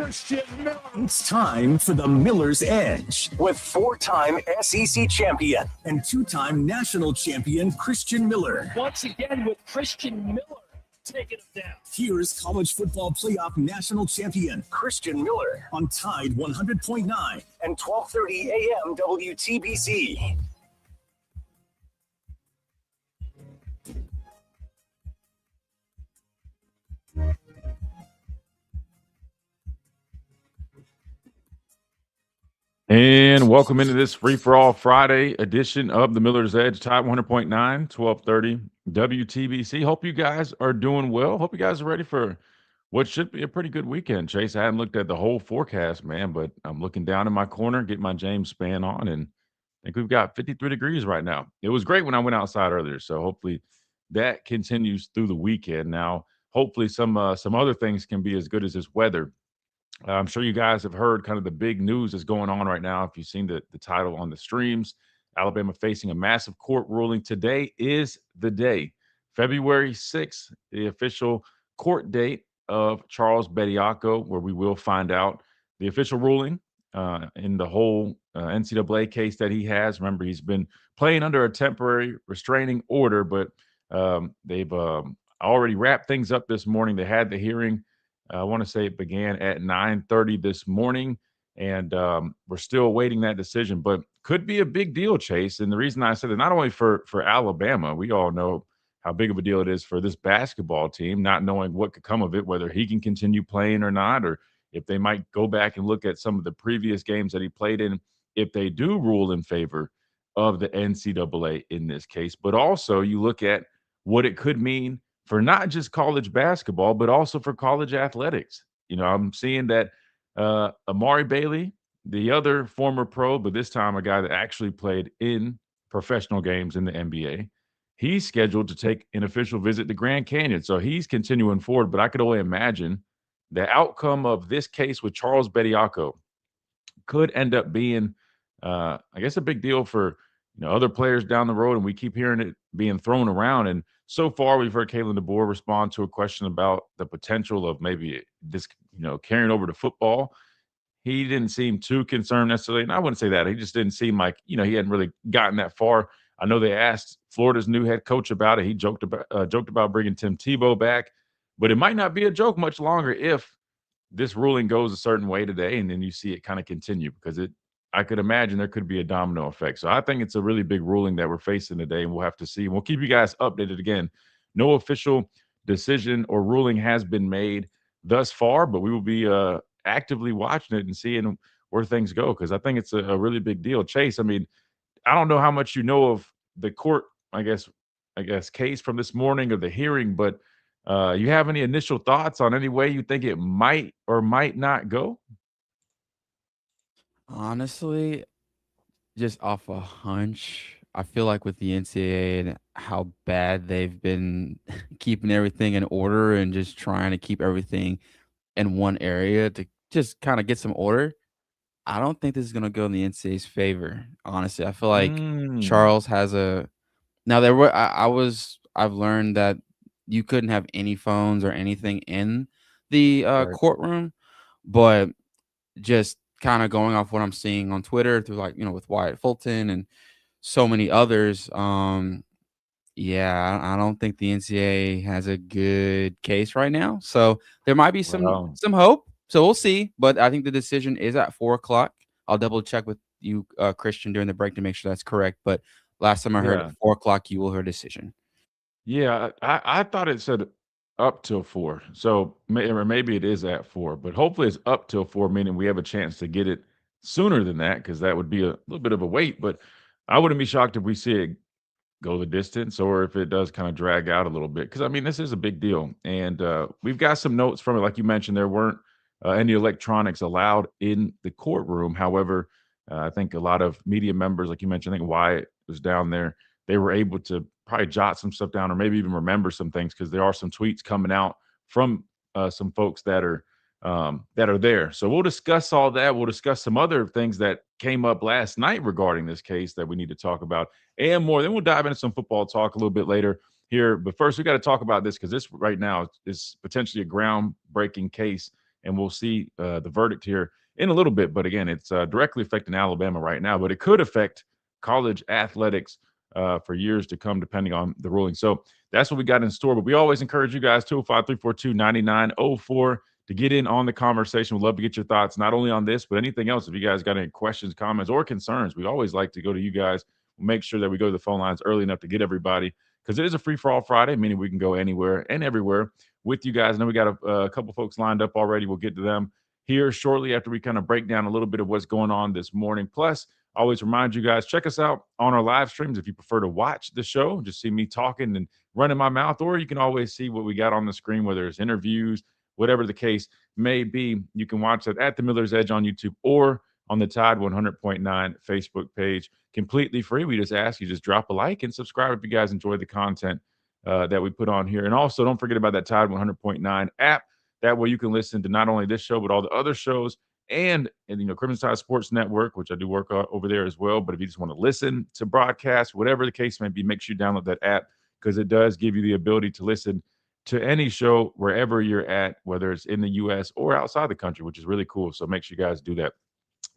It's time for the Miller's Edge with 4-time SEC champion and 2-time national champion Christian Miller. Once again with Christian Miller taking him down. Here's college football playoff national champion Christian Miller on Tide 100.9 and 12:30 a.m. WTBC. And welcome into this free-for-all Friday edition of the Miller's Edge, Tide 100.9, 1230 WTBC. Hope you guys are doing well. Hope you guys are ready for what should be a pretty good weekend. Chase, I haven't looked at the whole forecast, man, but I'm looking down in my corner, getting my James span on, and I think we've got 53 degrees right now. It was great when I went outside earlier, so hopefully that continues through the weekend. Now, hopefully some other things can be as good as this weather. I'm sure you guys have heard kind of the big news that's going on right now. If you've seen the title on the streams, Alabama facing a massive court ruling. Today is the day, February 6th, the official court date of Charles Bediako, where we will find out the official ruling in the whole NCAA case that he has. Remember, he's been playing under a temporary restraining order, but they've already wrapped things up this morning. They had the hearing. I want to say it began at 9:30 this morning, and we're still awaiting that decision, but could be a big deal, Chase. And the reason I said it, not only for Alabama, we all know how big of a deal it is for this basketball team, not knowing what could come of it, whether he can continue playing or not, or if they might go back and look at some of the previous games that he played in, if they do rule in favor of the NCAA in this case. But also you look at what it could mean for not just college basketball, but also for college athletics. You know, I'm seeing that Amari Bailey, the other former pro, but this time a guy that actually played in professional games in the NBA, he's scheduled to take an official visit to Grand Canyon. So he's continuing forward, but I could only imagine the outcome of this case with Charles Bediako could end up being, I guess, a big deal for other players down the road, and we keep hearing it being thrown around. And so far, we've heard Kalen DeBoer respond to a question about the potential of maybe this, carrying over to football. He didn't seem too concerned necessarily, and I wouldn't say that. He just didn't seem like, he hadn't really gotten that far. I know they asked Florida's new head coach about it. He joked about bringing Tim Tebow back, but it might not be a joke much longer if this ruling goes a certain way today, and then you see it kind of continue, because I could imagine there could be a domino effect. So I think it's a really big ruling that we're facing today, and we'll have to see. And we'll keep you guys updated again. No official decision or ruling has been made thus far, but we will be actively watching it and seeing where things go, because I think it's a really big deal. Chase, I mean, I don't know how much you know of the court, I guess case from this morning or the hearing, but you have any initial thoughts on any way you think it might or might not go? Honestly, just off a hunch, I feel like with the NCAA and how bad they've been keeping everything in order and just trying to keep everything in one area to just kind of get some order, I don't think this is going to go in the NCAA's favor. Honestly, I feel like Charles has a now there were I've learned that you couldn't have any phones or anything in the courtroom, but just kind of going off what I'm seeing on Twitter through with Wyatt Fulton and so many others. I don't think the NCAA has a good case right now. So there might be some hope. So we'll see. But I think the decision is at 4:00. I'll double check with you, Christian, during the break to make sure that's correct. But last time I heard at 4:00, you will hear a decision. Yeah, I thought it said up till 4. So maybe it is at 4, but hopefully it's up till 4, meaning we have a chance to get it sooner than that, because that would be a little bit of a wait. But I wouldn't be shocked if we see it go the distance, or if it does kind of drag out a little bit, because I mean, this is a big deal. And we've got some notes from it. Like you mentioned, there weren't any electronics allowed in the courtroom. However, I think a lot of media members, like you mentioned, I think Wyatt was down there, they were able to probably jot some stuff down, or maybe even remember some things, because there are some tweets coming out from some folks that are there. So we'll discuss all that. We'll discuss some other things that came up last night regarding this case that we need to talk about and more. Then we'll dive into some football talk a little bit later here. But first, we got to talk about this, because this right now is potentially a groundbreaking case and we'll see the verdict here in a little bit. But again, it's directly affecting Alabama right now, but it could affect college athletics for years to come, depending on the ruling. So that's what we got in store. But we always encourage you guys, 205-342-9904, to get in on the conversation. We'd love to get your thoughts, not only on this, but anything else. If you guys got any questions, comments, or concerns, we always like to go to you guys. We'll make sure that we go to the phone lines early enough to get everybody, because it is a free-for-all Friday, meaning we can go anywhere and everywhere with you guys. And then we got a couple folks lined up already. We'll get to them here shortly after we kind of break down a little bit of what's going on this morning. Plus, I always remind you guys, check us out on our live streams if you prefer to watch the show, just see me talking and running my mouth, or you can always see what we got on the screen, whether it's interviews, whatever the case may be. You can watch that at the Miller's Edge on YouTube or on the Tide 100.9 Facebook page, completely free. We just ask you, just drop a like and subscribe if you guys enjoy the content that we put on here. And also, don't forget about that Tide 100.9 app. That way you can listen to not only this show, but all the other shows and Crimson Tide Sports Network, which I do work over there as well. But if you just want to listen to broadcasts, whatever the case may be, make sure you download that app, because it does give you the ability to listen to any show wherever you're at, whether it's in the U.S. or outside the country, which is really cool. So make sure you guys do that.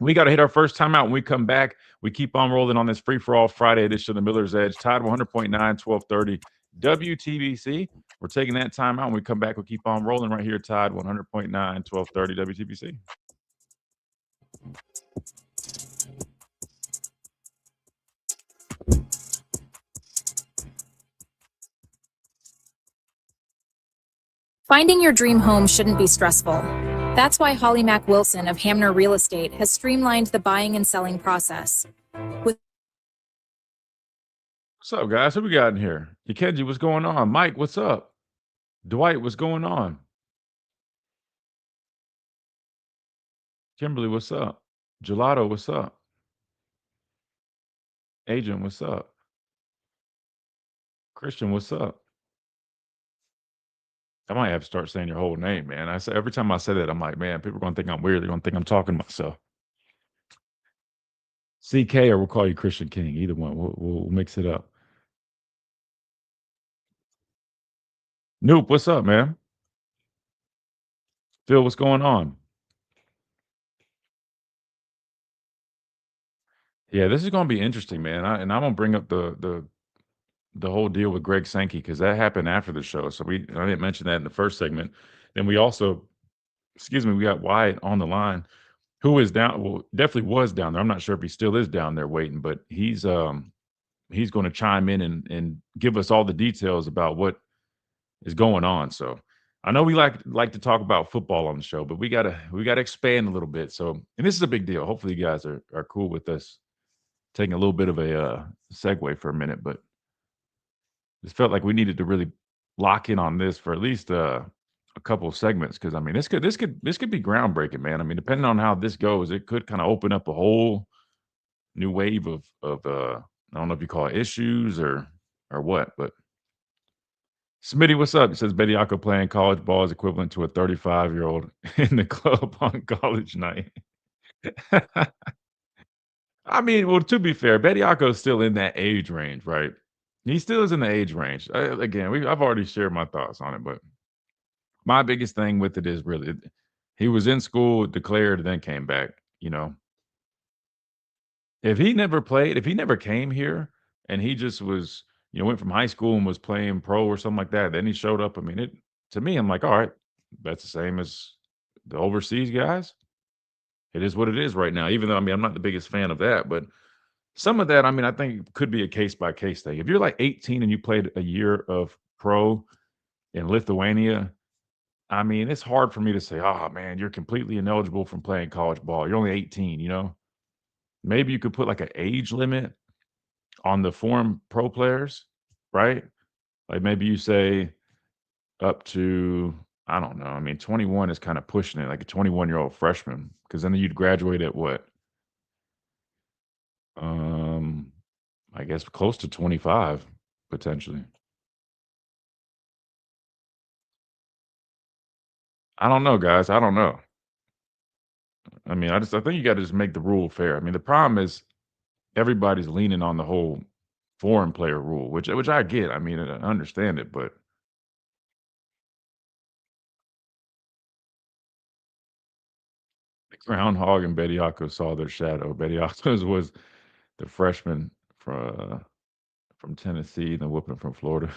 We got to hit our first timeout. When we come back, we keep on rolling on this free-for-all Friday edition of the Miller's Edge, Tide 100.9, 1230 WTBC. We're taking that timeout. When we come back, we'll keep on rolling right here, Tide 100.9, 1230 WTBC. Finding your dream home shouldn't be stressful. That's why Holly Mack Wilson of Hamner Real Estate has streamlined the buying and selling process. What's up, guys? Who we got in here? Kenji, what's going on? Mike, what's up? Dwight, what's going on? Kimberly, what's up? Gelato, what's up? Agent, what's up? Christian, what's up? I might have to start saying your whole name, man. I say every time I say that, I'm like, man, people are gonna think I'm weird. They're gonna think I'm talking to myself. CK, or we'll call you Christian King. Either one. We'll mix it up. Noop, what's up, man? Phil, what's going on? Yeah, this is gonna be interesting, man. I'm gonna bring up the whole deal with Greg Sankey, because that happened after the show. So I didn't mention that in the first segment. Then we also, we got Wyatt on the line, who is down. Well, definitely was down there. I'm not sure if he still is down there waiting, but he's going to chime in and give us all the details about what is going on. So I know we like to talk about football on the show, but we gotta expand a little bit. So, and this is a big deal. Hopefully you guys are cool with us taking a little bit of a segue for a minute, but just felt like we needed to really lock in on this for at least a couple of segments, because I mean this could be groundbreaking, man. I mean, depending on how this goes, it could kind of open up a whole new wave of I don't know if you call it issues or what, but Smitty, what's up? He says Bediako playing college ball is equivalent to a 35-year-old in the club on college night. I mean, well, to be fair, Bediako is still in that age range, right? He still is in the age range. Again, I've already shared my thoughts on it, but my biggest thing with it is really he was in school, declared, and then came back. If he never came here and he just was, went from high school and was playing pro or something like that, then he showed up. I mean, to me, I'm like, all right, that's the same as the overseas guys. It is what it is right now, even though, I mean, I'm not the biggest fan of that, but some of that, I mean, I think could be a case-by-case thing. If you're like 18 and you played a year of pro in Lithuania, I mean, it's hard for me to say, oh, man, you're completely ineligible from playing college ball. You're only 18, Maybe you could put like an age limit on the foreign pro players, right? Like maybe you say up to, I don't know. I mean, 21 is kind of pushing it, like a 21-year-old freshman, because then you'd graduate at what? I guess close to 25 potentially. I don't know, guys. I don't know. I mean, I think you got to just make the rule fair. I mean, the problem is everybody's leaning on the whole foreign player rule, which I get. I mean, I understand it, but Groundhog and Bediako saw their shadow. Bediako's was the freshman from Tennessee, and the whooping from Florida.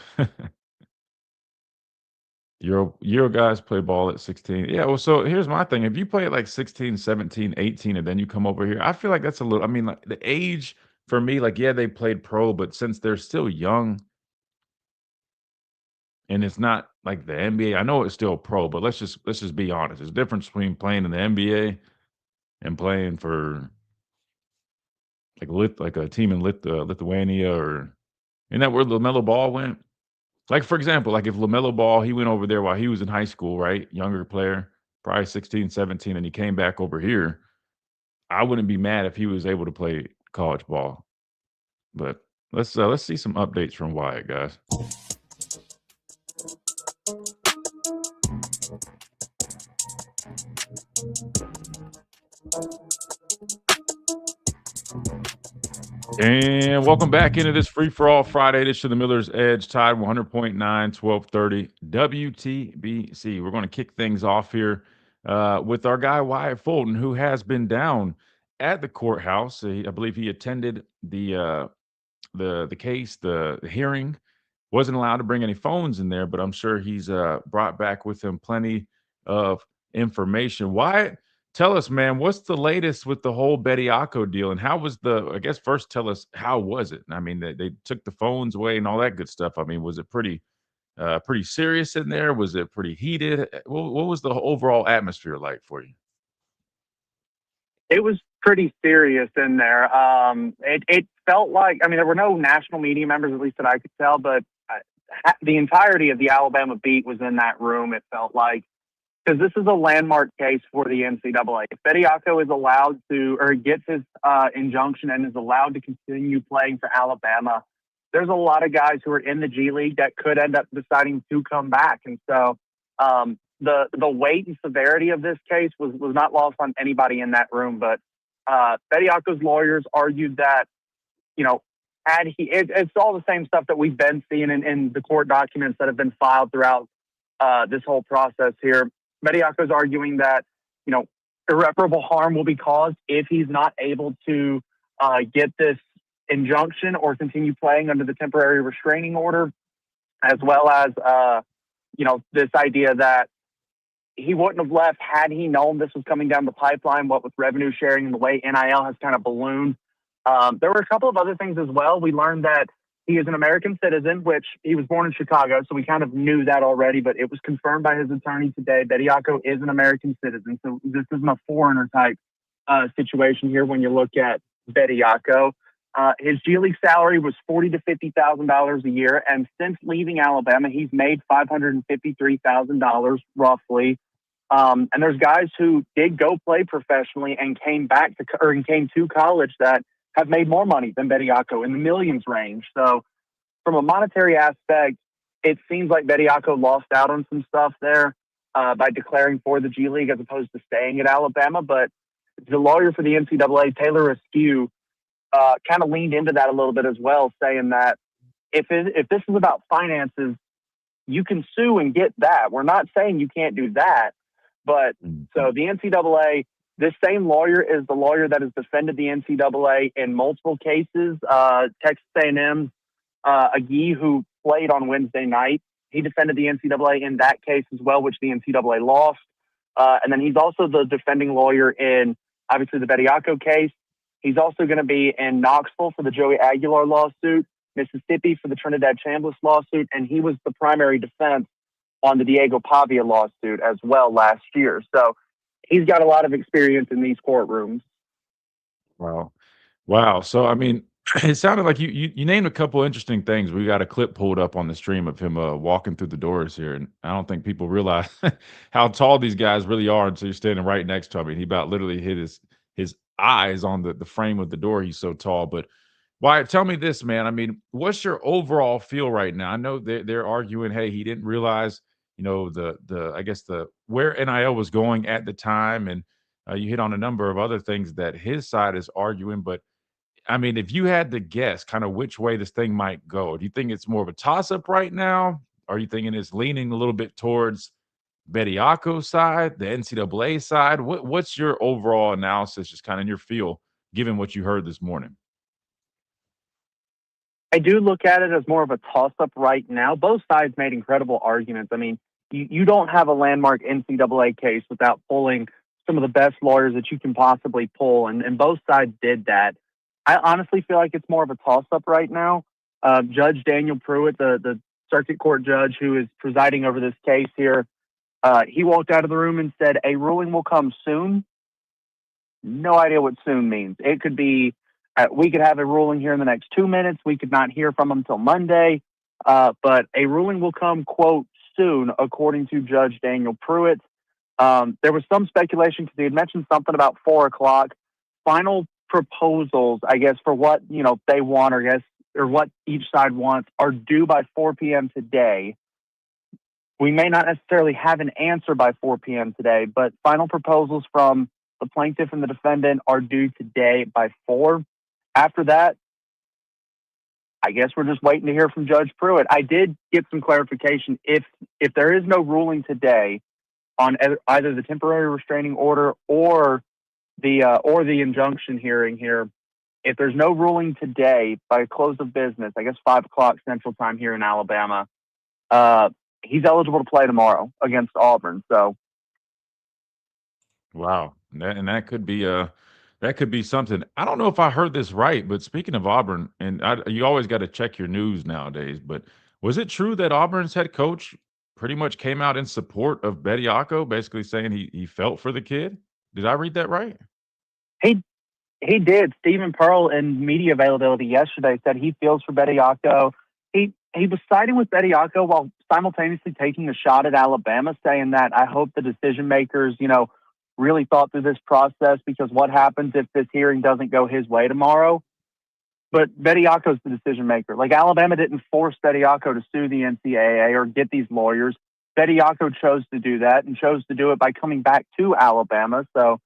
Euro guys play ball at 16. Yeah, well, so here's my thing. If you play at like 16, 17, 18, and then you come over here, I feel like that's a little, I mean, like the age for me, like, yeah, they played pro, but since they're still young and it's not like the NBA, I know it's still pro, but let's just be honest. There's a difference between playing in the NBA and playing for like a team in Lithuania, or isn't that where LaMelo Ball went? Like, for example, like if LaMelo Ball, he went over there while he was in high school, right? Younger player, probably 16, 17, and he came back over here. I wouldn't be mad if he was able to play college ball. But let's see some updates from Wyatt, guys. And welcome back into this free-for-all Friday edition of the Miller's Edge, Tide 100.9, 1230 WTBC. We're going to kick things off here with our guy Wyatt Fulton, who has been down at the courthouse. I believe he attended the case, the hearing. Wasn't allowed to bring any phones in there, but I'm sure he's brought back with him plenty of information. Wyatt, tell us, man, what's the latest with the whole Bediako deal, and how was I guess first tell us, how was it? I mean, they took the phones away and all that good stuff. I mean, was it pretty serious in there? Was it pretty heated? What was the overall atmosphere like for you? It was pretty serious in there. It felt like, I mean, there were no national media members, at least that I could tell, but the entirety of the Alabama beat was in that room, it felt like, because this is a landmark case for the NCAA. If Bediako is allowed to, or gets his injunction and is allowed to continue playing for Alabama, there's a lot of guys who are in the G League that could end up deciding to come back. And so the weight and severity of this case was not lost on anybody in that room. But Bediako's lawyers argued that, you know, it's all the same stuff that we've been seeing in the court documents that have been filed throughout this whole process here. Bediako's arguing that, you know, irreparable harm will be caused if he's not able to get this injunction or continue playing under the temporary restraining order, as well as, you know, this idea that he wouldn't have left had he known this was coming down the pipeline, what with revenue sharing and the way NIL has kind of ballooned. There were a couple of other things as well. We learned that he is an American citizen, which he was born in Chicago, so we kind of knew that already, but it was confirmed by his attorney today. Bediako is an American citizen, so this isn't a foreigner type situation here when you look at Bediako. His G League salary was $40,000 to $50,000 a year, and since leaving Alabama, he's made $553,000 roughly. And there's guys who did go play professionally and came to college that have made more money than Bediako in the millions range. So from a monetary aspect, it seems like Bediako lost out on some stuff there by declaring for the G League as opposed to staying at Alabama. But the lawyer for the NCAA, Taylor Askew, kind of leaned into that a little bit as well, saying that if this is about finances, you can sue and get that. We're not saying you can't do that. But so the NCAA, this same lawyer is the lawyer that has defended the NCAA in multiple cases. Texas A&M's Agee, who played on Wednesday night, he defended the NCAA in that case as well, which the NCAA lost. And then he's also the defending lawyer in, obviously, the Bediako case. He's also going to be in Knoxville for the Joey Aguilar lawsuit, Mississippi for the Trinidad Chambliss lawsuit, and he was the primary defense on the Diego Pavia lawsuit as well last year. So he's got a lot of experience in these courtrooms. Wow. So, I mean, it sounded like you named a couple interesting things. We got a clip pulled up on the stream of him walking through the doors here, and I don't think people realize how tall these guys really are until you're standing right next to him. I mean, he about literally hit his eyes on the frame of the door. He's so tall. But Wyatt, tell me this, man. I mean, what's your overall feel right now? I know they're arguing, hey, he didn't realize, you know, I guess where NIL was going at the time, and you hit on a number of other things that his side is arguing. But I mean, if you had to guess kind of which way this thing might go, do you think it's more of a toss-up right now? Are you thinking it's leaning a little bit towards Bediako side, the NCAA side? What's your overall analysis, just kind of in your feel, given what you heard this morning? I do look at it as more of a toss-up right now. Both sides made incredible arguments. I mean, you don't have a landmark NCAA case without pulling some of the best lawyers that you can possibly pull, and both sides did that. I honestly feel like it's more of a toss-up right now. Judge Daniel Pruitt, the circuit court judge who is presiding over this case here, he walked out of the room and said, "A ruling will come soon." No idea what soon means. It could be we could have a ruling here in the next 2 minutes. We could not hear from him until Monday. But a ruling will come, quote, soon, according to Judge Daniel Pruitt. There was some speculation because he had mentioned something about 4 o'clock. Final proposals, I guess, for what they want, or what each side wants, are due by 4 p.m. today. We may not necessarily have an answer by 4 p.m. today, but final proposals from the plaintiff and the defendant are due today by 4. After that, I guess we're just waiting to hear from Judge Pruitt. I did get some clarification. If there is no ruling today on either the temporary restraining order or the injunction hearing here, if there's no ruling today by close of business, I guess 5 o'clock Central Time here in Alabama, he's eligible to play tomorrow against Auburn. So, wow, that could be something. I don't know if I heard this right, but speaking of Auburn, and you always got to check your news nowadays. But was it true that Auburn's head coach pretty much came out in support of Bediako, basically saying he felt for the kid? Did I read that right? He did. Stephen Pearl, in media availability yesterday, said he feels for Bediako. He was siding with Bediako while simultaneously taking a shot at Alabama, saying that I hope the decision makers, really thought through this process, because what happens if this hearing doesn't go his way tomorrow? But Bediako's the decision maker. Like, Alabama didn't force Bediako to sue the NCAA or get these lawyers. Bediako chose to do that and chose to do it by coming back to Alabama. So,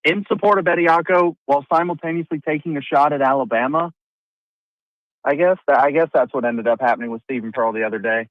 in support of Bediako while simultaneously taking a shot at Alabama, I guess that's what ended up happening with Stephen Pearl the other day.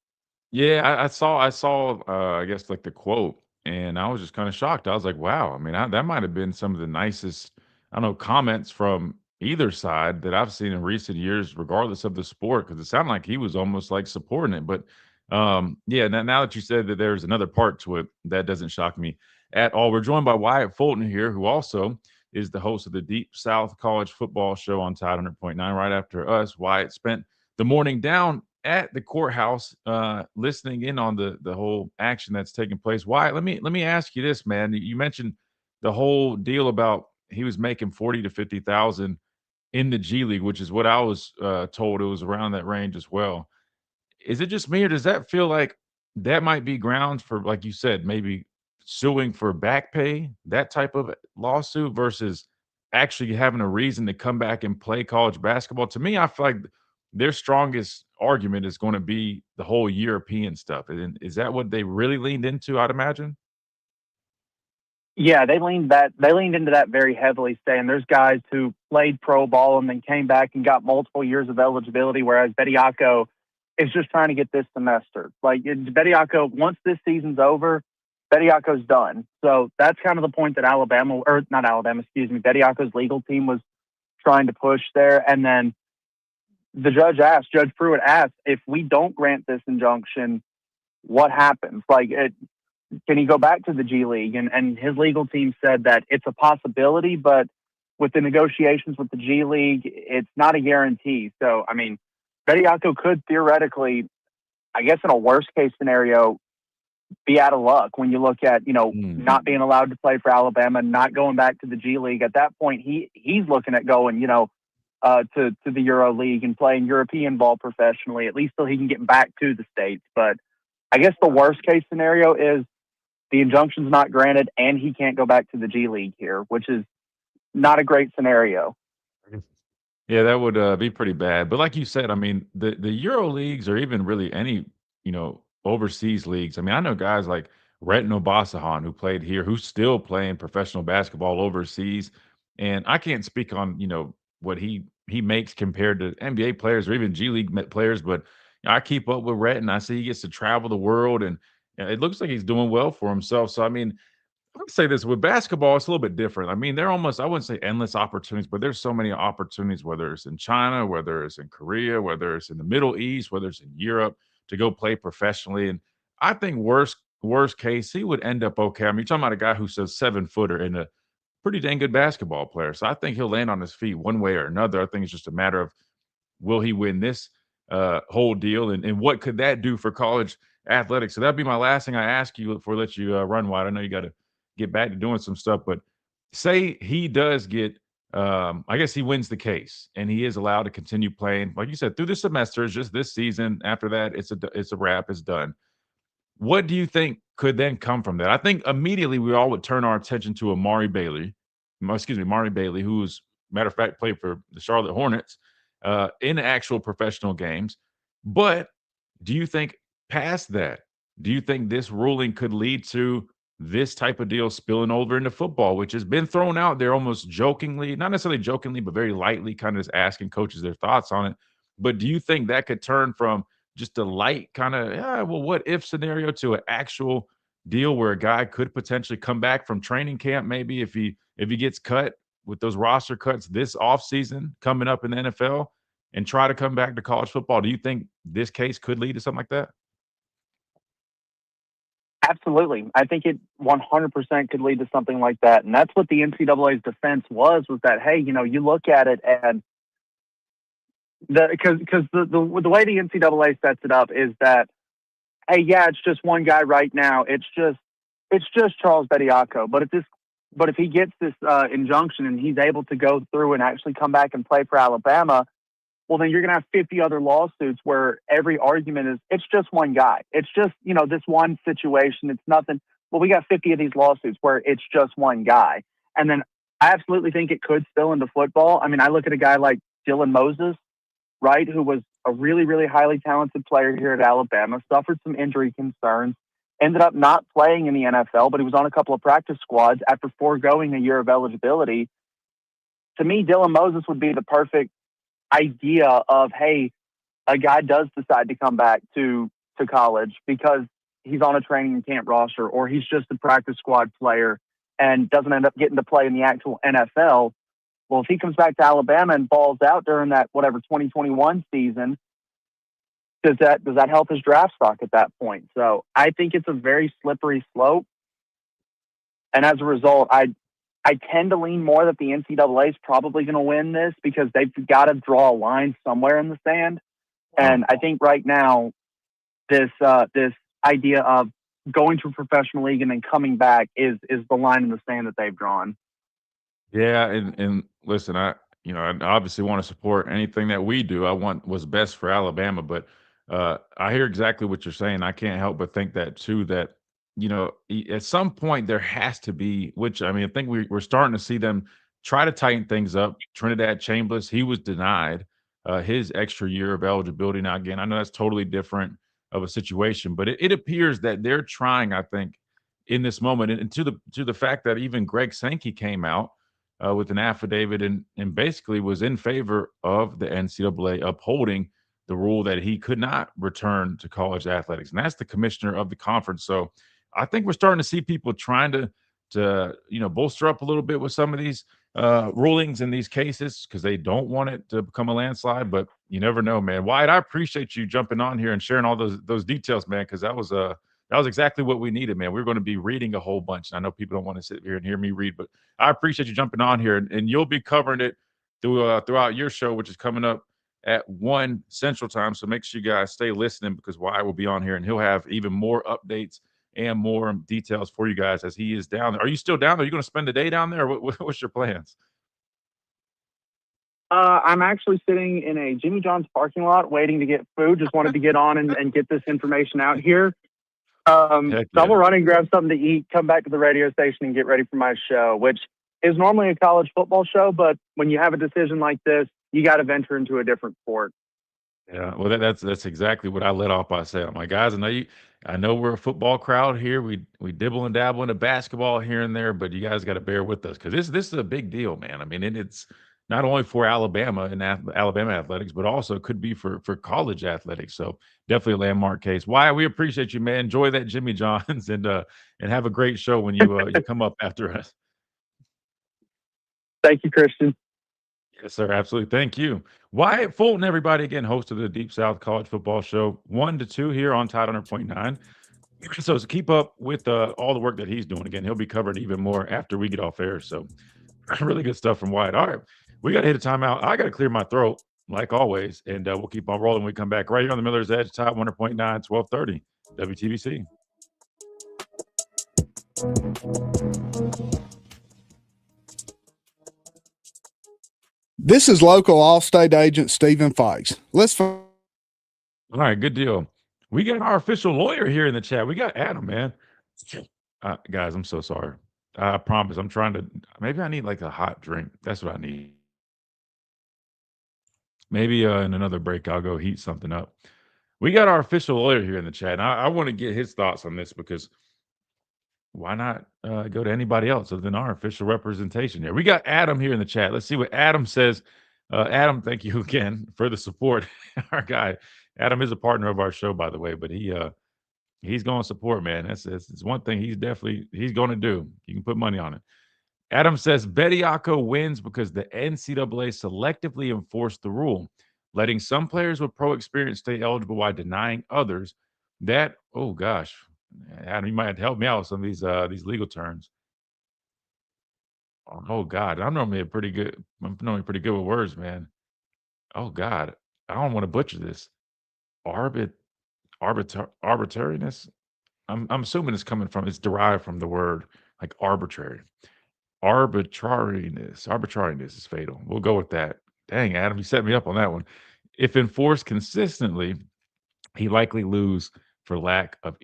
Yeah, I saw, I guess, like, the quote, and I was just kind of shocked. I was like, wow. I mean, that might have been some of the nicest, I don't know, comments from either side that I've seen in recent years, regardless of the sport, because it sounded like he was almost like supporting it. But yeah, now that you said that there's another part to it, that doesn't shock me at all. We're joined by Wyatt Fulton here, who also is the host of the Deep South College Football Show on Tide 100.9. Right after us, Wyatt spent the morning down at the courthouse, listening in on the whole action that's taking place. Wyatt, let me ask you this, man. You mentioned the whole deal about he was making 40 to 50,000 in the G League, which is what I was told. It was around that range as well. Is it just me, or does that feel like that might be grounds for, like you said, maybe suing for back pay, that type of lawsuit, versus actually having a reason to come back and play college basketball? To me, I feel like their strongest argument is going to be the whole European stuff. And is that what they really leaned into, I'd imagine? Yeah, they leaned into that very heavily, saying there's guys who played pro ball and then came back and got multiple years of eligibility, whereas Bediako is just trying to get this semester. Like, Bediako, once this season's over, Bediako's done. So that's kind of the point that Bediako's legal team was trying to push there. And then Judge Pruitt asked, if we don't grant this injunction, what happens? Like, can he go back to the G League? And his legal team said that it's a possibility, but with the negotiations with the G League, it's not a guarantee. So, I mean, Bediako could theoretically, I guess in a worst case scenario, be out of luck when you look at, not being allowed to play for Alabama, not going back to the G League. At that point, he's looking at going, to the Euro League and playing European ball professionally, at least till he can get back to the States. But I guess the worst case scenario is the injunction's not granted and he can't go back to the G League here, which is not a great scenario. Yeah, that would be pretty bad. But like you said, I mean, the Euro leagues, or even really any, overseas leagues. I mean, I know guys like Retno Basahan, who played here, who's still playing professional basketball overseas. And I can't speak on, what he makes compared to NBA players or even G League players, but I keep up with Rhett, and I see he gets to travel the world, and it looks like he's doing well for himself. So I mean, I would say this with basketball, it's a little bit different. I mean, there are almost, I wouldn't say endless opportunities, but there's so many opportunities, whether it's in China, whether it's in Korea, whether it's in the Middle East, whether it's in Europe, to go play professionally. And I think worst case, he would end up okay. I mean, you're talking about a guy who's a 7-footer and a pretty dang good basketball player. So I think he'll land on his feet one way or another. I think it's just a matter of will he win this whole deal, and what could that do for college athletics? So that'd be my last thing I ask you before I let you run wide. I know you got to get back to doing some stuff, but say he does get, I guess he wins the case and he is allowed to continue playing, like you said, through the semesters, just this season. After that, it's a wrap, it's done. What do you think could then come from that? I think immediately we all would turn our attention to Mari Bailey, who's, matter of fact, played for the Charlotte Hornets in actual professional games. But do you think past that, do you think this ruling could lead to this type of deal spilling over into football, which has been thrown out there almost jokingly, not necessarily jokingly, but very lightly, kind of just asking coaches their thoughts on it? But do you think that could turn from just a light kind of, yeah, well, what if scenario to an actual deal where a guy could potentially come back from training camp, maybe if he gets cut with those roster cuts this offseason coming up in the NFL and try to come back to college football? Do you think this case could lead to something like that? Absolutely. I think it 100% could lead to something like that. And that's what the NCAA's defense was that, hey, you look at it and because the way the NCAA sets it up is that, hey, yeah, it's just one guy right now. It's just Charles Bediako. But if he gets this injunction and he's able to go through and actually come back and play for Alabama, well, then you're going to have 50 other lawsuits where every argument is, it's just one guy. It's just, this one situation. It's nothing. Well, we got 50 of these lawsuits where it's just one guy. And then I absolutely think it could spill into football. I mean, I look at a guy like Dylan Moses, right, who was a really, really highly talented player here at Alabama, suffered some injury concerns, ended up not playing in the NFL, but he was on a couple of practice squads after foregoing a year of eligibility. To me, Dylan Moses would be the perfect idea of, hey, a guy does decide to come back to college because he's on a training camp roster or he's just a practice squad player and doesn't end up getting to play in the actual NFL. Well, if he comes back to Alabama and balls out during that 2021 season, does that help his draft stock at that point? So I think it's a very slippery slope. And as a result, I tend to lean more that the NCAA is probably going to win this because they've got to draw a line somewhere in the sand. And I think right now, this idea of going to a professional league and then coming back is the line in the sand that they've drawn. Yeah, and listen, I obviously want to support anything that we do. I want what's best for Alabama, but I hear exactly what you're saying. I can't help but think that too. That at some point there has to be, which I mean, I think we're starting to see them try to tighten things up. Trinidad Chambers, he was denied his extra year of eligibility. Now, again, I know that's totally different of a situation, but it appears that they're trying, I think, in this moment, and to the fact that even Greg Sankey came out with an affidavit and basically was in favor of the NCAA upholding the rule that he could not return to college athletics. And that's the commissioner of the conference. So I think we're starting to see people trying to bolster up a little bit with some of these rulings in these cases because they don't want it to become a landslide. But you never know, man. Wyatt, I appreciate you jumping on here and sharing all those details, man, because that was exactly what we needed, man. We're going to be reading a whole bunch. And I know people don't want to sit here and hear me read, but I appreciate you jumping on here. And you'll be covering it throughout your show, which is coming up at 1 Central Time. So make sure you guys stay listening because Wyatt will be on here and he'll have even more updates and more details for you guys as he is down there. Are you still down there? Are you going to spend the day down there? What's your plans? I'm actually sitting in a Jimmy John's parking lot waiting to get food. Just wanted to get on and get this information out here. So I'm going to run and grab something to eat, come back to the radio station and get ready for my show, which is normally a college football show. But when you have a decision like this, you got to venture into a different sport. Yeah, well, that's exactly what I led off by saying. I'm like, guys, I know we're a football crowd here. We dibble and dabble into basketball here and there, but you guys got to bear with us because this is a big deal, man. I mean, not only for Alabama and Alabama athletics, but also could be for college athletics. So definitely a landmark case. Wyatt, we appreciate you, man. Enjoy that Jimmy John's and have a great show when you come up after us. Thank you, Christian. Yes, sir. Absolutely. Thank you. Wyatt Fulton, everybody, again, host of the Deep South College Football Show, 1 to 2 here on Tide 100.9. So keep up with all the work that he's doing. Again, he'll be covered even more after we get off air. So really good stuff from Wyatt. All right. We got to hit a timeout. I got to clear my throat, like always, and we'll keep on rolling when we come back right here on the Miller's Edge, Tide 100.9, 1230, WTBC. This is local Allstate agent Stephen Fikes. All right, good deal. We got our official lawyer here in the chat. We got Adam, man. Guys, I'm so sorry. I promise. I'm trying to. Maybe I need like a hot drink. That's what I need. Maybe in another break, I'll go heat something up. We got our official lawyer here in the chat. And I want to get his thoughts on this because why not go to anybody else other than our official representation here? We got Adam here in the chat. Let's see what Adam says. Adam, thank you again for the support. Our guy, Adam, is a partner of our show, by the way, but he's going to support, man. That's one thing he's going to do. You can put money on it. Adam says Bediako wins because the NCAA selectively enforced the rule, letting some players with pro experience stay eligible while denying others. That, oh gosh, Adam, you might have to help me out with some of these legal terms. Oh God, I'm normally pretty good with words, man. Oh God, I don't want to butcher this. Arbitrariness. I'm assuming it's derived from the word like arbitrary. Arbitrariness is fatal. We'll go with that. Dang, Adam, you set me up on that one. If enforced consistently, he likely lose for lack of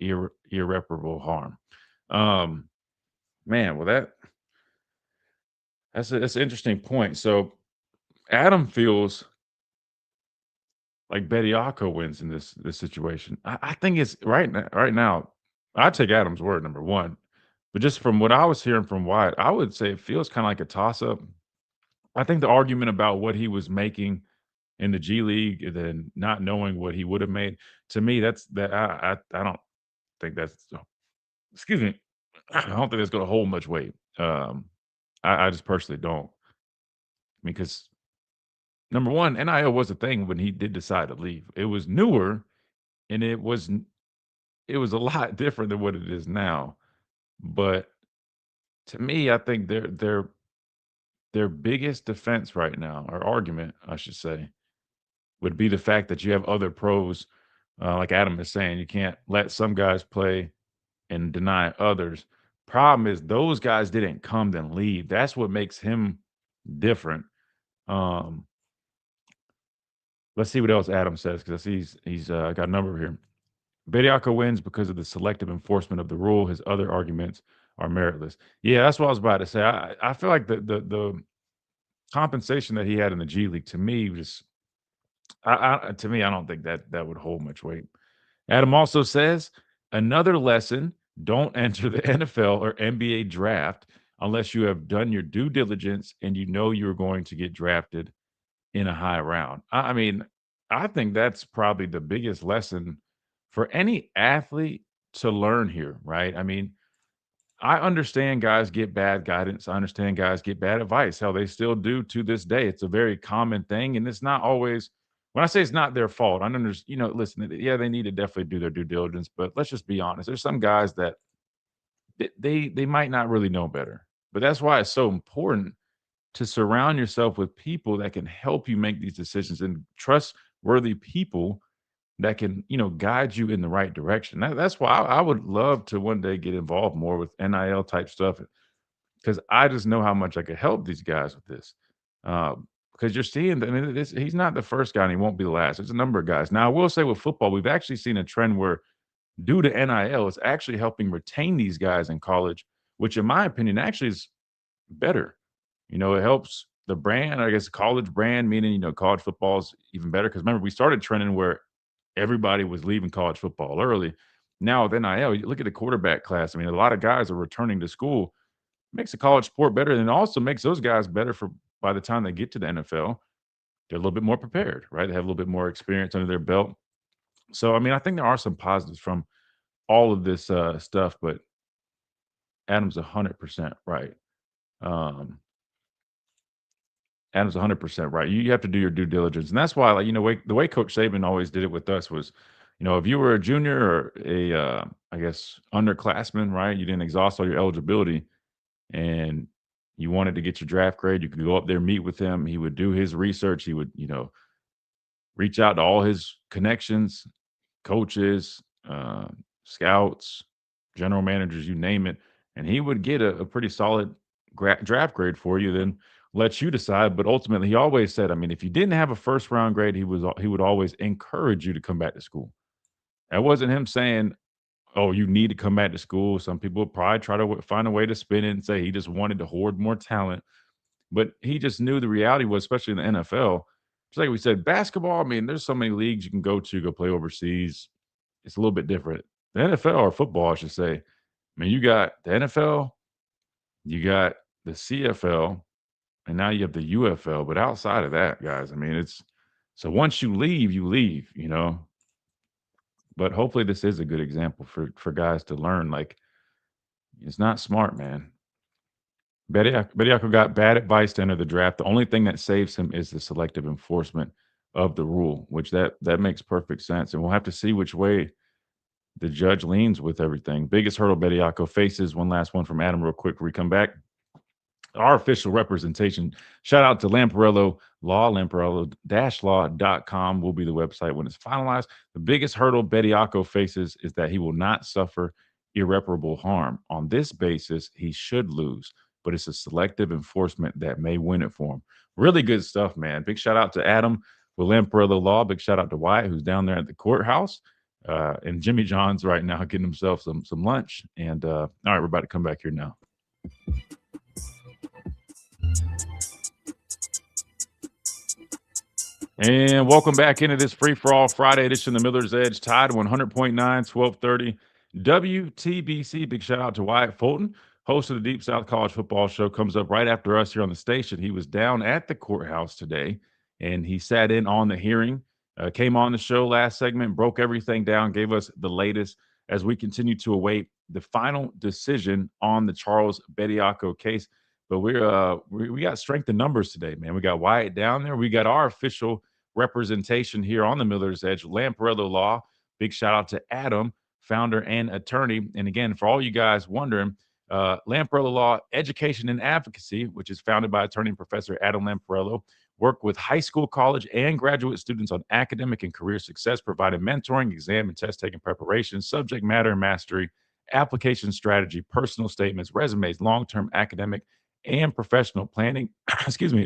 irreparable harm. Man, well that's an interesting point. So Adam feels like Bediako wins in this situation. I think it's right now. I take Adam's word, number one. But just from what I was hearing from Wyatt, I would say it feels kind of like a toss-up. I think the argument about what he was making in the G League and then not knowing what he would have made, to me, I don't think that's excuse me. I don't think that's going to hold much weight. I just personally don't. Because number one, NIL was a thing when he did decide to leave. It was newer and it was a lot different than what it is now. But to me, I think their biggest defense right now, or argument, I should say, would be the fact that you have other pros, like Adam is saying, you can't let some guys play and deny others. Problem is those guys didn't come then leave. That's what makes him different. Let's see what else Adam says because he's got a number here. Bediako wins because of the selective enforcement of the rule. His other arguments are meritless. Yeah, that's what I was about to say. I feel like the compensation that he had in the G League to me I don't think that would hold much weight. Adam also says another lesson: don't enter the NFL or NBA draft unless you have done your due diligence and you know you're going to get drafted in a high round. I mean, I think that's probably the biggest lesson for any athlete to learn here, right? I mean, I understand guys get bad guidance. I understand guys get bad advice. Hell, they still do to this day. It's a very common thing. And it's not always, when I say it's not their fault, I understand, listen, yeah, they need to definitely do their due diligence, but let's just be honest. There's some guys that they might not really know better. But that's why it's so important to surround yourself with people that can help you make these decisions and trustworthy people that can, guide you in the right direction. That's why I would love to one day get involved more with NIL type stuff because I just know how much I could help these guys with this. Because you're seeing that he's not the first guy and he won't be the last. There's a number of guys. Now, I will say with football, we've actually seen a trend where due to NIL, it's actually helping retain these guys in college, which in my opinion actually is better. It helps the brand, I guess, college brand, meaning, college football is even better. Because remember, we started trending where everybody was leaving college football early. Now with NIL, you look at the quarterback class. I mean, a lot of guys are returning to school. Makes the college sport better and also makes those guys better for by the time they get to the NFL, they're a little bit more prepared, right? They have a little bit more experience under their belt. So, I mean, I think there are some positives from all of this stuff, but Adam's 100% right. Um, Adam's 100% right. You have to do your due diligence, and that's why, like, the way Coach Saban always did it with us was, if you were a junior or a, I guess, underclassman, right? You didn't exhaust all your eligibility, and you wanted to get your draft grade. You could go up there, meet with him. He would do his research. He would, reach out to all his connections, coaches, scouts, general managers, you name it, and he would get a pretty solid draft grade for you. Then let you decide. But ultimately, he always said, I mean, if you didn't have a first round grade, he would always encourage you to come back to school. That wasn't him saying, "Oh, you need to come back to school." Some people would probably try to find a way to spin it and say he just wanted to hoard more talent. But he just knew the reality was, especially in the NFL, just like we said, basketball, I mean, there's so many leagues you can go play overseas. It's a little bit different. The NFL, or football, I should say, I mean, you got the NFL, you got the CFL, and now you have the UFL. But outside of that, guys, I mean, so once you leave, But hopefully this is a good example for guys to learn. Like, it's not smart, man. Bediako got bad advice to enter the draft. The only thing that saves him is the selective enforcement of the rule, which that makes perfect sense. And we'll have to see which way the judge leans with everything. Biggest hurdle Bediako faces. One last one from Adam real quick before we come back. Our official representation. Shout out to Lamparello Law. Lamparello-law.com will be the website when it's finalized. The biggest hurdle Bediako faces is that he will not suffer irreparable harm. On this basis, he should lose, but it's a selective enforcement that may win it for him. Really good stuff, man. Big shout out to Adam with Lamparello Law. Big shout out to Wyatt, who's down there at the courthouse. And Jimmy John's right now getting himself some lunch. And all right, we're about to come back here now. And welcome back into this free-for-all Friday edition of the Miller's Edge. Tide 100.9, 1230 WTBC. Big shout out to Wyatt Fulton, host of the Deep South College Football Show. Comes up right after us here on the station. He was down at the courthouse today, and he sat in on the hearing. Came on the show last segment, broke everything down, gave us the latest as we continue to await the final decision on the Charles Bediako case. But we got strength in numbers today, man. We got Wyatt down there. We got our official representation here on the Miller's Edge, Lamparello Law. Big shout out to Adam, founder and attorney. And again, for all you guys wondering, Lamparello Law Education and Advocacy, which is founded by attorney and professor Adam Lamparello, work with high school, college, and graduate students on academic and career success, providing mentoring, exam and test taking preparation, subject matter mastery, application strategy, personal statements, resumes, long-term academic and professional planning.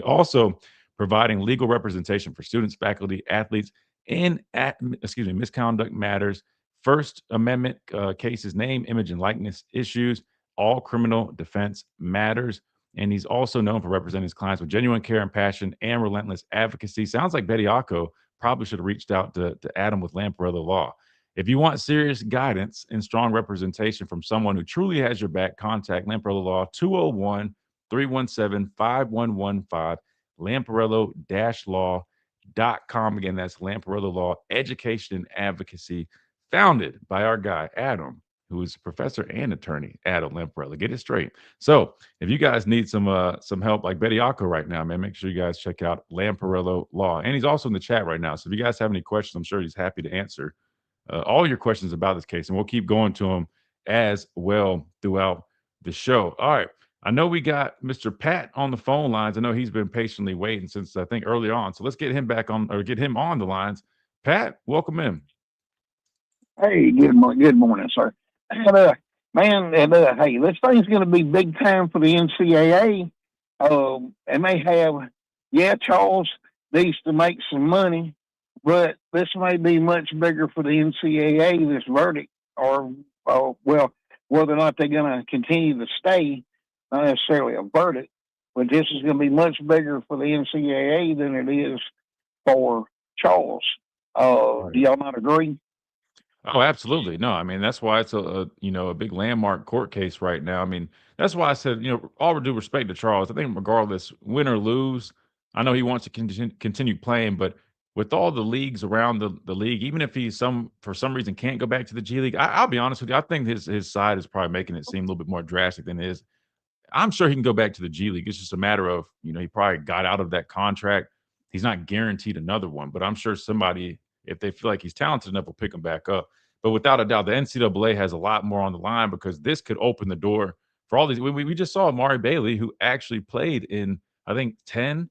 Also providing legal representation for students, faculty, athletes, and misconduct matters, First Amendment cases, name, image, and likeness issues, all criminal defense matters. And he's also known for representing his clients with genuine care and passion and relentless advocacy. Sounds like Bediako probably should have reached out to Adam with Lamparello Law. If you want serious guidance and strong representation from someone who truly has your back, contact Lamparello Law, 201-317-5115, Lamparello-law.com. Again, that's Lamparello Law Education and Advocacy, founded by our guy, Adam, who is a professor and attorney, Adam Lamparello. Get it straight. So if you guys need some help like Bediako right now, man, make sure you guys check out Lamparello Law. And he's also in the chat right now. So if you guys have any questions, I'm sure he's happy to answer all your questions about this case. And we'll keep going to him as well throughout the show. All right. I know we got Mr. Pat on the phone lines. I know he's been patiently waiting since I think early on. So let's get him back on, or get him on the lines. Pat, welcome in. Hey, good morning, sir. And, hey, this thing's going to be big time for the NCAA. And they have, Charles needs to make some money, but this may be much bigger for the NCAA, this verdict, or, whether or not they're going to continue to stay, not necessarily a verdict, but this is going to be much bigger for the NCAA than it is for Charles. Do y'all not agree? Oh, absolutely. No, I mean, that's why it's a big landmark court case right now. I mean, that's why I said, all due respect to Charles, I think regardless, win or lose, I know he wants to continue playing, but with all the leagues around the league, even if he for some reason can't go back to the G League, I'll be honest with you, I think his side is probably making it seem a little bit more drastic than it is. I'm sure he can go back to the G League. It's just a matter of, he probably got out of that contract. He's not guaranteed another one, but I'm sure somebody, if they feel like he's talented enough, will pick him back up. But without a doubt, the NCAA has a lot more on the line because this could open the door for all these. We just saw Amari Bailey, who actually played in, I think, 10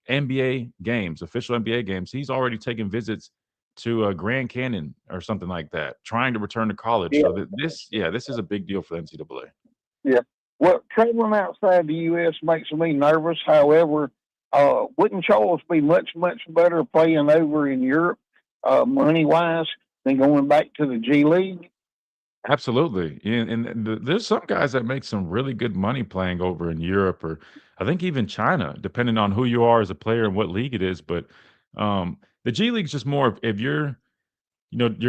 NBA games, official NBA games. He's already taken visits to Grand Canyon or something like that, trying to return to college. Yeah. So this is a big deal for the NCAA. Yeah. Well, traveling outside the U.S. makes me nervous. However, wouldn't Charles be much, much better playing over in Europe, money-wise, than going back to the G League? Absolutely. And there's some guys that make some really good money playing over in Europe or I think even China, depending on who you are as a player and what league it is. But the G League's just more if your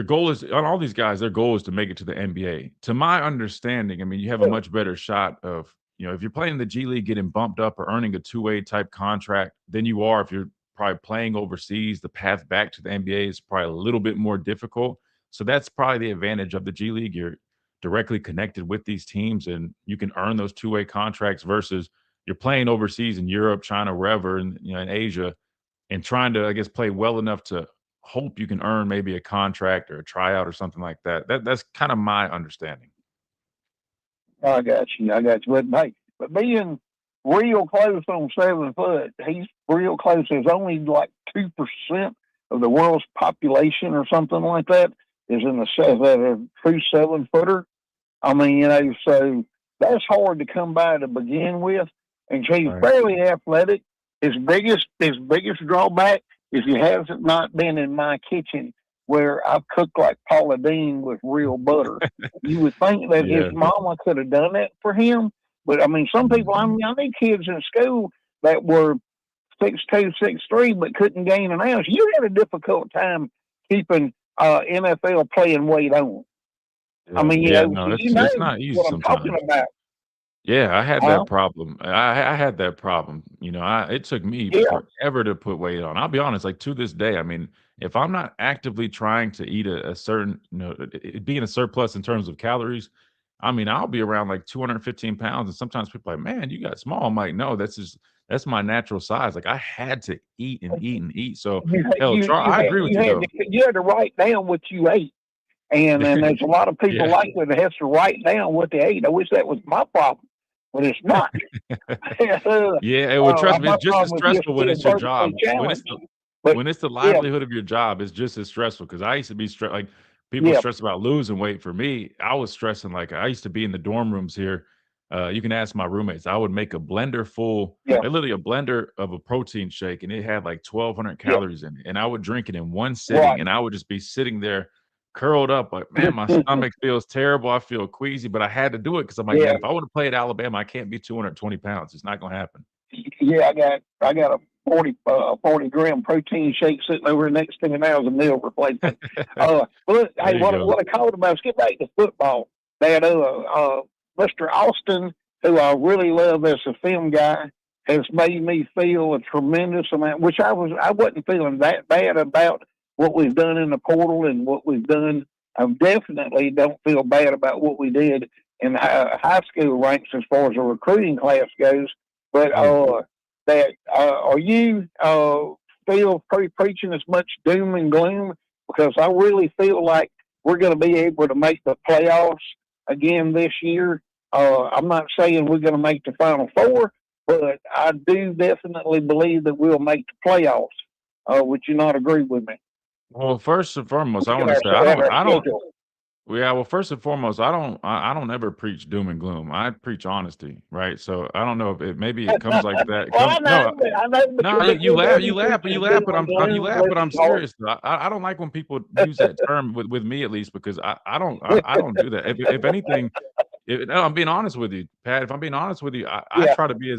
goal is on all these guys, their goal is to make it to the NBA. To my understanding, I mean, you have a much better shot of, if you're playing the G League, getting bumped up or earning a two-way type contract than you are if you're probably playing overseas. The path back to the NBA is probably a little bit more difficult. So that's probably the advantage of the G League. You're directly connected with these teams and you can earn those two-way contracts versus you're playing overseas in Europe, China, wherever, and in Asia, and trying to, I guess, play well enough to hope you can earn maybe a contract or a tryout or something like that. That's kind of my understanding. I got you. But being real close on 7 foot, he's real close. There's only like 2% of the world's population or something like that is in a true 7-footer. I mean, so that's hard to come by to begin with. And he's fairly athletic. His biggest drawback is he hasn't not been in my kitchen where I've cooked like Paula Deen with real butter. You would think that his mama could have done that for him. But, I mean, some people, I need kids in school that were 6'2", 6'3", but couldn't gain an ounce. You had a difficult time keeping NFL playing weight on. Yeah. I mean, it's not easy what I'm sometimes. talking about. Yeah, I had that problem. I had that problem. It took me forever to put weight on. I'll be honest, like to this day, I mean, if I'm not actively trying to eat a certain, be in a surplus in terms of calories, I mean, I'll be around like 215 pounds. And sometimes people are like, man, you got small. I'm like, no, that's my natural size. Like I had to eat and eat and eat. So I agree with you though. You had to write down what you ate. And there's a lot of people like that has to write down what they ate. I wish that was my problem, but it's not. Trust me, it's just as stressful when it's your job. When it's the livelihood of your job, it's just as stressful. Because I used to be stressed. Like people stress about losing weight. For me, I was stressing. Like I used to be in the dorm rooms here. You can ask my roommates. I would make a blender full, literally a blender of a protein shake, and it had like 1,200 calories in it. And I would drink it in one sitting, and I would just be sitting there curled up, like, man, my stomach feels terrible. I feel queasy, but I had to do it because I'm like, man, if I want to play at Alabama, I can't be 220 pounds. It's not going to happen. Yeah, I got a 40 gram protein shake sitting over next to me now as a meal replacement. What I called about, let's get back to football. That Mr. Austin, who I really love as a film guy, has made me feel a tremendous amount, which I wasn't feeling that bad about what we've done in the portal and what we've done. I definitely don't feel bad about what we did in the high school ranks as far as the recruiting class goes. But are you still preaching as much doom and gloom? Because I really feel like we're going to be able to make the playoffs again this year. I'm not saying we're going to make the Final Four, but I do definitely believe that we'll make the playoffs. Would you not agree with me? Well, first and foremost, I want to say first and foremost, I don't ever preach doom and gloom. I preach honesty, right? So I don't know if maybe it comes like that. You laugh, but I'm serious. I don't like when people use that term with me at least because I don't do that. If anything, I'm being honest with you, Pat. If I'm being honest with you, I try to be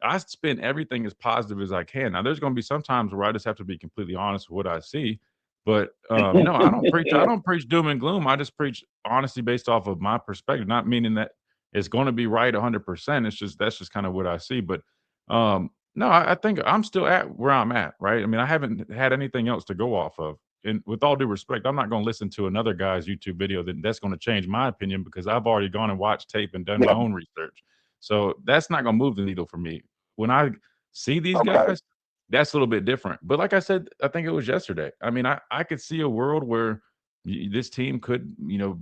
I spin everything as positive as I can. Now, there's going to be some times where I just have to be completely honest with what I see. But no, I don't preach. I don't preach doom and gloom. I just preach honesty based off of my perspective, not meaning that it's going to be right 100%. It's just that's just kind of what I see. But no, I think I'm still at where I'm at. Right. I mean, I haven't had anything else to go off of. And with all due respect, I'm not going to listen to another guy's YouTube video that's going to change my opinion because I've already gone and watched tape and done my own research. So that's not going to move the needle for me. When I see these guys, that's a little bit different. But like I said, I think it was yesterday. I mean, I could see a world where this team could,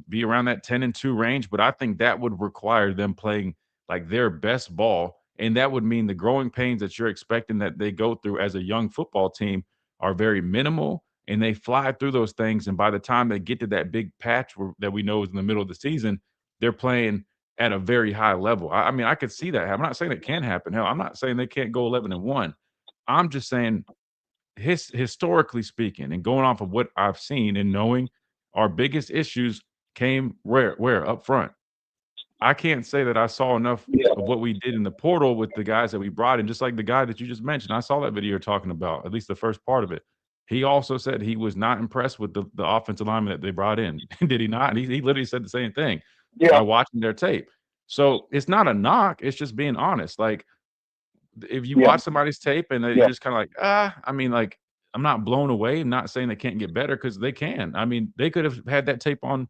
be around that 10-2 range, but I think that would require them playing like their best ball. And that would mean the growing pains that you're expecting that they go through as a young football team are very minimal and they fly through those things. And by the time they get to that big patch that we know is in the middle of the season, they're playing at a very high level. I mean, I could see that. I'm not saying it can happen. Hell, I'm not saying they can't go 11-1. I'm just saying, historically speaking, and going off of what I've seen and knowing, our biggest issues came where up front. I can't say that I saw enough of what we did in the portal with the guys that we brought in, just like the guy that you just mentioned. I saw that video you're talking about, at least the first part of it. He also said he was not impressed with the offensive lineman that they brought in. Did he not? He literally said the same thing by watching their tape. So it's not a knock. It's just being honest. Like, if you watch somebody's tape and you're just kind of like, I mean, like, I'm not blown away. I'm not saying they can't get better because they can. I mean, they could have had that tape on,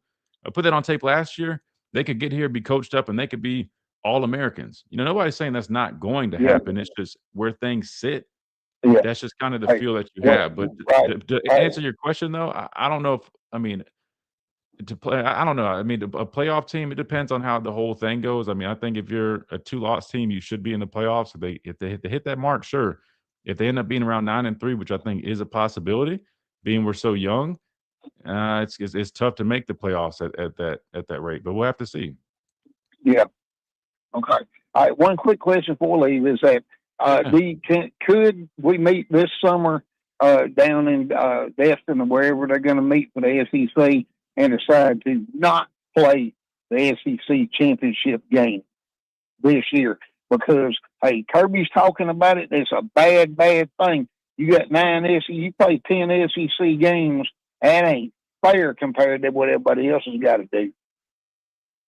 put that on tape last year. They could get here, be coached up, and they could be all Americans. Nobody's saying that's not going to happen. It's just where things sit. That's just kind of the feel that you have. But to answer your question, though, I don't know if, I mean, to play, I don't know. I mean, a playoff team, it depends on how the whole thing goes. I mean, I think if you're a 2-loss team, you should be in the playoffs. If they hit that mark, sure. If they end up being around 9-3, which I think is a possibility, being we're so young, it's tough to make the playoffs at that rate. But we'll have to see. Yeah. Okay. All right. One quick question for Lee is that could we meet this summer down in Destin or wherever they're going to meet for the SEC and decide to not play the SEC championship game this year? Because, hey, Kirby's talking about it. It's a bad, bad thing. You got 9 SEC, you play 10 SEC games. That ain't fair compared to what everybody else has got to do.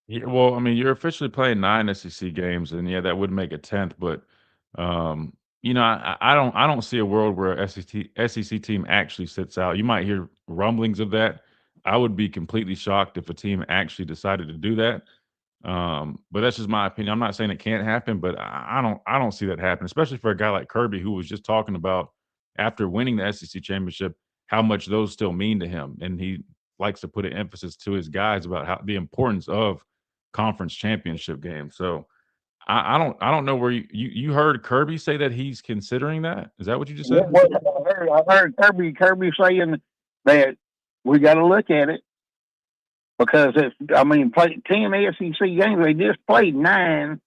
Yeah, well, I mean, you're officially playing 9 SEC games, and that would make a 10th. But I don't see a world where a SEC team actually sits out. You might hear rumblings of that. I would be completely shocked if a team actually decided to do that. But that's just my opinion. I'm not saying it can't happen, but I don't see that happen, especially for a guy like Kirby, who was just talking about after winning the SEC championship, how much those still mean to him. And he likes to put an emphasis to his guys about how the importance of conference championship games. So I don't know where you heard Kirby say that he's considering that. Is that what you just said? Well, I heard Kirby saying that we got to look at it because play 10 SEC games. They just played 9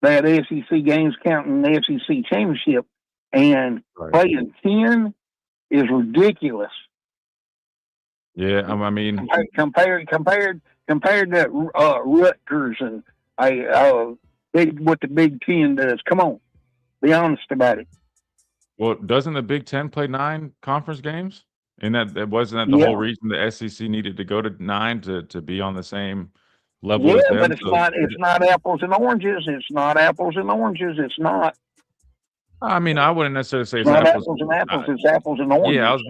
that SEC games counting the SEC championship, and playing 10 is ridiculous. Yeah, I mean, compared to Rutgers and what the Big Ten does. Come on, be honest about it. Well, doesn't the Big Ten play 9 conference games? And that wasn't that the whole reason the SEC needed to go to 9 to be on the same level as them? But it's not apples and oranges. It's not apples and oranges. It's not. I mean, I wouldn't necessarily say it's not apples and apples. It's apples and oranges.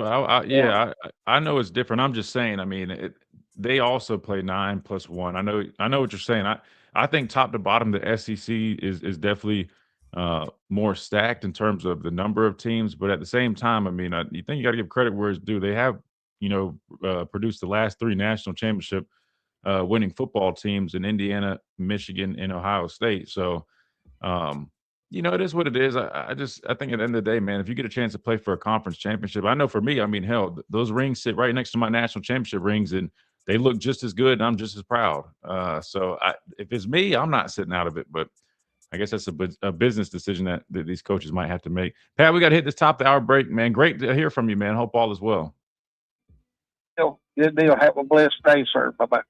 Yeah, I know it's different. I'm just saying. I mean, they also play 9 plus 1. I know what you're saying. I think top to bottom, the SEC is definitely more stacked in terms of the number of teams. But at the same time, I mean, you think you got to give credit where it's due. They have produced the last 3 national championship winning football teams in Indiana, Michigan, and Ohio State. So. It is what it is. I think at the end of the day, man, if you get a chance to play for a conference championship, I know for me, I mean, hell, those rings sit right next to my national championship rings, and they look just as good, and I'm just as proud. So if it's me, I'm not sitting out of it. But I guess that's a business decision that these coaches might have to make. Pat, we got to hit this top of the hour break, man. Great to hear from you, man. Hope all is well. Good deal. Have a blessed day, sir. Bye-bye.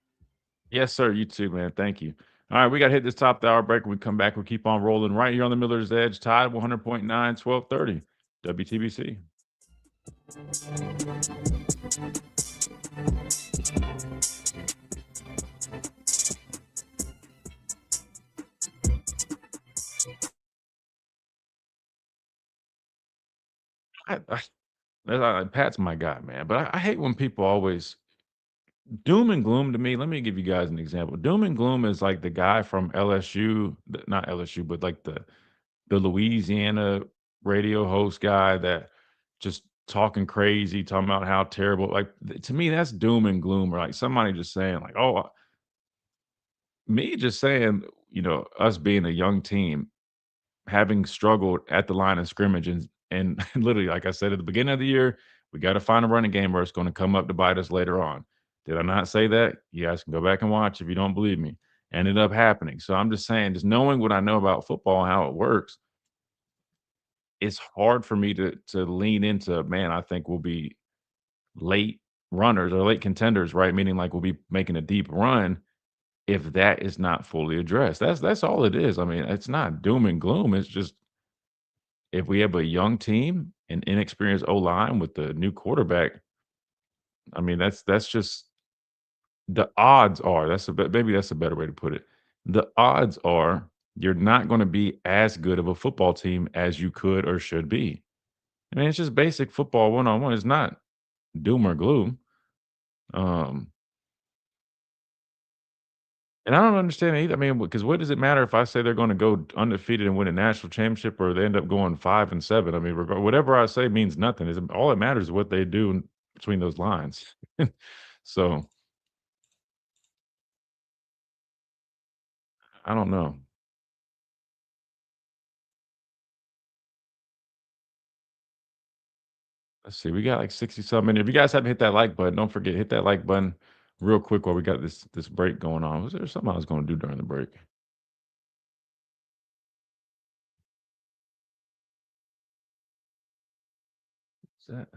Yes, sir. You too, man. Thank you. All right, we got to hit this top of the hour break. When we come back, we'll keep on rolling right here on the Miller's Edge. Tide 100.9, 1230, WTBC. Pat's my guy, man. But I hate when people always doom and gloom to me. Let me give you guys an example. Doom and gloom is like the guy from LSU, not LSU, but like the Louisiana radio host guy that just talking crazy, talking about how terrible. Like to me, that's doom and gloom. Or like somebody just saying, like, oh, me just saying, us being a young team, having struggled at the line of scrimmage and literally, like I said at the beginning of the year, we got to find a running game or it's going to come up to bite us later on. Did I not say that? You guys can go back and watch if you don't believe me. Ended up happening. So I'm just saying, just knowing what I know about football and how it works, it's hard for me to lean into, man, I think we'll be late runners or late contenders, right? Meaning like we'll be making a deep run if that is not fully addressed. That's all it is. I mean, it's not doom and gloom. It's just if we have a young team and inexperienced O line with the new quarterback, I mean, that's just the odds are maybe that's a better way to put it. The odds are you're not going to be as good of a football team as you could or should be. I mean, it's just basic football 1-on-1. It's not doom or gloom. Um, and I don't understand it either. I mean, because what does it matter if I say they're going to go undefeated and win a national championship, or they end up going 5-7? I mean, whatever I say means nothing. All that matters is what they do between those lines. So I don't know. Let's see. We got like 60 something. If you guys haven't hit that like button, don't forget hit that like button real quick while we got this break going on. Was there something I was going to do during the break? What's that?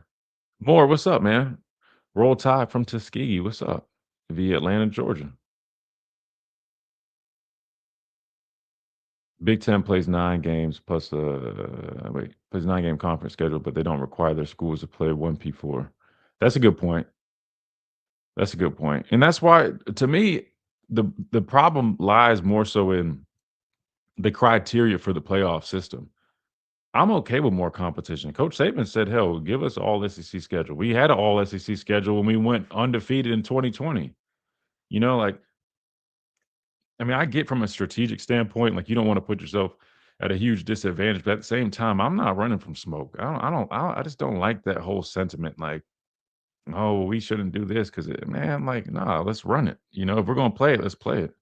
More, what's up, man? Roll Tide from Tuskegee. What's up? Via Atlanta, Georgia. Big Ten plays 9 games plus plays 9 game conference schedule, but they don't require their schools to play 1P4. That's a good point. That's a good point. And that's why to me, the problem lies more so in the criteria for the playoff system. I'm okay with more competition. Coach Saban said, hell, give us all SEC schedule. We had an all SEC schedule when we went undefeated in 2020. Like, I mean, I get from a strategic standpoint, like you don't want to put yourself at a huge disadvantage, but at the same time, I'm not running from smoke. I just don't like that whole sentiment. Like, oh, we shouldn't do this because, man, like, nah, let's run it. If we're gonna play it, let's play it.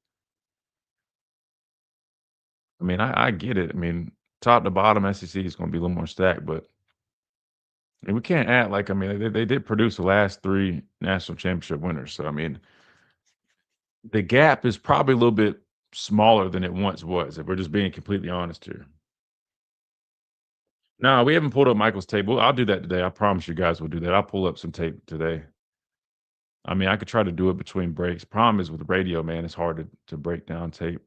I mean, I get it. I mean, top to bottom, SEC is gonna be a little more stacked, but we can't act like, I mean, they did produce the last 3 national championship winners. So I mean, the gap is probably a little bit smaller than it once was, if we're just being completely honest here. No, we haven't pulled up Michael's tape. I'll do that today. I promise you guys we'll do that. I'll pull up some tape today. I mean, I could try to do it between breaks. Problem is with radio, man, it's hard to break down tape.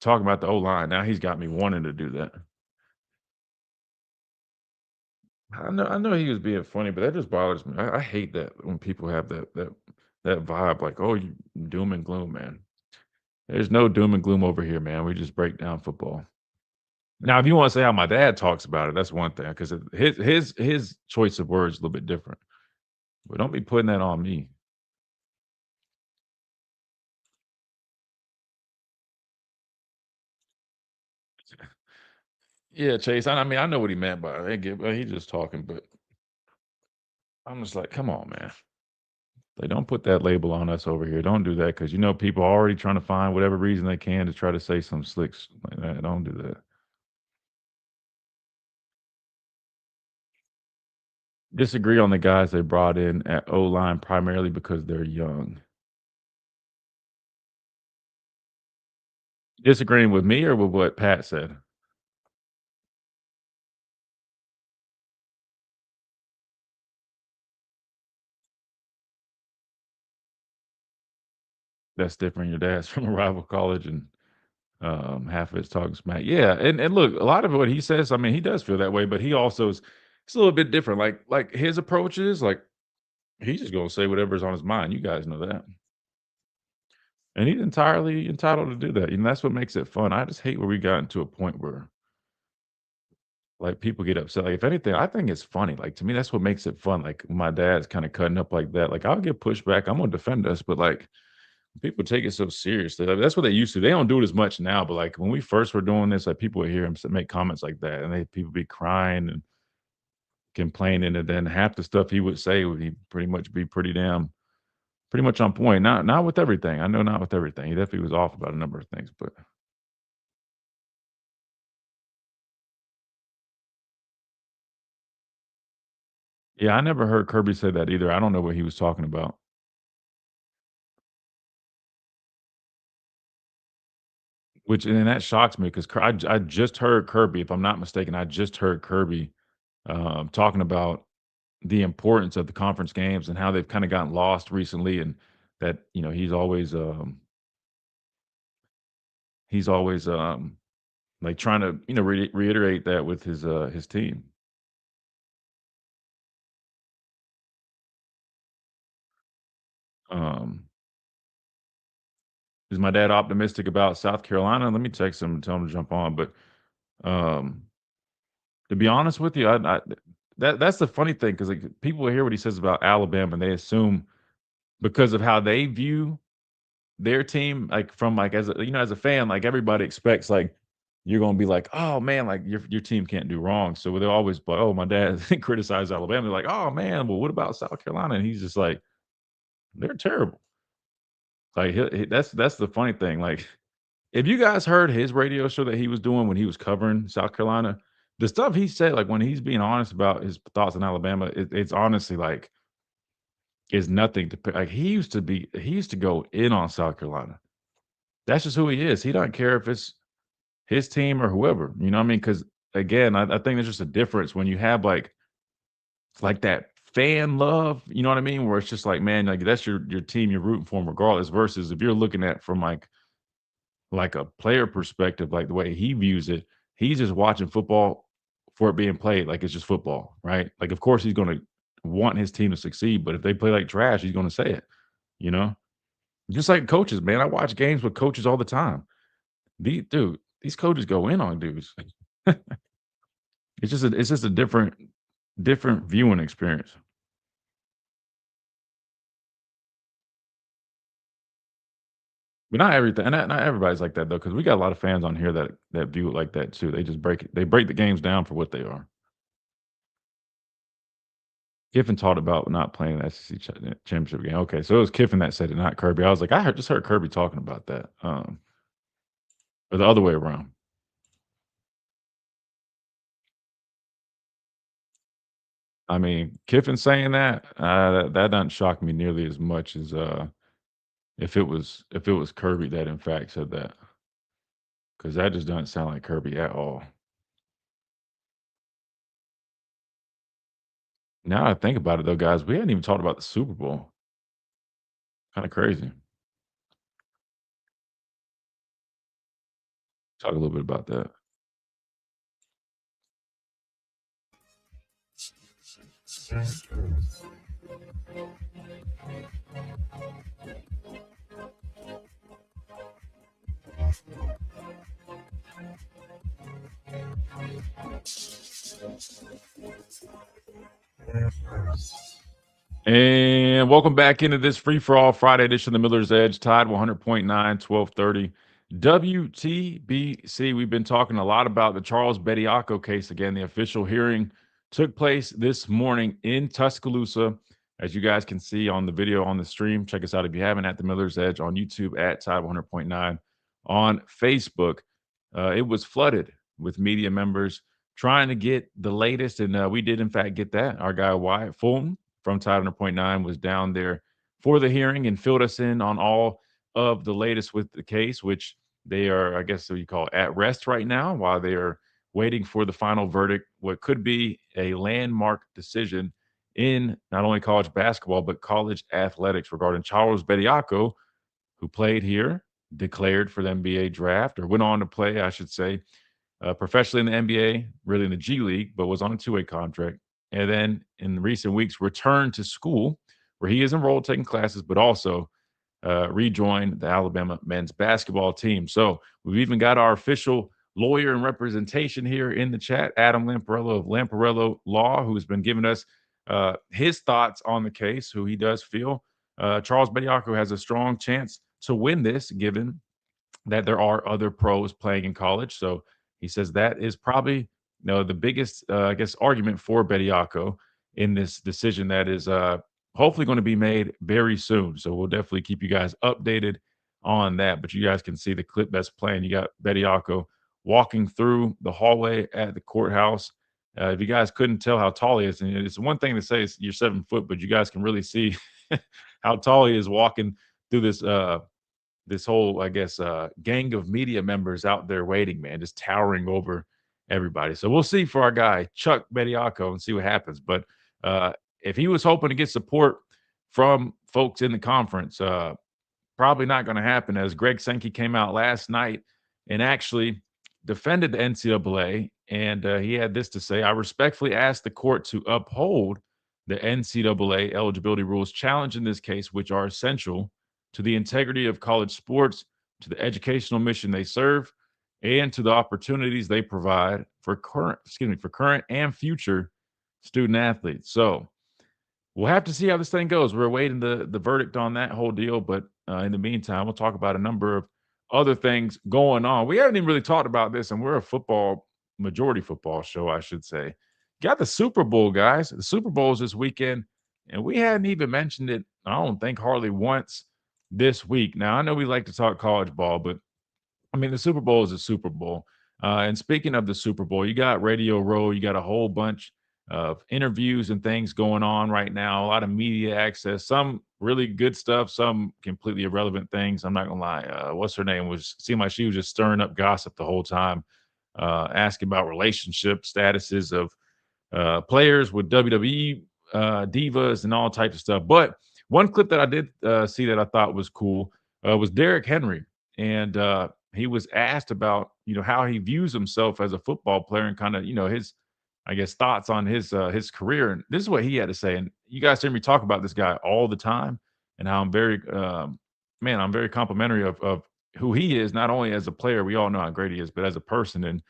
Talking about the O-line, now he's got me wanting to do that. I know he was being funny, but that just bothers me. I hate that when people have that vibe, like, oh, you doom and gloom, man. There's no doom and gloom over here, man. We just break down football. Now, if you want to say how my dad talks about it, that's one thing, because his choice of words is a little bit different. But don't be putting that on me. Yeah, Chase. I mean, I know what he meant by it. He's just talking, but I'm just like, come on, man. They don't put that label on us over here. Don't do that, because people are already trying to find whatever reason they can to try to say some slicks like that. Don't do that. Disagree on the guys they brought in at O-line primarily because they're young. Disagreeing with me or with what Pat said? That's different. Your dad's from a rival college and half of it's talking smack. Yeah, and look, a lot of what he says, I mean, he does feel that way, but he also it's a little bit different. Like his approach is like he's just gonna say whatever's on his mind. You guys know that. And he's entirely entitled to do that. And that's what makes it fun. I just hate where we got into a point where like people get upset. Like if anything, I think it's funny. Like to me, that's what makes it fun. Like when my dad's kind of cutting up like that. Like I'll get pushback. I'm gonna defend us, but like people take it so seriously. Like, that's what they used to. They don't do it as much now. But like when we first were doing this, like people would hear him make comments like that, and people be crying and complaining, and then half the stuff he would say would he pretty much be pretty much on point. Not with everything. I know not with everything. He definitely was off about a number of things, but yeah, I never heard Kirby say that either. I don't know what he was talking about. Which and that shocks me because I just heard Kirby, if I'm not mistaken, I just heard Kirby talking about the importance of the conference games and how they've kind of gotten lost recently, and that he's always like trying to reiterate that with his team. Um, is my dad optimistic about South Carolina? Let me text him and tell him to jump on. But um, to be honest with you, that's the funny thing because like people hear what he says about Alabama and they assume because of how they view their team, like from like as a fan, like everybody expects like you're gonna be like, oh man, like your team can't do wrong. So they're always like, oh, my dad criticized Alabama. They're like, oh man, well, what about South Carolina? And he's just like, they're terrible. Like that's the funny thing. Like if you guys heard his radio show that he was doing when he was covering South Carolina, the stuff he said, like when he's being honest about his thoughts on Alabama, it's honestly like is nothing to like. He used to go in on South Carolina. That's just who he is. He doesn't care if it's his team or whoever. You know what I mean? Because again, I think there's just a difference when you have like that fan love. You know what I mean? Where it's just like, man, like that's your team you're rooting for 'em regardless. Versus if you're looking at from like a player perspective, like the way he views it, he's just watching football for it being played like it's just football, right? Like, of course, he's going to want his team to succeed, but if they play like trash, he's going to say it, you know? Just like coaches, man. I watch games with coaches all the time. These coaches go in on dudes. It's just a different viewing experience. But not everything, and not everybody's like that though, because we got a lot of fans on here that view it like that too. They just break the games down for what they are. Kiffin talked about not playing the SEC championship game. Okay, so it was Kiffin that said it, not Kirby. I was like, just heard Kirby talking about that, or the other way around. I mean, Kiffin saying that that doesn't shock me nearly as much as if it was Kirby that in fact said that, because that just doesn't sound like Kirby at all. Now I think about it though, guys, we hadn't even talked about the Super Bowl. Kind of crazy. Talk a little bit about that. And welcome back into this free for all Friday edition of the Miller's Edge, Tide 100.9, 1230 WTBC. We've been talking a lot about the Charles Bediako case. Again, the official hearing took place this morning in Tuscaloosa. As you guys can see on the video on the stream, check us out if you haven't, at the Miller's Edge on YouTube, at Tide 100.9 on Facebook. It was flooded with media members trying to get the latest, and we did in fact get that. Our guy Wyatt Fulton from Tide 100.9 was down there for the hearing and filled us in on all of the latest with the case, which they are, I guess, what you call at rest right now while they are waiting for the final verdict, what could be a landmark decision in not only college basketball, but college athletics regarding Charles Bediako, who played here, declared for the NBA draft, or went on to play, I should say, professionally in the NBA, really in the G League, but was on a two-way contract. and then in recent weeks returned to school where he is enrolled taking classes, but also rejoined the Alabama men's basketball team. So we've even got our official lawyer and representation here in the chat, Adam Lamparello of Lamparello Law, who has been giving us his thoughts on the case, who he does feel Charles Bediako has a strong chance to win this, given that there are other pros playing in college. So he says that is probably the biggest, I guess, argument for Bediako in this decision that is hopefully going to be made very soon. So we'll definitely keep you guys updated on that. But you guys can see the clip that's playing. You got Bediako walking through the hallway at the courthouse. If you guys couldn't tell how tall he is, and it's one thing to say you're 7 foot, but you guys can really see how tall he is walking through this whole, I guess, gang of media members out there waiting, man, just towering over everybody. So we'll see for our guy, Chuck Bediako, and see what happens. But if he was hoping to get support from folks in the conference, probably not going to happen, as Greg Sankey came out last night and actually defended the NCAA. And he had this to say: I respectfully ask the court to uphold the NCAA eligibility rules challenged in this case, which are essential to the integrity of college sports, to the educational mission they serve, and to the opportunities they provide for current and future student athletes. So we'll have to see how this thing goes. We're awaiting the verdict on that whole deal. But in the meantime, we'll talk about a number of other things going on. We haven't even really talked about this, and we're a majority football show, I should say. Got the Super Bowl, guys. The Super Bowl is this weekend, and we hadn't even mentioned it, I don't think, hardly once this week. Now, I know we like to talk college ball, but I mean, the Super Bowl is a Super Bowl. And speaking of the Super Bowl, you got Radio Row, you got a whole bunch of interviews and things going on right now, a lot of media access, some really good stuff, some completely irrelevant things. I'm not gonna lie. What's her name? Seemed like she was just stirring up gossip the whole time, asking about relationship statuses of players with WWE divas and all types of stuff. But one clip that I did see that I thought was cool was Derrick Henry, and he was asked about how he views himself as a football player and kind of his, I guess, thoughts on his career. And this is what he had to say. And you guys hear me talk about this guy all the time, and how I'm very I'm very complimentary of who he is, not only as a player, we all know how great he is, but as a person. And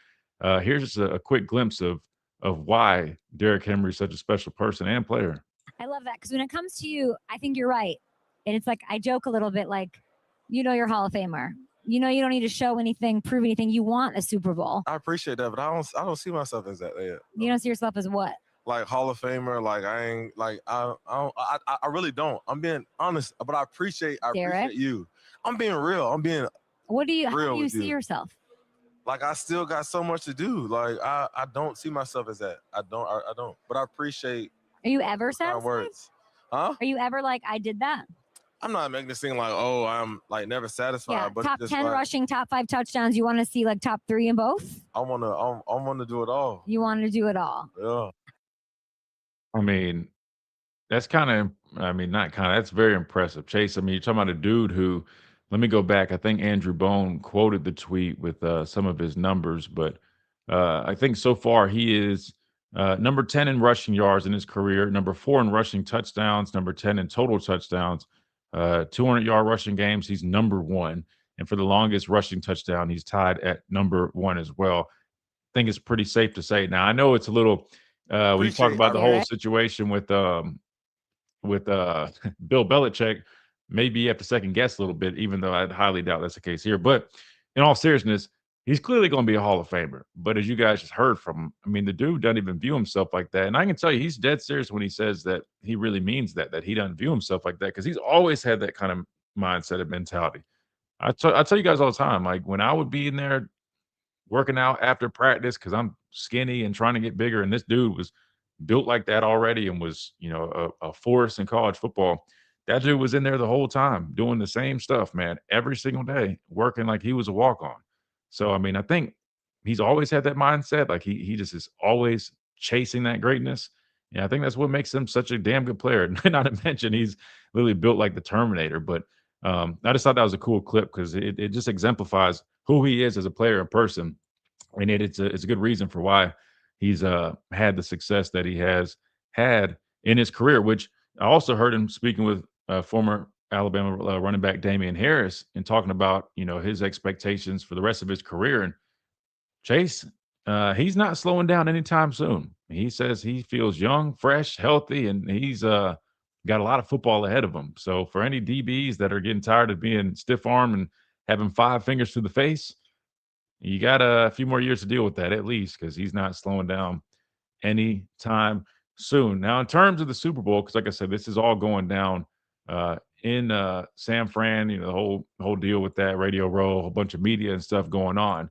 here's just a quick glimpse of why Derrick Henry is such a special person and player. I love that, because when it comes to you, I think you're right. And it's like, I joke a little bit like, you're Hall of Famer. You don't need to show anything, prove anything. You want a Super Bowl. I appreciate that, but I don't see myself as that yet. You don't see yourself as what? Like Hall of Famer. Like I ain't like I really don't. I'm being honest, but I appreciate you. I'm being real. How do you see yourself? Like I still got so much to do. Like I don't see myself as that. I don't. But I appreciate. Are you ever satisfied? Words. Huh? Are you ever like, I did that? I'm not making this thing like, oh, I'm like never satisfied. Yeah, but top 10 like, rushing, top 5 touchdowns. You want to see like top 3 in both? I wanna do it all. You want to do it all. Yeah. I mean, that's that's very impressive. Chase, I mean, you're talking about a dude who, let me go back. I think Andrew Bone quoted the tweet with some of his numbers, but I think so far he is number 10 in rushing yards in his career, number 4 in rushing touchdowns, number 10 in total touchdowns, 200-yard rushing games, he's number 1. And for the longest rushing touchdown, he's tied at number 1 as well. I think it's pretty safe to say. Now, I know it's a little when you talk about the whole situation with Bill Belichick, maybe you have to second guess a little bit, even though I highly doubt that's the case here. But in all seriousness, he's clearly going to be a Hall of Famer. But as you guys just heard from him, I mean, the dude doesn't even view himself like that. And I can tell you, he's dead serious when he says that he really means that he doesn't view himself like that, because he's always had that kind of mindset and mentality. I tell you guys all the time, like when I would be in there working out after practice because I'm skinny and trying to get bigger, and this dude was built like that already and was, a force in college football. That dude was in there the whole time doing the same stuff, man, every single day, working like he was a walk-on. So, I mean, I think he's always had that mindset. Like he just is always chasing that greatness. And I think that's what makes him such a damn good player. Not to mention he's literally built like the Terminator. But I just thought that was a cool clip because it just exemplifies who he is as a player in person. And it's a good reason for why he's had the success that he has had in his career, which I also heard him speaking with former Alabama running back Damian Harris and talking about, his expectations for the rest of his career. And Chase, he's not slowing down anytime soon. He says he feels young, fresh, healthy, and he's got a lot of football ahead of him. So for any DBs that are getting tired of being stiff-armed and having 5 fingers to the face, you got a few more years to deal with that at least, because he's not slowing down anytime soon. Now, in terms of the Super Bowl, because like I said, this is all going down in San Fran, the whole deal with that Radio Row, a whole bunch of media and stuff going on.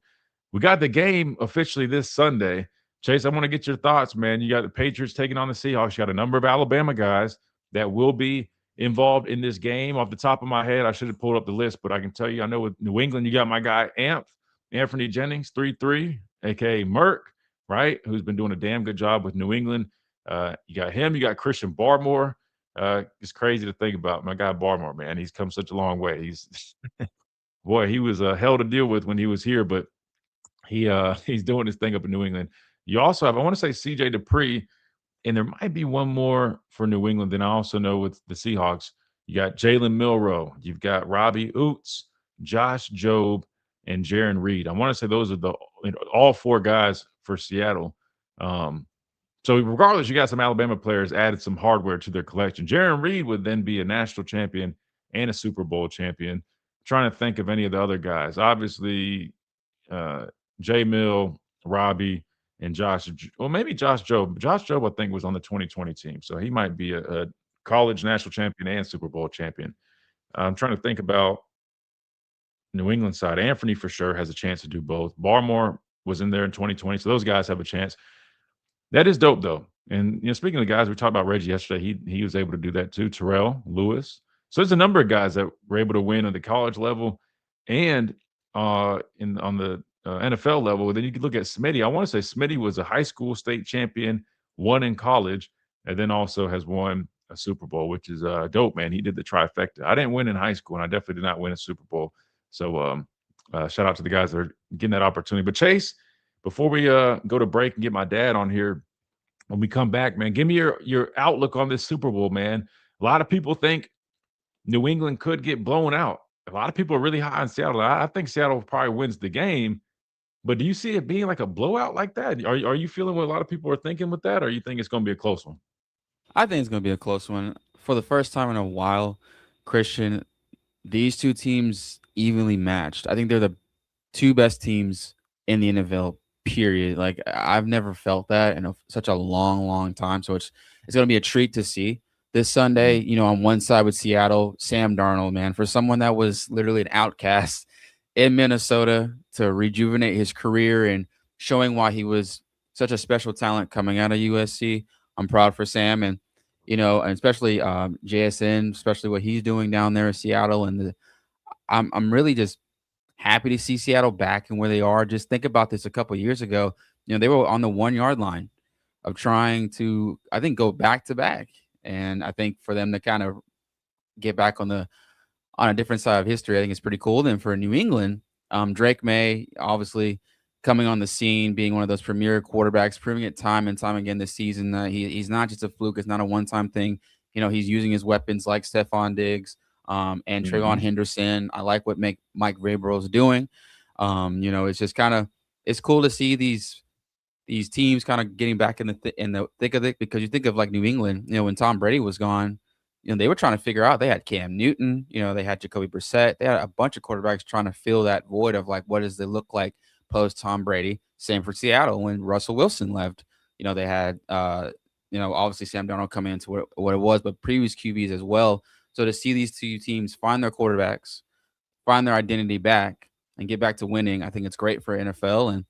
We got the game officially this Sunday. Chase, I want to get your thoughts, man. You got the Patriots taking on the Seahawks. You got a number of Alabama guys that will be involved in this game. Off the top of my head, I should have pulled up the list, but I can tell you, I know with New England, you got my guy Anthony Jennings, 3-3, a.k.a. Merck, right, who's been doing a damn good job with New England. You got him. You got Christian Barmore. It's crazy to think about. My guy Barmore, man, he's come such a long way. He's boy, he was a hell to deal with when he was here, but he's doing his thing up in New England. You also have, I want to say, C.J. Dupree, and there might be one more for New England. Then I also know with the Seahawks, you got Jalen Milroe, you've got Robbie Oots, Josh Jobe, and Jaron Reed. I want to say those are all 4 guys for Seattle. So regardless, you got some Alabama players added some hardware to their collection. Jaron Reed would then be a national champion and a Super Bowl champion. I'm trying to think of any of the other guys. Obviously, J. Mill, Robbie, and Josh. Well, maybe Josh Jobe. Josh Jobe, I think, was on the 2020 team. So he might be a college national champion and Super Bowl champion. I'm trying to think about New England side. Anthony for sure has a chance to do both. Barmore was in there in 2020. So those guys have a chance. That is dope, though. And, speaking of the guys, we talked about Reggie yesterday. He was able to do that too. Terrell Lewis. So there's a number of guys that were able to win at the college level and on the NFL level. Then you could look at Smitty. I want to say Smitty was a high school state champion, won in college, and then also has won a Super Bowl, which is dope, man. He did the trifecta. I didn't win in high school, and I definitely did not win a Super Bowl. So shout out to the guys that are getting that opportunity. But Chase, before we go to break and get my dad on here, when we come back, man, give me your outlook on this Super Bowl, man. A lot of people think New England could get blown out. A lot of people are really high on Seattle. I think Seattle probably wins the game. But do you see it being like a blowout like that? Are you feeling what a lot of people are thinking with that, or you think it's going to be a close one? I think it's going to be a close one. For the first time in a while, Christian, these two teams evenly matched. I think they're the 2 best teams in the NFL, period. Like, I've never felt that in such a long, long time. So it's going to be a treat to see this Sunday. On one side with Seattle, Sam Darnold, man, for someone that was literally an outcast in Minnesota to rejuvenate his career and showing why he was such a special talent coming out of USC. I'm proud for Sam and especially JSN, especially what he's doing down there in Seattle. And I'm really just happy to see Seattle back and where they are. Just think about this a couple of years ago. They were on the 1-yard line of trying to, I think, go back to back. And I think for them to kind of get back on a different side of history, I think it's pretty cool. Then for New England, Drake May, obviously coming on the scene, being one of those premier quarterbacks, proving it time and time again this season that he's not just a fluke. It's not a one-time thing. He's using his weapons like Stephon Diggs and Trayvon Henderson. I like what Mike Vrabel is doing. It's just it's cool to see these teams kind of getting back in the thick of it, because you think of like New England, when Tom Brady was gone, they were trying to figure out, they had Cam Newton, they had Jacoby Brissett. They had a bunch of quarterbacks trying to fill that void of like, what does it look like post Tom Brady? Same for Seattle when Russell Wilson left. They had, obviously Sam Darnold coming into what it was, but previous QBs as well. So to see these 2 teams find their quarterbacks, find their identity back, and get back to winning, I think it's great for NFL. And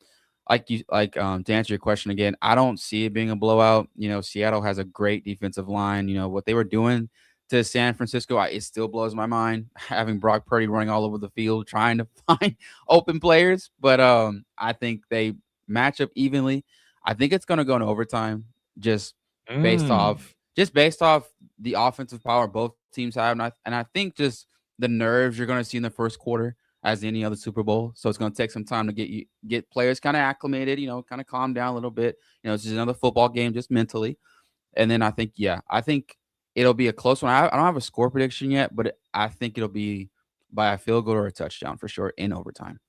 to answer your question again, I don't see it being a blowout. Seattle has a great defensive line. What they were doing to San Francisco, it still blows my mind, having Brock Purdy running all over the field trying to find open players. But I think they match up evenly. I think it's going to go in overtime, just based off the offensive power both teams have. And I think just the nerves you're going to see in the first quarter, as any other Super Bowl. So it's going to take some time to get players kind of acclimated, kind of calm down a little bit. It's just another football game, just mentally. And then I think it'll be a close one. I don't have a score prediction yet, but I think it'll be by a field goal or a touchdown for sure in overtime.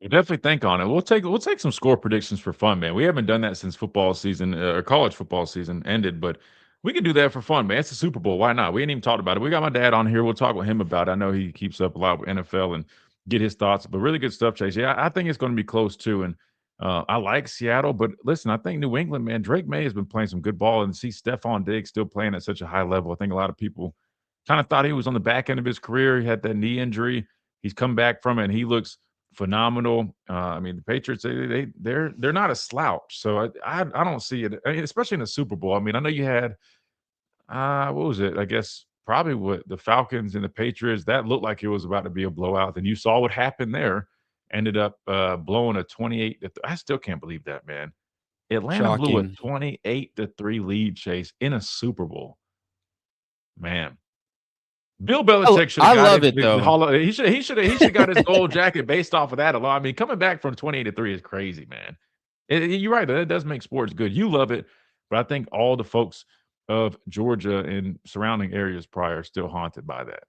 We'll definitely think on it. We'll take some score predictions for fun, man. We haven't done that since football season or college football season ended, but we can do that for fun, man. It's the Super Bowl. Why not? We ain't even talked about it. We got my dad on here. We'll talk with him about it. I know he keeps up a lot with NFL and get his thoughts, but really good stuff, Chase. Yeah, I think it's going to be close too. And I like Seattle, but listen, I think New England, man, Drake May has been playing some good ball, and see Stephon Diggs still playing at such a high level. I think a lot of people kind of thought he was on the back end of his career. He had that knee injury. He's come back from it, and he looks phenomenal. I mean, the Patriots, they're not a slouch. So I don't see it, especially in the Super Bowl. I mean, I know you had what was it? I guess probably what the Falcons and the Patriots, that looked like it was about to be a blowout. Then you saw what happened there. Ended up blowing a 28. I still can't believe that, man. Atlanta blew a 28-3 lead, Chase, in a Super Bowl. Man. Bill Belichick should have got it though. He should got his gold jacket based off of that alone. I mean, coming back from 28-3 is crazy, man. You're right. That does make sports good. You love it, but I think all the folks of Georgia and surrounding areas probably are still haunted by that.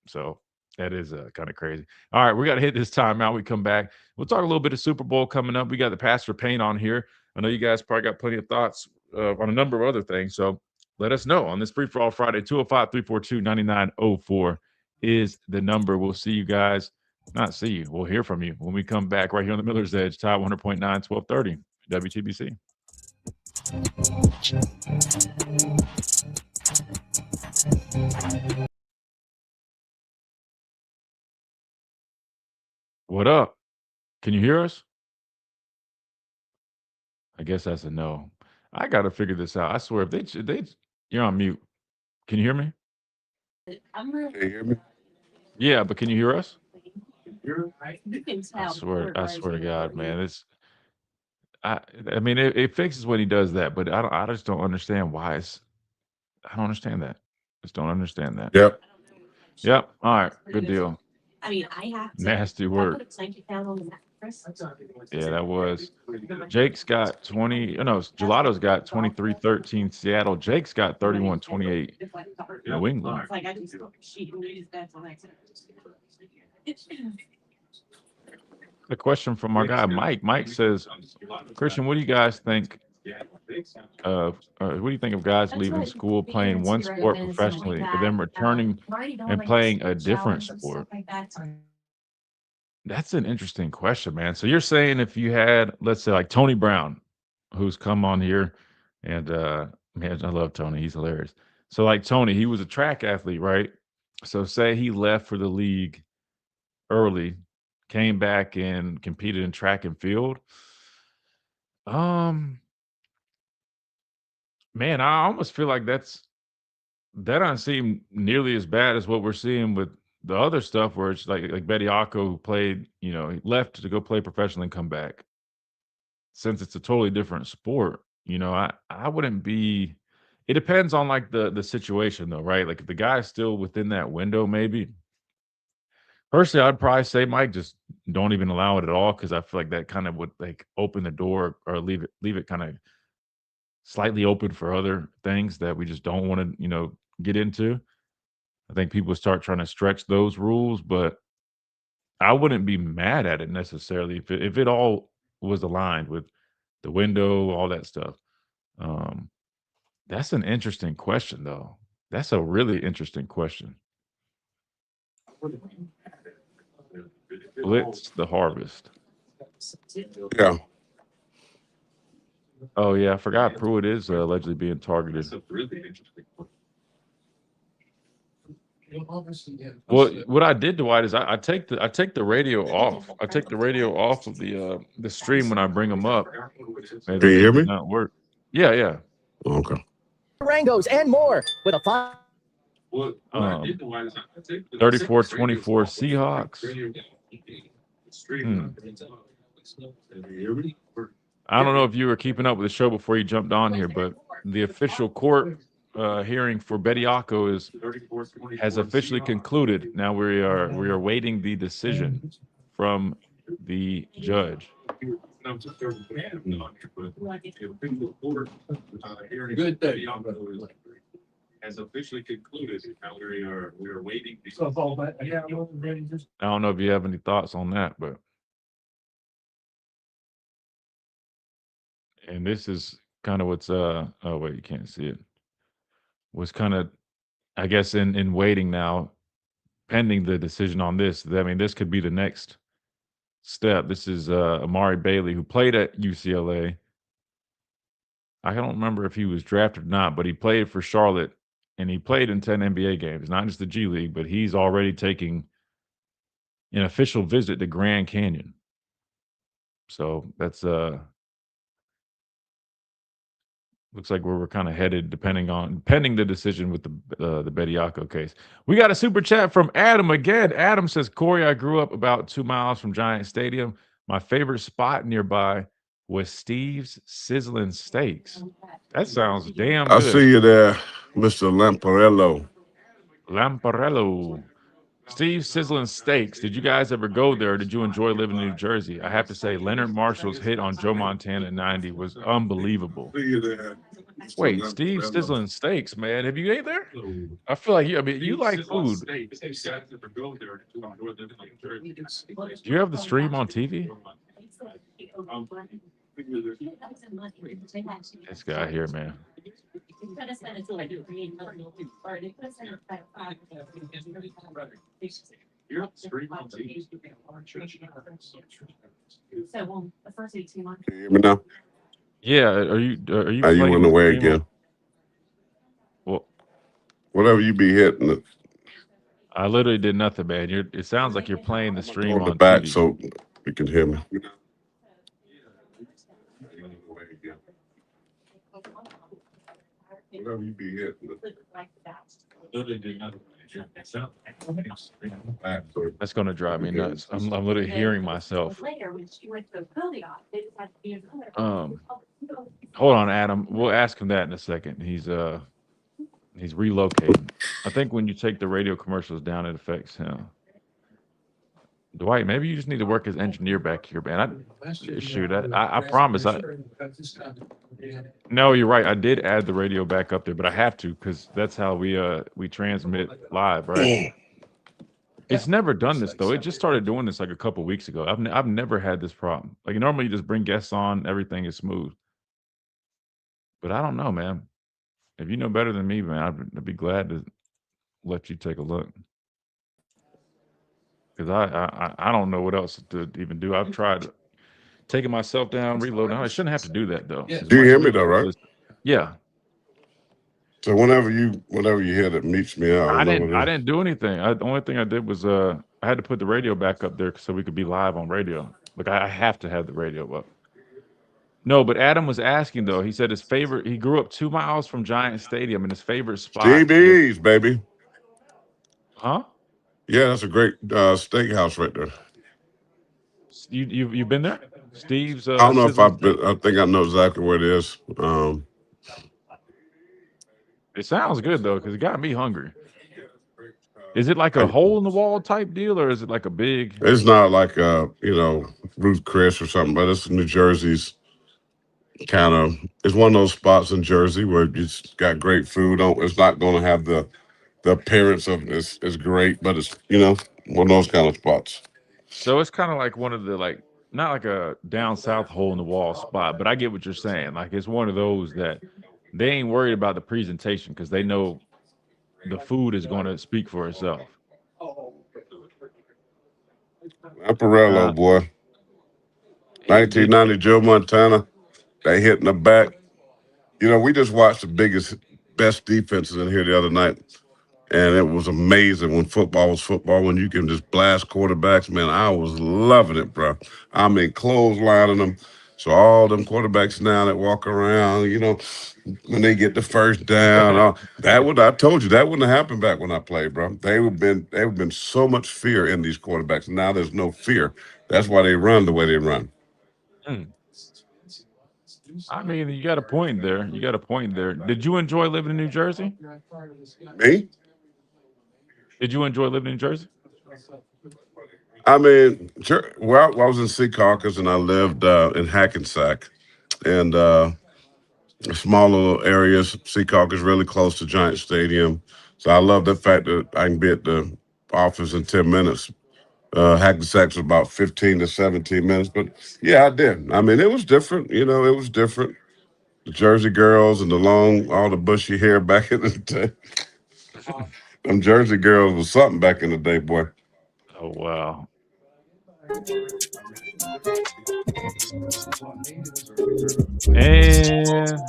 So that is kind of crazy. All right, we got to hit this timeout. We come back. We'll talk a little bit of Super Bowl coming up. We got the Pastor Payne on here. I know you guys probably got plenty of thoughts on a number of other things. So let us know on this Free For All Friday. 205-342-9904 is the number. We'll see you guys. Not see you. We'll hear from you when we come back right here on the Miller's Edge. Tide 100.9, 1230 WTBC. What up? Can you hear us? I guess that's a no. I got to figure this out. I swear, if they you're on mute. Can you hear me? Can you hear me? Yeah, but can you hear us? I swear to God, man. I mean, it fixes when he does that, but I just don't understand why I don't understand that. Just don't understand that. Yep. Yep. All right. Good deal. I mean, I have to. Nasty work. Yeah, that was. Jake's got 20. No, Gelato's got 23-13 Seattle. Jake's got 31-28 New England. The question from our guy Mike. Mike says, Christian, what do you guys think what do you think of guys leaving school playing one sport professionally and then returning and playing a different sport? That's an interesting question, man. So you're saying if you had, let's say, like Tony Brown, who's come on here, and man, I love Tony. He's hilarious. So like Tony, he was a track athlete, right? So say he left for the league early, came back and competed in track and field. Man, I almost feel like that doesn't seem nearly as bad as what we're seeing with the other stuff, where it's like Bediako, who played, he left to go play professionally and come back. Since it's a totally different sport, I wouldn't be. It depends on like the situation though, right? Like if the guy's still within that window, maybe. Personally, I'd probably say, Mike, just don't even allow it at all, because I feel like that kind of would like open the door or leave it kind of slightly open for other things that we just don't want to, get into. I think people start trying to stretch those rules, but I wouldn't be mad at it necessarily if it all was aligned with the window, all that stuff. That's an interesting question, though. That's a really interesting question. Blitz the harvest. Yeah. Oh yeah, I forgot Pruitt is allegedly being targeted. Well, what I did, Dwight, is I take the radio off. I take the radio off of the stream when I bring them up. Can you hear me? Not work. Yeah, yeah. Okay. Rangos and more with a 5. 34-24 Seahawks. I don't know if you were keeping up with the show before you jumped on here, but the official court hearing for Bediako has officially concluded. Now we are waiting the decision from the judge. Good day. Has officially concluded. We are waiting. I don't know if you have any thoughts on that, but and this is kind of what's oh wait, you can't see it. Was kind of I guess in waiting now, pending the decision on this. I mean, this could be the next step. This is Amari Bailey, who played at UCLA. I don't remember if he was drafted or not, but he played for Charlotte and he played in 10 NBA games, not just the G League, but he's already taking an official visit to Grand Canyon. So that's looks like where we're kind of headed, pending the decision with the Bediako case. We got a super chat from Adam again. Adam says, Corey, I grew up about 2 miles from Giant Stadium. My favorite spot nearby was Steve's Sizzling Steaks. That sounds damn good. I see you there, Mr. Lamparello. Lamparello. Steve's Sizzling Steaks. Did you guys ever go there, or did you enjoy living in New Jersey? I have to say, Leonard Marshall's hit on Joe Montana in '90 was unbelievable. Wait, Steve's Sizzling Steaks, man. Have you ate there? I feel like you like food. Do you have the stream on TV? This guy here, man. Can you hear me now? Yeah, are you you went away again? Well, whatever you be hitting. I literally did nothing, man. It sounds like you're playing the stream on the on back TV. so you can hear me. Whatever you be hitting. That's going to drive me nuts. I'm literally hearing myself. Hold on, Adam. We'll ask him that in a second. He's relocating. I think when you take the radio commercials down, it affects him. Dwight, maybe you just need to work as engineer back here, man. I promise. No, you're right. I did add the radio back up there, but I have to because that's how we transmit live, right? It's never done this though. It just started doing this like a couple weeks ago. I've never had this problem. Like normally you just bring guests on, everything is smooth. But I don't know, man. If you know better than me, man, I'd be glad to let you take a look. Because I don't know what else to even do. I've tried taking myself down, reloading. I shouldn't have to do that though. Do you hear me though, right? Yeah. So whenever you hit it, meets me out. I didn't do anything. The only thing I did was I had to put the radio back up there so we could be live on radio. Like I have to have the radio up. No, but Adam was asking though. He said he grew up 2 miles from Giant Stadium, and his favorite spot. DB's, baby. Huh? Yeah, that's a great steakhouse right there. You've been there? Steve's. I don't know if I've been. I think I know exactly where it is. It sounds good though, because it got me hungry. Is it like a hole in the wall type deal, or is it like a big? It's not like Ruth Chris or something, but it's New Jersey's kind of. It's one of those spots in Jersey where it's got great food. It's not going to have the appearance of it's great, but it's one of those kind of spots. So it's kind of like one of the not like a down south hole in the wall spot, but I get what you're saying. Like it's one of those that they ain't worried about the presentation because they know the food is going to speak for itself. Lamparello, boy. 1990 Joe Montana. They hit in the back. We just watched the best defenses in here the other night. And it was amazing when football was football, when you can just blast quarterbacks. Man, I was loving it, bro. I mean, clotheslining them. So all them quarterbacks now that walk around, when they get the first down, I told you that wouldn't have happened back when I played, bro. They would have been so much fear in these quarterbacks. Now there's no fear. That's why they run the way they run. I mean, you got a point there. Did you enjoy living in New Jersey? Me? Did you enjoy living in Jersey? I mean, sure. Well, I was in Secaucus and I lived in Hackensack, and small little areas. Secaucus really close to Giant Stadium, so I love the fact that I can be at the office in 10 minutes. Hackensack's about 15 to 17 minutes, but yeah, I did. I mean, it was different. You know, it was different. The Jersey girls and all the bushy hair back in the day. Them Jersey girls was something back in the day, boy. Oh, wow. And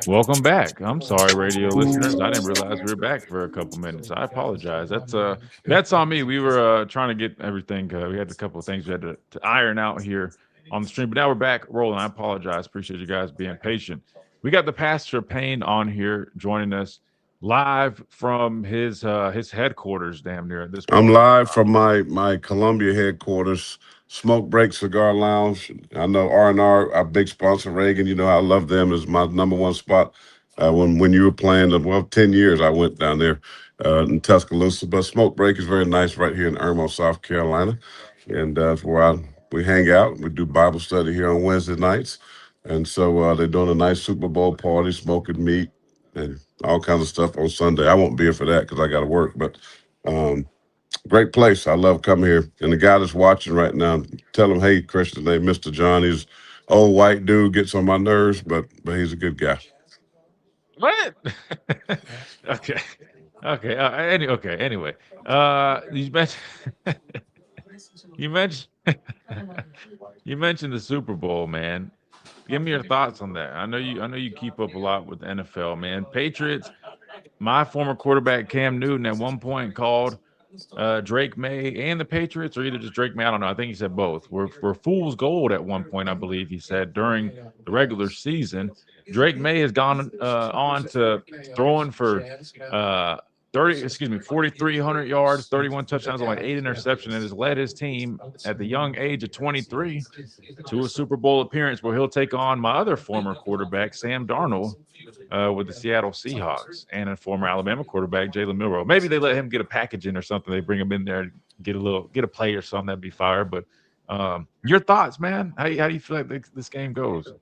welcome back. I'm sorry, radio listeners. I didn't realize we were back for a couple minutes. I apologize. That's on me. We were trying to get everything. We had a couple of things we had to iron out here on the stream, but now we're back rolling. I apologize. Appreciate you guys being patient. We got the Pastor Payne on here joining us live from his headquarters, damn near at this point. I'm live from my Columbia headquarters, Smoke Break Cigar Lounge. I know R&R, our big sponsor, Reagan. You know, I love them. It's my number one spot. When you were playing, 10 years I went down there in Tuscaloosa. But Smoke Break is very nice right here in Irmo, South Carolina. And that's where we hang out. We do Bible study here on Wednesday nights. And so they're doing a nice Super Bowl party, smoking meat and all kinds of stuff on Sunday. I won't be here for that because I got to work. But great place. I love coming here. And the guy that's watching right now, tell him, hey, Christian, hey, Mr. John, he's old white dude, gets on my nerves, but he's a good guy. What? Okay. Okay. Anyway, you mentioned you mentioned the Super Bowl, man. Give me your thoughts on that. I know you keep up a lot with the NFL, man. Patriots. My former quarterback Cam Newton at one point called Drake May and the Patriots, or either just Drake May. I don't know. I think he said both. We're fool's gold at one point, I believe he said during the regular season. Drake May has gone on to throwing for 4,300 yards, 31 touchdowns, and like 8 interceptions, and has led his team at the young age of 23 to a Super Bowl appearance where he'll take on my other former quarterback, Sam Darnold, with the Seattle Seahawks, and a former Alabama quarterback, Jalen Milroe. Maybe they let him get a package in or something. They bring him in there, get a play or something. That'd be fire. But your thoughts, man? How do you feel like this game goes?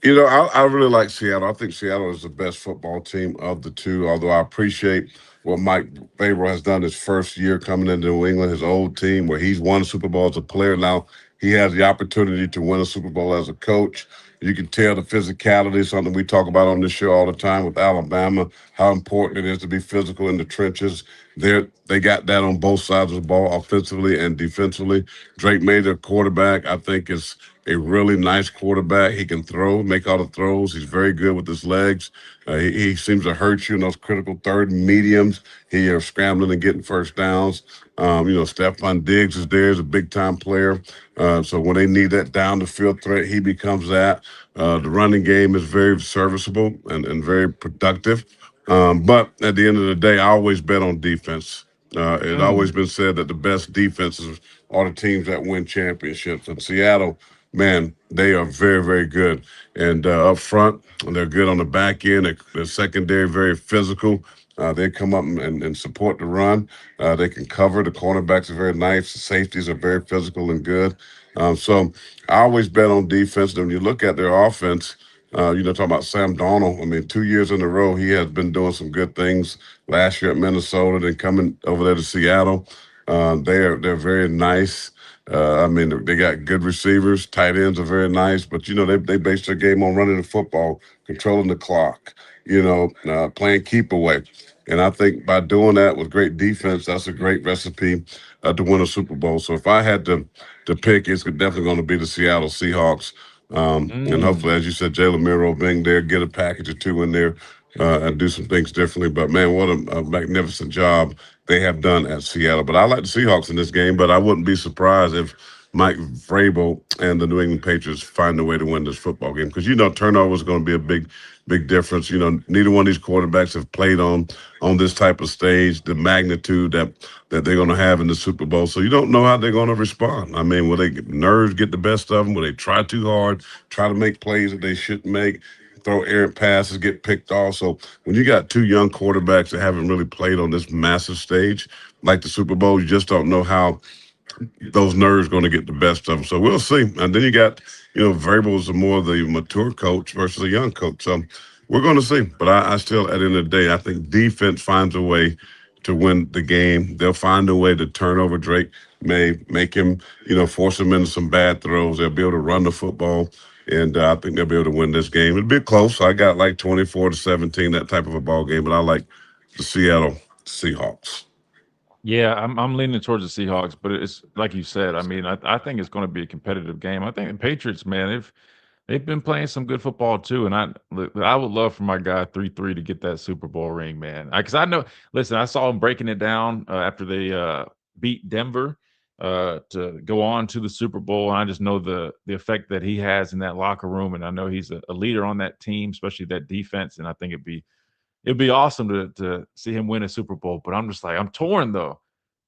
You know, I really like Seattle. I think Seattle is the best football team of the two, although I appreciate what Mike Vrabel has done his first year coming into New England, his old team, where he's won a Super Bowl as a player. Now he has the opportunity to win a Super Bowl as a coach. You can tell the physicality, something we talk about on this show all the time with Alabama, how important it is to be physical in the trenches. They got that on both sides of the ball, offensively and defensively. Drake May, the quarterback, I think is a really nice quarterback. He can throw, make all the throws. He's very good with his legs. He seems to hurt you in those critical third mediums. He is scrambling and getting first downs. Stephon Diggs is there as a big-time player. So when they need that down-the-field threat, he becomes that. The running game is very serviceable and very productive. But at the end of the day, I always bet on defense. It's always been said that the best defenses are the teams that win championships. And Seattle, man, they are very, very good. And up front, they're good on the back end. Their secondary, very physical. They come up and support the run. They can cover. The cornerbacks are very nice. The safeties are very physical and good. So I always bet on defense. And when you look at their offense, talking about Sam Darnold, I mean, 2 years in a row, he has been doing some good things. Last year at Minnesota, then coming over there to Seattle. They're very nice. They got good receivers. Tight ends are very nice. But, they base their game on running the football, controlling the clock, playing keep away. And I think by doing that with great defense, that's a great recipe to win a Super Bowl. So if I had to pick, it's definitely going to be the Seattle Seahawks. And hopefully, as you said, Jalen Milroe being there, get a package or two in there and do some things differently. But, man, what a magnificent job they have done at Seattle. But I like the Seahawks in this game, but I wouldn't be surprised if Mike Vrabel and the New England Patriots find a way to win this football game because, turnover is going to be a big difference. Neither one of these quarterbacks have played on this type of stage, the magnitude that they're going to have in the Super Bowl. So you don't know how they're going to respond. I mean, will nerves get the best of them? Will they try too hard, try to make plays that they shouldn't make, throw errant passes, get picked off? So when you got two young quarterbacks that haven't really played on this massive stage, like the Super Bowl. You just don't know how those nerves going to get the best of them. So we'll see. And then you got, Vrabel's more the mature coach versus a young coach. So we're going to see. But I still, at the end of the day, I think defense finds a way to win the game. They'll find a way to turn over Drake, may make him, force him into some bad throws. They'll be able to run the football. And I think they'll be able to win this game. It'll be close. I got like 24-17, that type of a ball game. But I like the Seattle Seahawks. Yeah, I'm leaning towards the Seahawks, but it's like you said. I mean, I think it's going to be a competitive game. I think the Patriots, man, they've been playing some good football too, and I would love for my guy 3-3 to get that Super Bowl ring, man. Because I know, listen, I saw him breaking it down after they beat Denver to go on to the Super Bowl, and I just know the effect that he has in that locker room, and I know he's a leader on that team, especially that defense, and I think it'd be awesome to see him win a Super Bowl. But I'm just like, I'm torn though,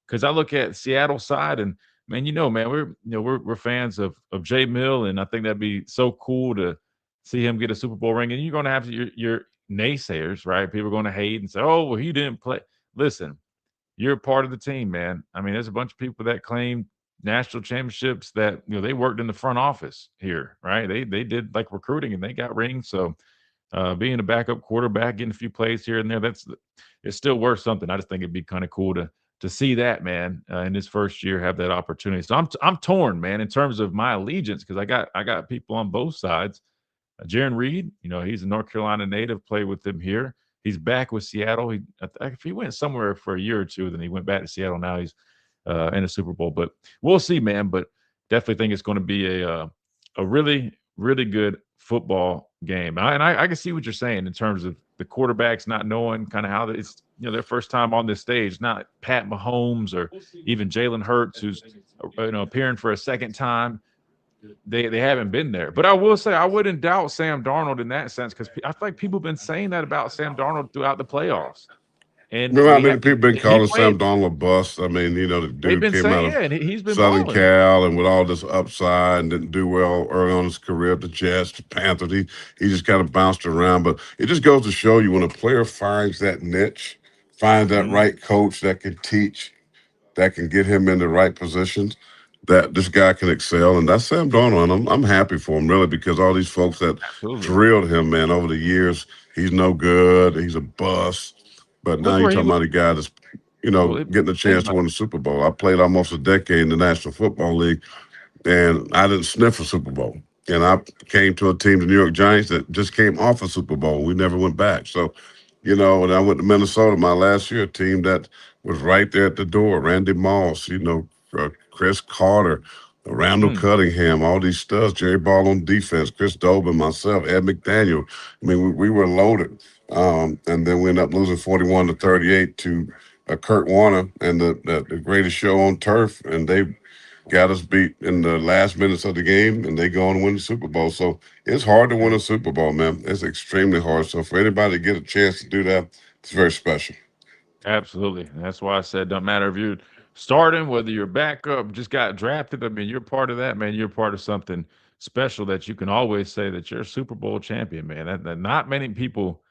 because I look at Seattle side and man, man, we're fans of Jay Mill, and I think that'd be so cool to see him get a Super Bowl ring. And you're gonna have your naysayers, right? People are gonna hate and say, oh, well, he didn't play. Listen, you're a part of the team, man. I mean, there's a bunch of people that claim national championships that they worked in the front office here, right? They did like recruiting and they got rings. So being a backup quarterback, getting a few plays here and there, it's still worth something. I just think it'd be kind of cool to see that, man, in his first year have that opportunity. So I'm torn, man, in terms of my allegiance, because I got people on both sides. Jaron Reed, he's a North Carolina native, played with him here. He's back with Seattle. If he went somewhere for a year or two, then he went back to Seattle. Now he's in a Super Bowl. But we'll see, man. But definitely think it's going to be a really, really good football game. And I can see what you're saying in terms of the quarterbacks not knowing kind of how it's their first time on this stage. Not Pat Mahomes or even Jalen Hurts, who's appearing for a second time. They haven't been there. But I will say I wouldn't doubt Sam Darnold in that sense, because I feel like people have been saying that about Sam Darnold throughout the playoffs. And how many people been calling Sam Darnold a bust? I mean, the dude came out of he's been Southern balling. Cal and with all this upside and didn't do well early on in his career at the Jets, the Panthers. He just kind of bounced around. But it just goes to show you when a player finds that niche, finds that right coach that can teach, that can get him in the right positions, that this guy can excel. And that's Sam Darnold. And I'm happy for him, really, because all these folks that drilled him, man, over the years, he's no good, he's a bust. But now you're talking about a guy that's, getting a chance to win the Super Bowl. I played almost a decade in the National Football League, and I didn't sniff a Super Bowl. And I came to a team, the New York Giants, that just came off a Super Bowl. We never went back. So, and I went to Minnesota my last year, a team that was right there at the door. Randy Moss, Chris Carter, Randall Cunningham, all these studs, Jerry Ball on defense, Chris Dobin, myself, Ed McDaniel. I mean, we were loaded. And then we ended up losing 41-38 to Kurt Warner and the greatest show on turf. And they got us beat in the last minutes of the game, and they go on and win the Super Bowl. So it's hard to win a Super Bowl, man. It's extremely hard. So for anybody to get a chance to do that, it's very special. Absolutely. And that's why I said, don't matter if you're starting, whether you're backup, just got drafted. I mean, you're part of that, man. You're part of something special that you can always say that you're a Super Bowl champion, man. That not many people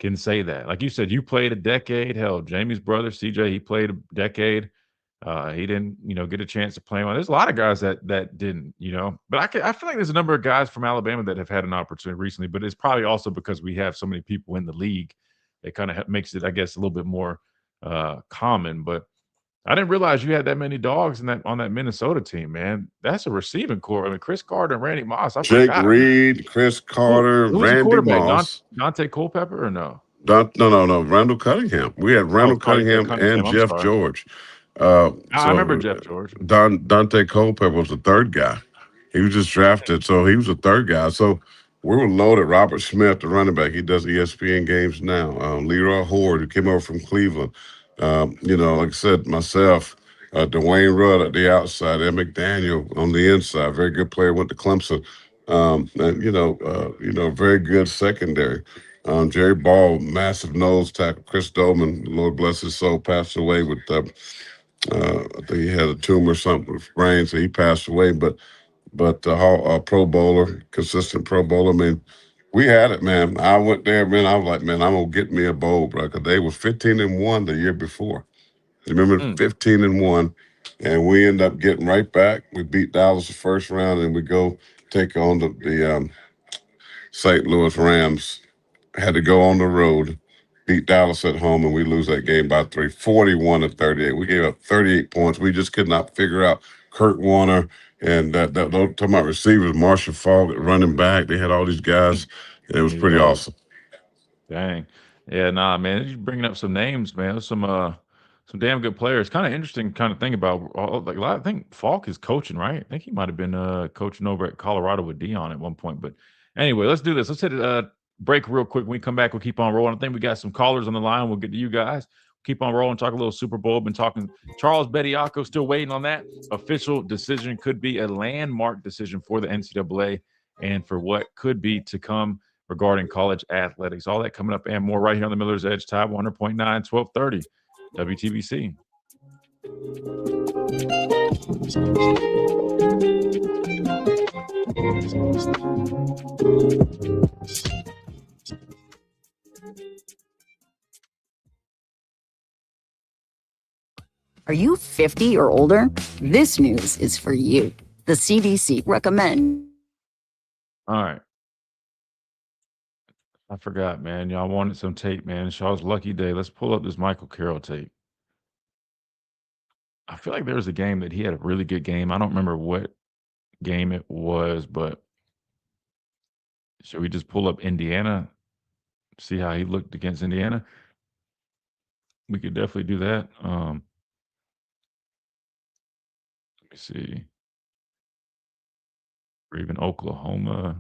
can say that. Like you said, you played a decade. Hell, Jamie's brother, CJ, he played a decade. He didn't, get a chance to play one. There's a lot of guys that didn't, But I feel like there's a number of guys from Alabama that have had an opportunity recently, but it's probably also because we have so many people in the league. It kind of makes it, I guess, a little bit more common. But I didn't realize you had that many dogs on that Minnesota team, man. That's a receiving core. I mean, Chris Carter and Randy Moss. Jake Reed, Chris Carter, who Randy Moss. Dante Culpepper or no? No. Randall Cunningham. We had Randall Cunningham and Jeff George. I remember Jeff George. Dante Culpepper was the third guy. He was just drafted, so he was the third guy. So we were loaded. Robert Smith, the running back, he does ESPN games now. Leroy Horde, who came over from Cleveland. Like I said, myself, Dwayne Rudd at the outside, Ed McDaniel on the inside, very good player, went to Clemson. Very good secondary. Jerry Ball, massive nose tackle. Chris Dolman, Lord bless his soul, passed away with, I think he had a tumor or something with brain, so he passed away. But Pro Bowler, consistent Pro Bowler. I mean, we had it, man. I went there, man. I was like, man, I'm going to get me a bowl, bro, because they were 15-1 the year before. Remember, 15-1, and we end up getting right back. We beat Dallas the first round, and we go take on the St. Louis Rams. Had to go on the road, beat Dallas at home, and we lose that game by 3, 41-38. We gave up 38 points. We just could not figure out Kurt Warner and those talking about receivers, Marshall Faulk running back. They had all these guys. It was pretty awesome. Dang. Yeah, nah, man. You're bringing up some names, man. Some damn good players. Kind of interesting kind of thing about like I think Falk is coaching, right? I think he might have been coaching over at Colorado with Dion at one point. But anyway, let's do this. Let's hit a break real quick. When we come back, we'll keep on rolling. I think we got some callers on the line. We'll get to you guys. Keep on rolling, talk a little Super Bowl. Been talking Charles Bediako, still waiting on that official decision. Could be a landmark decision for the NCAA and for what could be to come regarding college athletics. All that coming up and more right here on the Miller's Edge, Tide 100.9, 1230, WTBC. Are you 50 or older? This news is for you. The CDC recommend. All right. I forgot, man. Y'all wanted some tape, man. Shaw's lucky day. Let's pull up this Michael Carroll tape. I feel like there was a game that he had a really good game. I don't remember what game it was, but should we just pull up Indiana? See how he looked against Indiana? We could definitely do that. Let me see. Or even Oklahoma.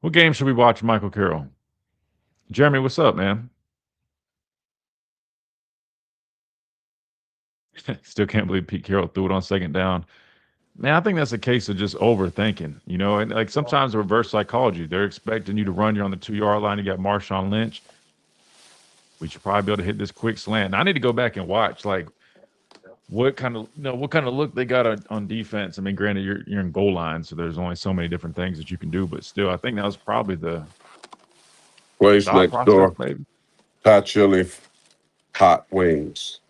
What game should we watch, Michael Carroll? Jeremy, what's up, man? Still can't believe Pete Carroll threw it on second down. Man, I think that's a case of just overthinking, you know, and like sometimes reverse psychology. They're expecting you to run. You're on the 2-yard line. You got Marshawn Lynch. We should probably be able to hit this quick slant. Now, I need to go back and watch like what kind of look they got on defense. I mean, granted, you're in goal line, so there's only so many different things that you can do, but still, I think that was probably the place next process, door. maybe. Hot chili, hot wings.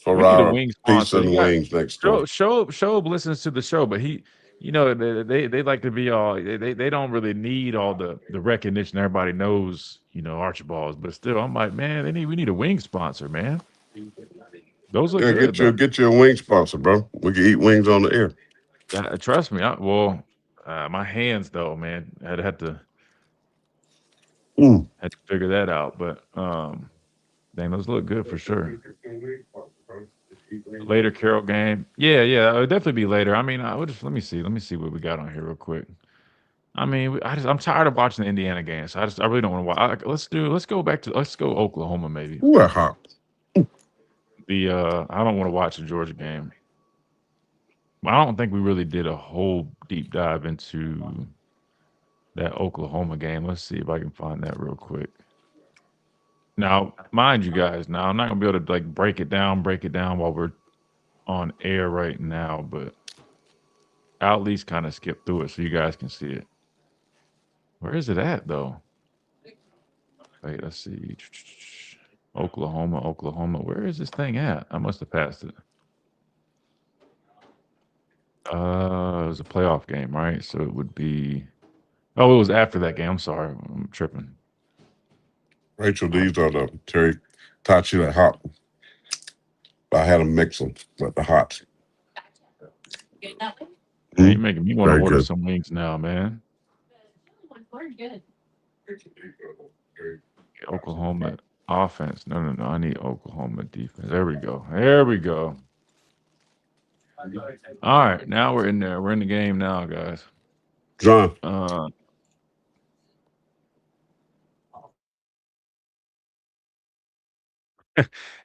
For our pizza and wings next door. Shoaib listens to the show, but he, you know, they like to be all they don't really need all the recognition. Everybody knows, you know, Archibald's, but still, I'm like, man, we need a wing sponsor, man. Those look good. Get you a wing sponsor, bro. We can eat wings on the air. Trust me. My hands though, man, I'd had to figure that out, but dang, those look good for sure. Later Carroll game. Yeah, it would definitely be later. I mean, let me see what we got on here real quick. I mean, I'm tired of watching the Indiana game, so I really don't want to watch. Let's go Oklahoma maybe. I don't want to watch the Georgia game. I don't think we really did a whole deep dive into that Oklahoma game. Let's see if I can find that real quick. Now, mind you guys, I'm not gonna be able to like break it down while we're on air right now, but I'll at least kind of skip through it so you guys can see it. Where is it at though? Wait, let's see. Oklahoma. Where is this thing at? I must have passed it. It was a playoff game, right? So it would be. Oh, it was after that game. I'm sorry, I'm tripping. Rachel, these are the Terry Tachi hot. I had them mix them with the hots. You're making me want to order some wings now, man. Oklahoma offense. No. I need Oklahoma defense. There we go. All right, now we're in there. We're in the game now, guys. John.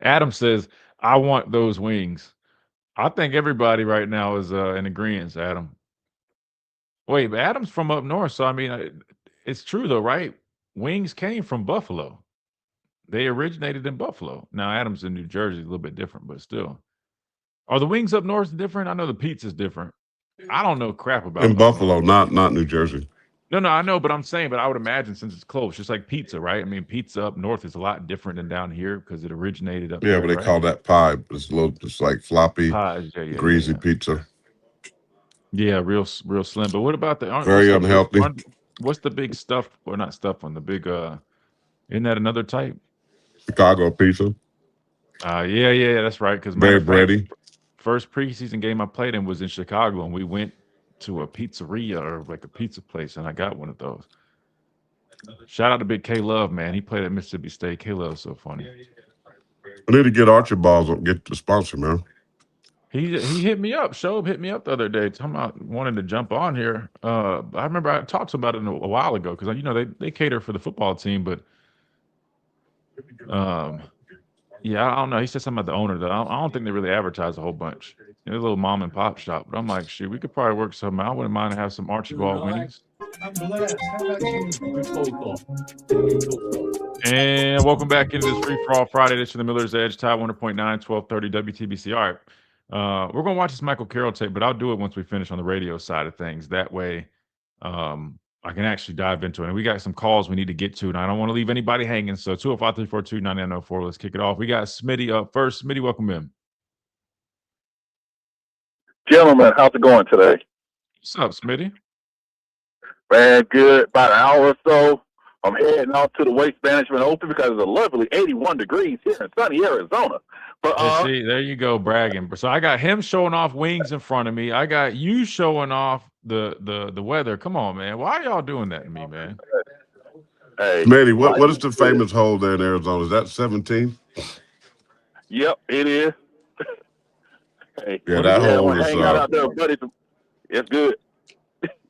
Adam says, I want those wings. I think everybody right now is in agreement, Adam. Wait, but Adam's from up north, so I mean, it's true though, right? Wings came from Buffalo. They originated in Buffalo. Now, Adam's in New Jersey, a little bit different, but still. Are the wings up north different? I know the pizza's different. I don't know crap about in Buffalo, not New Jersey. No, I know, but I'm saying, but I would imagine since it's close, just like pizza, right? I mean, pizza up north is a lot different than down here because it originated up Yeah, there, but they right? call that pie. It's like floppy, Pies, greasy pizza. Yeah, real slim. But what about Very unhealthy. What's the big stuff or not stuff one? The big isn't that another type? Chicago pizza. Yeah, that's right. Because very bready. First preseason game I played in was in Chicago, and we went to a pizzeria or like a pizza place, and I got one of those. Shout out to Big K Love, man. He played at Mississippi State. K Love's so funny. I need to get Archibald's get the sponsor, man. He hit me up. Shoaib hit me up the other day, talking about wanting to jump on here. I remember I talked to him about it a while ago because they cater for the football team, but yeah, I don't know. He said something about the owner that I don't think they really advertise a whole bunch. It's a little mom and pop shop, but I'm like, shoot, we could probably work something out. I wouldn't mind to have some Archibald winnings. I'm blessed. How about you? And welcome back into this Free For All Friday edition of the Miller's Edge, Tide 100.9, 1230 WTBC. All right, we're going to watch this Michael Carroll tape, but I'll do it once we finish on the radio side of things. That way I can actually dive into it. And we got some calls we need to get to, and I don't want to leave anybody hanging. So 205-342-9904. Let's kick it off. We got Smitty up first. Smitty, welcome in. Gentlemen, how's it going today? What's up, Smitty? Man, good. About an hour or so, I'm heading off to the Waste Management Open because it's a lovely 81 degrees here in sunny Arizona. But see, there you go, bragging. So I got him showing off wings in front of me. I got you showing off the weather. Come on, man. Why are y'all doing that to me, man? Hey, Smitty, what is the famous hole there in Arizona? Is that 17? Yep, it is. Hey, yeah, that hole is. Hang out there, buddy. It's good.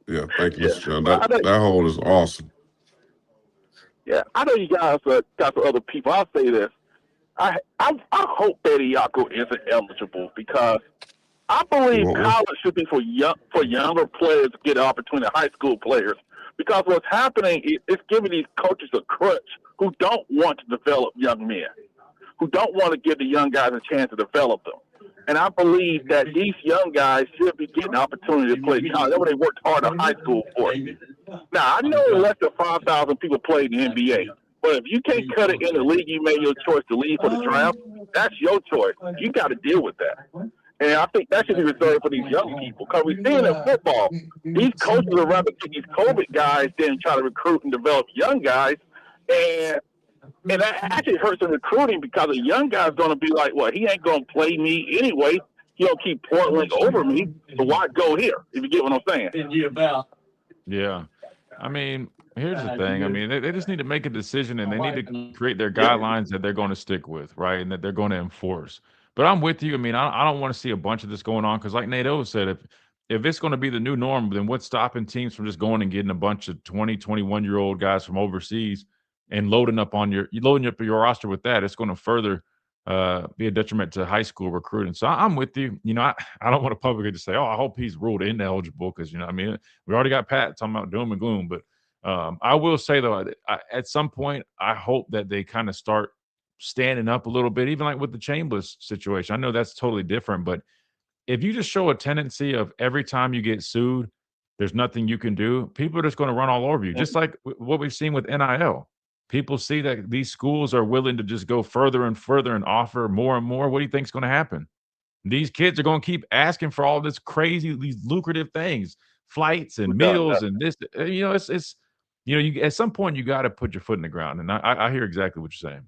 Yeah, thank you, Mr. John. That hole is awesome. Yeah, I know you guys got some other people. I'll say this. I hope Bediako isn't eligible because I believe college should be for younger players to get an opportunity, high school players. Because what's happening is it's giving these coaches a crutch who don't want to develop young men, who don't want to give the young guys a chance to develop them. And I believe that these young guys should be getting an opportunity to play college. That's what they worked hard in high school for. Now, I know less than 5,000 people play in the NBA. But if you can't cut it in the league, you made your choice to leave for the draft. That's your choice. You got to deal with that. And I think that should be reserved for these young people. Because we're seeing in football, these coaches would rather take these COVID guys than try to recruit and develop young guys. And that actually hurts in recruiting because a young guy's going to be like, well, he ain't going to play me anyway. He'll keep portaling over me. So why go here, if you get what I'm saying? Yeah. I mean, here's the thing. I mean, they just need to make a decision, and they need to create their guidelines that they're going to stick with, right, and that they're going to enforce. But I'm with you. I mean, I don't want to see a bunch of this going on because, like Nate O said, if it's going to be the new norm, then what's stopping teams from just going and getting a bunch of 20, 21-year-old guys from overseas and loading up your roster with that? It's going to further be a detriment to high school recruiting. So I'm with you. You know, I don't want to publicly just say, oh, I hope he's ruled ineligible because, you know, I mean, we already got Pat talking about doom and gloom. But I will say, though, at some point, I hope that they kind of start standing up a little bit, even like with the Chambers situation. I know that's totally different, but if you just show a tendency of every time you get sued, there's nothing you can do, people are just going to run all over you, just like what we've seen with NIL. People see that these schools are willing to just go further and further and offer more and more. What do you think is going to happen? These kids are going to keep asking for all this crazy, these lucrative things, flights and meals and this. You know, it's you know, you at some point you got to put your foot in the ground. And I hear exactly what you're saying.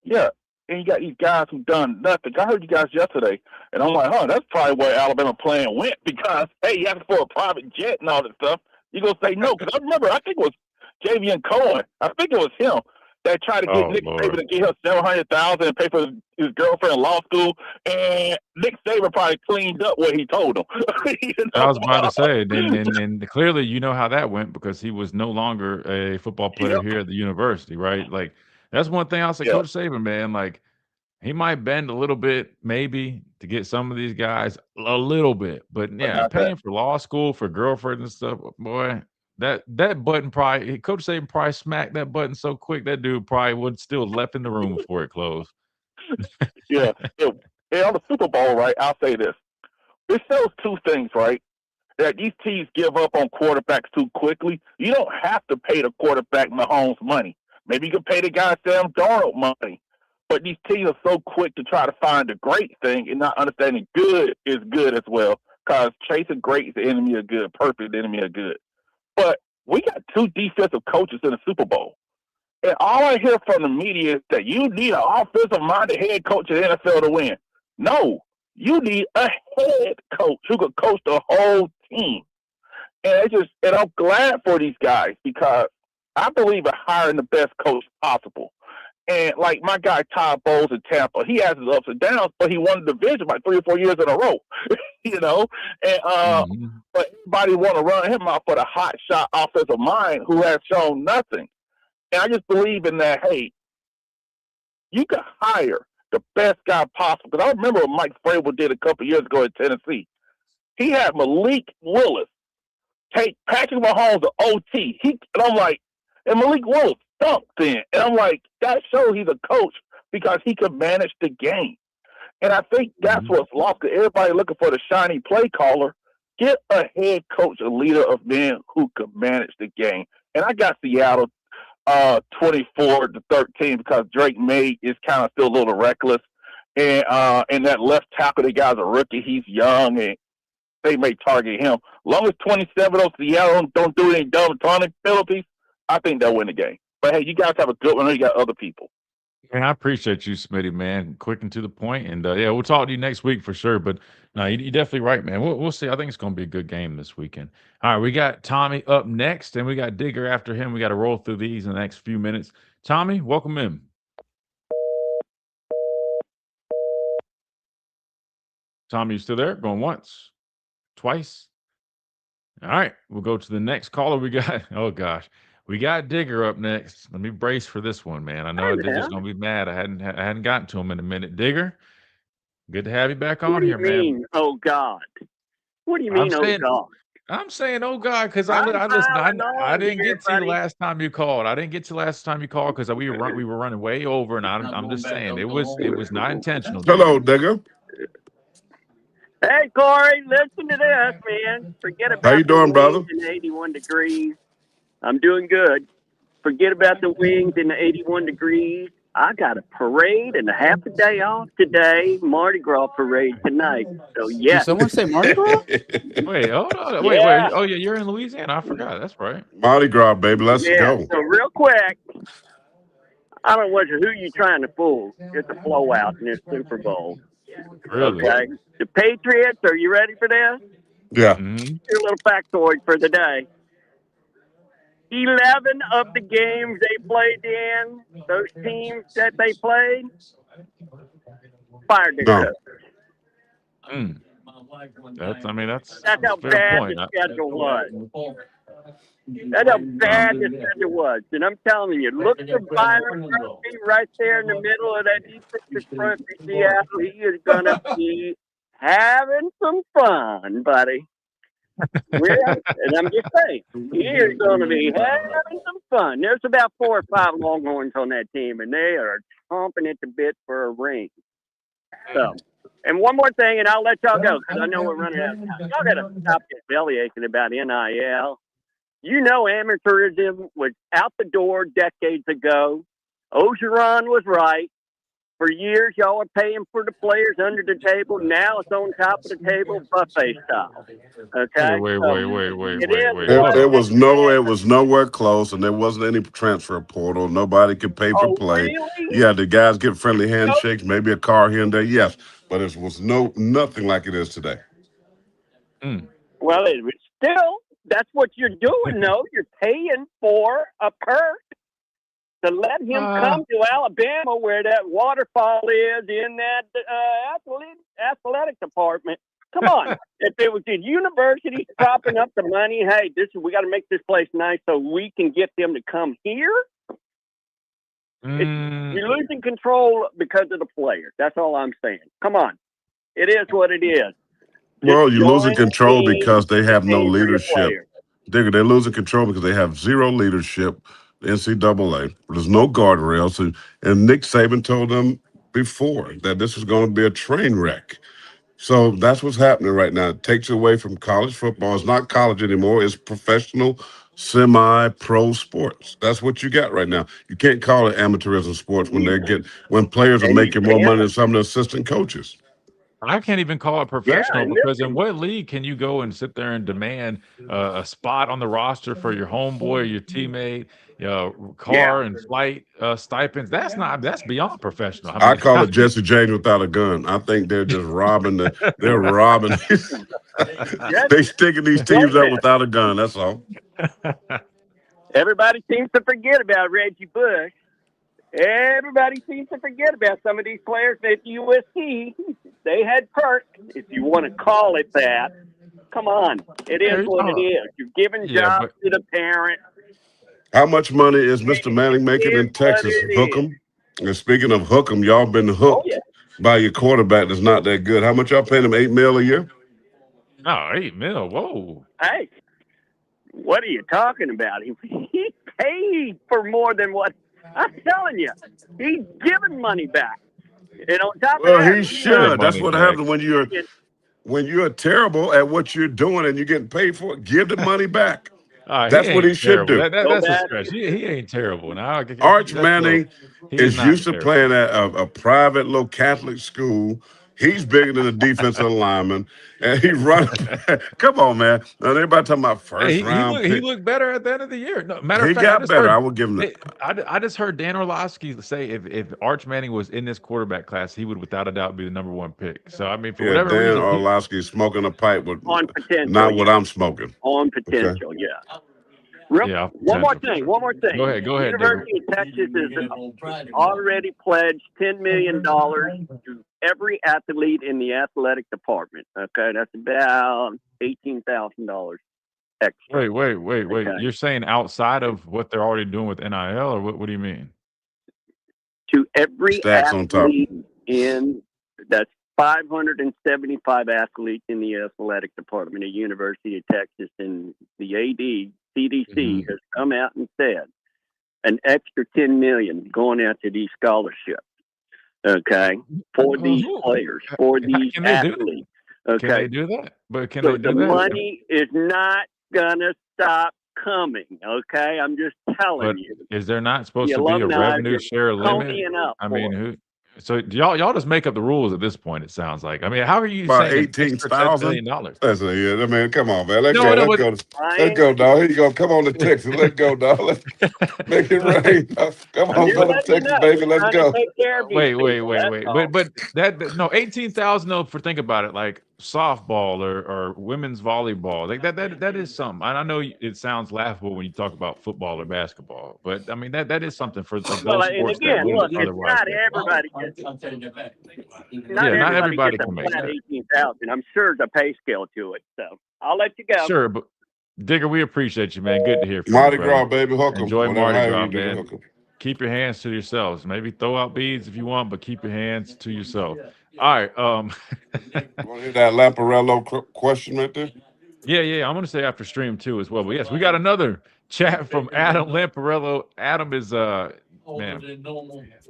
Yeah, and you got these guys who've done nothing. I heard you guys yesterday, and I'm like, that's probably where Alabama plan went because, hey, you asked for a private jet and all that stuff. You're going to say no because I remember, I think it was Javian Cohen. I think it was him that tried to get Nick Saban to get him $700,000 and pay for his girlfriend in law school, and Nick Saban probably cleaned up what he told him. You know? I was about to say, and clearly you know how that went because he was no longer a football player here at the university, right? Like, that's one thing I'll say, Coach Saban, man, like, he might bend a little bit maybe to get some of these guys a little bit. But, yeah, paying for law school, for girlfriends and stuff, boy, that button probably – Coach Saban probably smacked that button so quick that dude probably would still left in the room before it closed. Yeah. And on the Super Bowl, right, I'll say this. It shows two things, right? that these teams give up on quarterbacks too quickly. You don't have to pay the quarterback Mahomes money. Maybe you can pay the guy Sam Darnold money. But these teams are so quick to try to find the great thing and not understanding good is good as well. Because chasing great is the enemy of good. Perfect is the enemy of good. But we got 2 defensive coaches in the Super Bowl. And all I hear from the media is that you need an offensive-minded head coach in the NFL to win. No, you need a head coach who could coach the whole team. And I'm glad for these guys because I believe in hiring the best coach possible. And like my guy Todd Bowles in Tampa, he has his ups and downs, but he won the division like 3 or 4 years in a row, you know. And but everybody want to run him out for the hot shot offensive mind who has shown nothing. And I just believe in that. Hey, you can hire the best guy possible. Because I remember what Mike Vrabel did a couple years ago in Tennessee. He had Malik Willis take Patrick Mahomes to OT. And I'm like, and Malik Willis stumped then. And I'm like, that shows he's a coach because he can manage the game. And I think that's what's lost. Everybody looking for the shiny play caller. Get a head coach, a leader of men who can manage the game. And I got Seattle 24-13 because Drake May is kind of still a little reckless. And that left tackle, the guy's a rookie. He's young, and they may target him. As long as 27 on Seattle don't do any dumb taunting penalties, I think they'll win the game. But, hey, you guys have a good one. I know you got other people. Man, I appreciate you, Smitty, man. Quick and to the point. And, yeah, we'll talk to you next week for sure. But, no, you're definitely right, man. We'll see. I think it's going to be a good game this weekend. All right, we got Tommy up next, and we got Digger after him. We got to roll through these in the next few minutes. Tommy, welcome in. Tommy, you still there? Going once, twice. All right, we'll go to the next caller. We got, oh, gosh. We got Digger up next. Let me brace for this one, man. I know Digger's going to be mad. I hadn't gotten to him in a minute. Digger, good to have you back on here, man. What do you mean, oh, God? What do you mean, oh, God? I'm saying, oh, God, because I didn't get to you last time you called. I didn't get to last time you called because we were running way over, and I'm just saying it was not intentional. Hello, Digger. Hey, Corey, listen to this, man. Forget about how you doing, brother? In 81 degrees. I'm doing good. Forget about the wings in the 81 degrees. I got a parade and a half a day off today. Mardi Gras parade tonight. So, yeah. Did someone say Mardi Gras? Wait, hold on. Wait. Oh, yeah, you're in Louisiana. I forgot. That's right. Mardi Gras, baby. Let's go. So, real quick, I don't know who you trying to fool. It's a blowout in this Super Bowl. Really? Okay. The Patriots, are you ready for this? Yeah. Here's a little factoid for the day. 11 of the games they played in, those teams that they played, fired their coach. That's how bad the schedule was. That's how bad the schedule was. And I'm telling you, look for Byron Murphy right there in the middle of that defensive front for Seattle. He is going to be having some fun, buddy. And I'm just saying, he is going to be having some fun. There's about 4 or 5 Longhorns on that team, and they are chomping at the bit for a ring. So, and one more thing, and I'll let y'all go because I know we're running out of time. Y'all got to stop this belly aching about NIL. You know, amateurism was out the door decades ago. Ogeron was right. For years, y'all are paying for the players under the table. Now it's on top of the table, buffet style. Okay. Wait. It was nowhere close, and there wasn't any transfer portal. Nobody could pay for play. Really? Yeah, the guys get friendly handshakes, maybe a car here and there. Yes, but it was nothing like it is today. Well, it was still. That's what you're doing, though. You're paying for a perk to let him come to Alabama where that waterfall is in that athletic department. Come on. If it was the university propping up the money, hey, we got to make this place nice so we can get them to come here. You're losing control because of the players. That's all I'm saying. Come on. It is what it is. Well, you're losing control because they have no leadership. Digger, they're losing control because they have zero leadership. NCAA. There's no guardrails. And Nick Saban told them before that this was going to be a train wreck. So that's what's happening right now. It takes away from college football. It's not college anymore. It's professional, semi-pro sports. That's what you got right now. You can't call it amateurism sports when players are making more money than some of the assistant coaches. I can't even call it professional because in what league can you go and sit there and demand a spot on the roster for your homeboy, your teammate, car and flight stipends? That's beyond professional. I call it Jesse James without a gun. I think they're just robbing they're robbing. They sticking these teams up without a gun. That's all. Everybody seems to forget about Reggie Bush. Everybody seems to forget about some of these players at USC. They had perks, if you want to call it that. Come on. It is what it is. You're giving jobs to the parents. How much money is Mr. Manning making in Texas? Hook 'em. And speaking of hook 'em, y'all been hooked by your quarterback that's not that good. How much y'all paying him? $8 million a year? Oh, $8 million. Whoa. Hey, what are you talking about? He paid for more than what I'm telling you. He's giving money back. And on top of that, he should. That's what happens when you're terrible at what you're doing and you're getting paid for it. Give the money back. That's what he should do. That's a stretch. He ain't terrible. Now, Arch Manning is used to playing at a private little Catholic school. He's bigger than a defensive lineman, and he runs. Come on, man. Now, everybody talking about first round. He looked better at the end of the year. No, he got better. I will give him that. I just heard Dan Orlovsky say if Arch Manning was in this quarterback class, he would without a doubt be the #1 pick. So I mean, for whatever Dan reason, Orlovsky is smoking a pipe with on potential, not what I'm smoking. On potential, One more thing. Go ahead. University of Texas has already pledged $10 million to every athlete in the athletic department. Okay, that's about $18,000 extra. Wait. Okay. You're saying outside of what they're already doing with NIL, or what do you mean? To every Stacks on top. athlete that's 575 athletes in the athletic department at University of Texas, and the AD CDC has come out and said an extra $10 million going out to these scholarships. Okay, for these players, for these athletes. Okay, can they do that? But can so they do the that? money is not gonna stop coming. Okay, I'm just telling you. Is there not supposed to be a revenue share limit? I mean, who? So y'all just make up the rules at this point. It sounds like. I mean, how are you about saying $18,000? $10 I mean, come on, man. Let's go, dog. Here you go. Come on to Texas. Let's go, dog. Let's make it rain. Come on, go to Texas, baby. Let's go. Wait. But that no $18,000 though. For think about it, like softball or women's volleyball, like that is something. I know it sounds laughable when you talk about football or basketball, but I mean that is something for those sports. And again, look, it's not everybody. Not everybody can make that. 18,000. I'm sure there's a pay scale to it. So I'll let you go. Sure, but Digger, we appreciate you, man. Good to hear from Mardi you. Gras, baby. Hook 'em. Enjoy Mardi Gras, man. Keep your hands to yourselves. Maybe throw out beads if you want, but keep your hands to yourself. All right. Want to hear that Lamparello question right there? Yeah. I'm going to say after stream 2 as well. But yes, we got another chat from Adam Lamparello. Adam is man,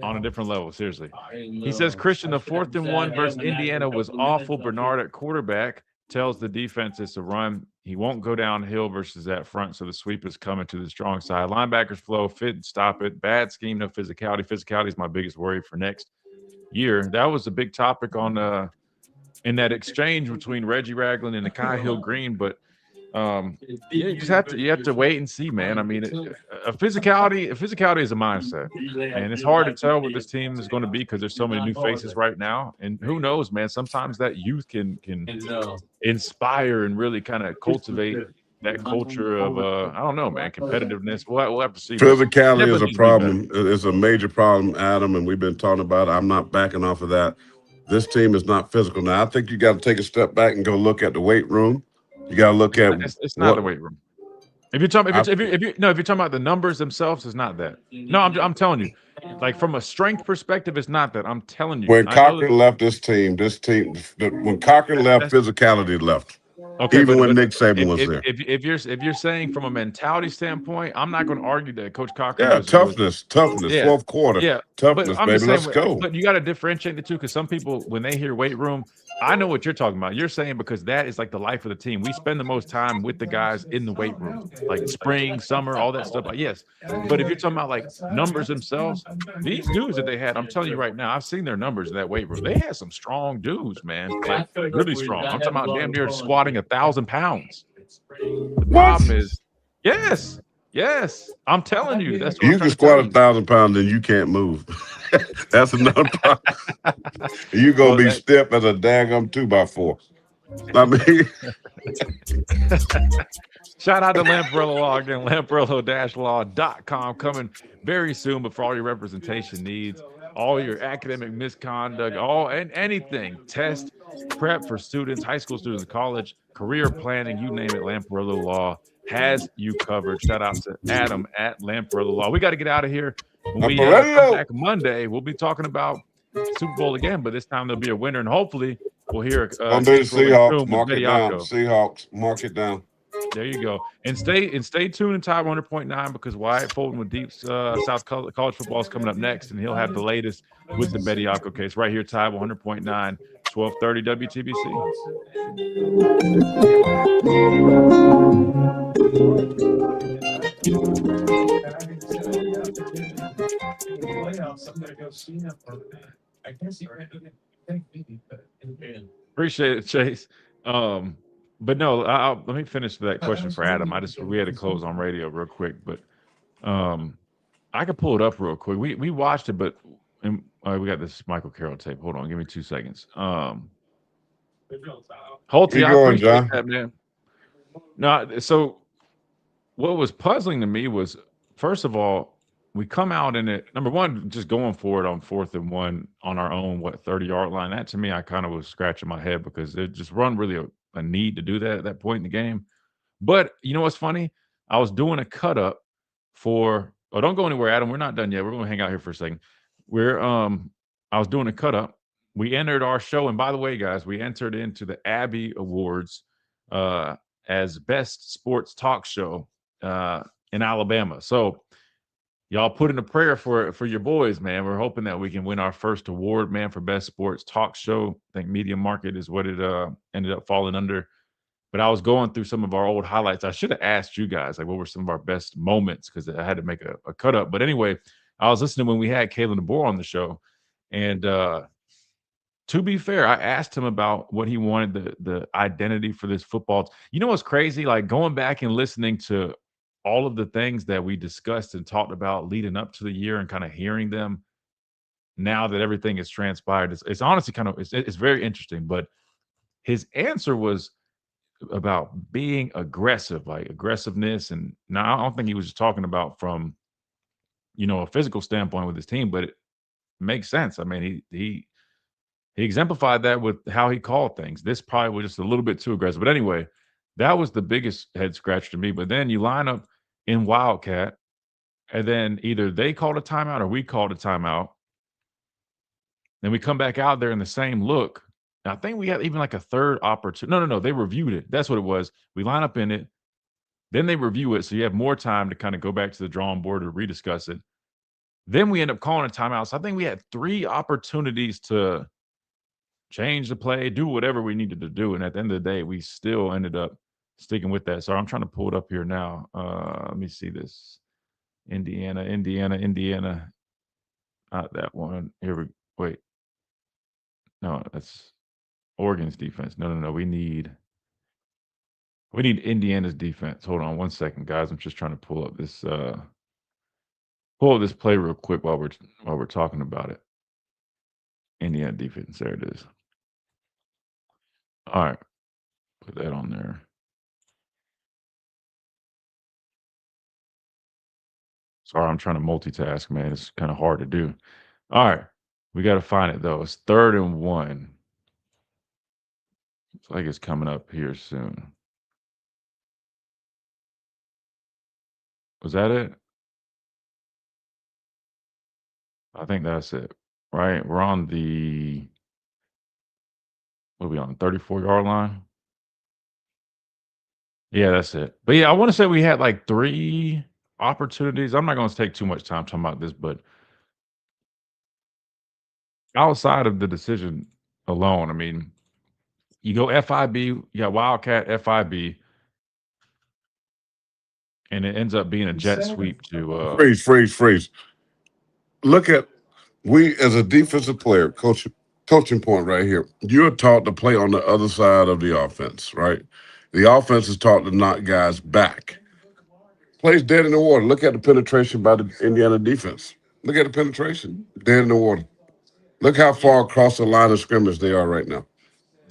on a different level. Seriously, he says Christian, the 4th and 1 versus Indiana was awful. Bernard at quarterback tells the defense it's a run. He won't go downhill versus that front, so the sweep is coming to the strong side. Linebackers flow, fit and stop it. Bad scheme, no physicality. Physicality is my biggest worry for next year. That was a big topic on in that exchange between Reggie Ragland and Nakai Hill-Green, but you just have to wait and see, man. I mean, a physicality is a mindset, and it's hard to tell what this team is going to be because there's so many new faces right now. And who knows, man? Sometimes that youth can inspire and really kind of cultivate that culture of I don't know, man, competitiveness. We'll have to see. Physicality is a problem. It's a major problem, Adam, and we've been talking about it. I'm not backing off of that. This team is not physical. Now, I think you got to take a step back and go look at the weight room. You got to look at it's not the weight room. If you're talking about the numbers themselves, it's not that. No, I'm telling you, like from a strength perspective, it's not that. I'm telling you. When Cochran left this team, when Cochran left, physicality left. Okay, even when Nick Saban was there. If you're saying from a mentality standpoint, I'm not going to argue that Coach Cochran. Yeah, toughness, yeah. Fourth quarter. Yeah, toughness, baby. Let's go. But you got to differentiate the two because some people, when they hear weight room, I know what you're talking about. You're saying because that is like the life of the team. We spend the most time with the guys in the weight room, like spring, summer, all that stuff. Yes. But if you're talking about like numbers themselves, these dudes that they had, I'm telling you right now, I've seen their numbers in that weight room. They had some strong dudes, man. Like really strong. I'm talking about damn near squatting 1,000 pounds. The problem is, yes. I'm telling you. That's what you can squat 1,000 pounds and you can't move. That's another problem. You're going to be stiff as a daggum 2x4. I mean, shout out to Lamparello Law again, lamparello-law.com, coming very soon. But for all your representation needs, all your academic misconduct, and anything, test prep for students, high school students, college, career planning, you name it, Lamparello Law has you covered. Shout out to Adam at Lamparello Law. We got to get out of here. When we come back Monday, we'll be talking about Super Bowl again, but this time there'll be a winner, and hopefully we'll hear Seahawks, mark it down. Seahawks, mark it down. There you go. And stay tuned in Tide 100.9 because Wyatt Fulton with Deep South College Football is coming up next, and he'll have the latest with the Bediako case right here, Tide 100.9, 1230 WTBC. Appreciate it, Chase. But no, let me finish that question for Adam. We had to close on radio real quick, but I could pull it up real quick. We watched it, but we got this Michael Carroll tape. Hold on, give me 2 seconds. Holty, I appreciate that, man. No, so what was puzzling to me was, first of all, we come out in it. Number one, just going for it on 4th and 1 on our own 30-yard line. That to me, I kind of was scratching my head because it just run really a need to do that at that point in the game. But you know what's funny? I was doing a cut up for. Oh, don't go anywhere, Adam. We're not done yet. We're going to hang out here for a second. I was doing a cut up. We entered our show, and by the way, guys, we entered into the Abby Awards as best sports talk show in Alabama. So y'all put in a prayer for your boys, man. We're hoping that we can win our first award, man, for best sports talk show. I think Media Market is what it ended up falling under. But I was going through some of our old highlights. I should have asked you guys, like, what were some of our best moments, because I had to make a cut up. But anyway, I was listening when we had Kalen DeBoer on the show. And to be fair, I asked him about what he wanted the identity for this football. You know what's crazy? Like going back and listening to all of the things that we discussed and talked about leading up to the year and kind of hearing them now that everything has transpired. It's honestly it's very interesting. But his answer was about being aggressive, like aggressiveness. And now I don't think he was just talking about from, a physical standpoint with his team, but it makes sense. I mean, he exemplified that with how he called things. This probably was just a little bit too aggressive. But anyway, that was the biggest head scratch to me. But then you line up in Wildcat, and then either they called a timeout or we called a timeout. Then we come back out there in the same look. I think we had even like a third opportunity. No. They reviewed it. That's what it was. We line up in it. Then they review it. So you have more time to kind of go back to the drawing board to rediscuss it. Then we end up calling a timeout. So I think we had 3 opportunities to change the play, do whatever we needed to do. And at the end of the day, we still ended up sticking with that. So I'm trying to pull it up here now. Let me see this. Indiana. Not that one. Wait. No, that's Oregon's defense. No. We need Indiana's defense. Hold on 1 second, guys. I'm just trying to pull up this play real quick while we're talking about it. Indiana defense. There it is. All right. Put that on there. Sorry, I'm trying to multitask, man. It's kind of hard to do. All right. We got to find it, though. It's 3rd and 1. Looks like it's coming up here soon. Was that it? I think that's it, right? We're on the, what are we on, 34-yard line? Yeah, that's it. But yeah, I want to say we had like 3 opportunities. I'm not going to take too much time talking about this, but outside of the decision alone, I mean, You go FIB, you got Wildcat FIB, and it ends up being a jet sweep to freeze. Look at we as a defensive player, coaching point right here. You're taught to play on the other side of the offense, right? The offense is taught to knock guys back. Plays dead in the water. Look at the penetration by the Indiana defense. Look at the penetration. Dead in the water. Look how far across the line of scrimmage they are right now.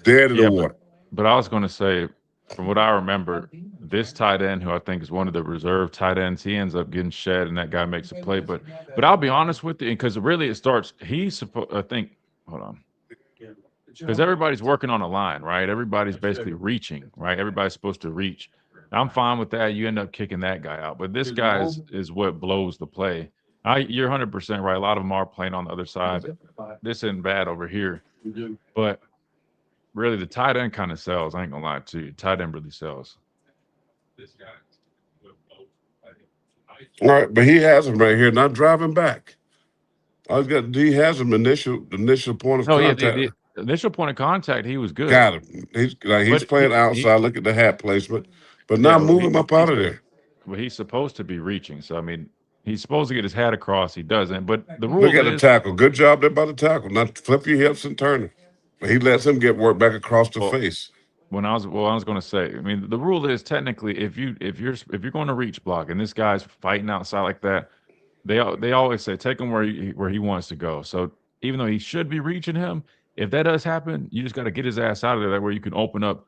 Dead in the water. But I was going to say, from what I remember, this tight end, who I think is one of the reserve tight ends, he ends up getting shed, and that guy makes a play. But I'll be honest with you, because really it starts. He's supposed. I think. Hold on. Because everybody's working on a line, right? Everybody's basically reaching, right? Everybody's supposed to reach. I'm fine with that. You end up kicking that guy out, but this guy is what blows the play. You're 100% right. A lot of them are playing on the other side. This isn't bad over here, but really the tight end kind of sells. I ain't gonna lie to you. Tight end really sells. All right, but he has him right here, not driving back. He has him initial point of contact. Yeah, the initial point of contact, he was good. Got him. He's playing outside. Look at the hat placement, but now move him up out of there. Well, he's supposed to be reaching, so I mean, he's supposed to get his hat across. He doesn't, but the rule Look at the tackle. Good job there by the tackle. Now flip your hips and turn it. He lets him get work back across the face. I was going to say, I mean, the rule is technically if you're going to reach block and this guy's fighting outside like that, they always say take him where he wants to go. So even though he should be reaching him, if that does happen, you just got to get his ass out of there. That way you can open up,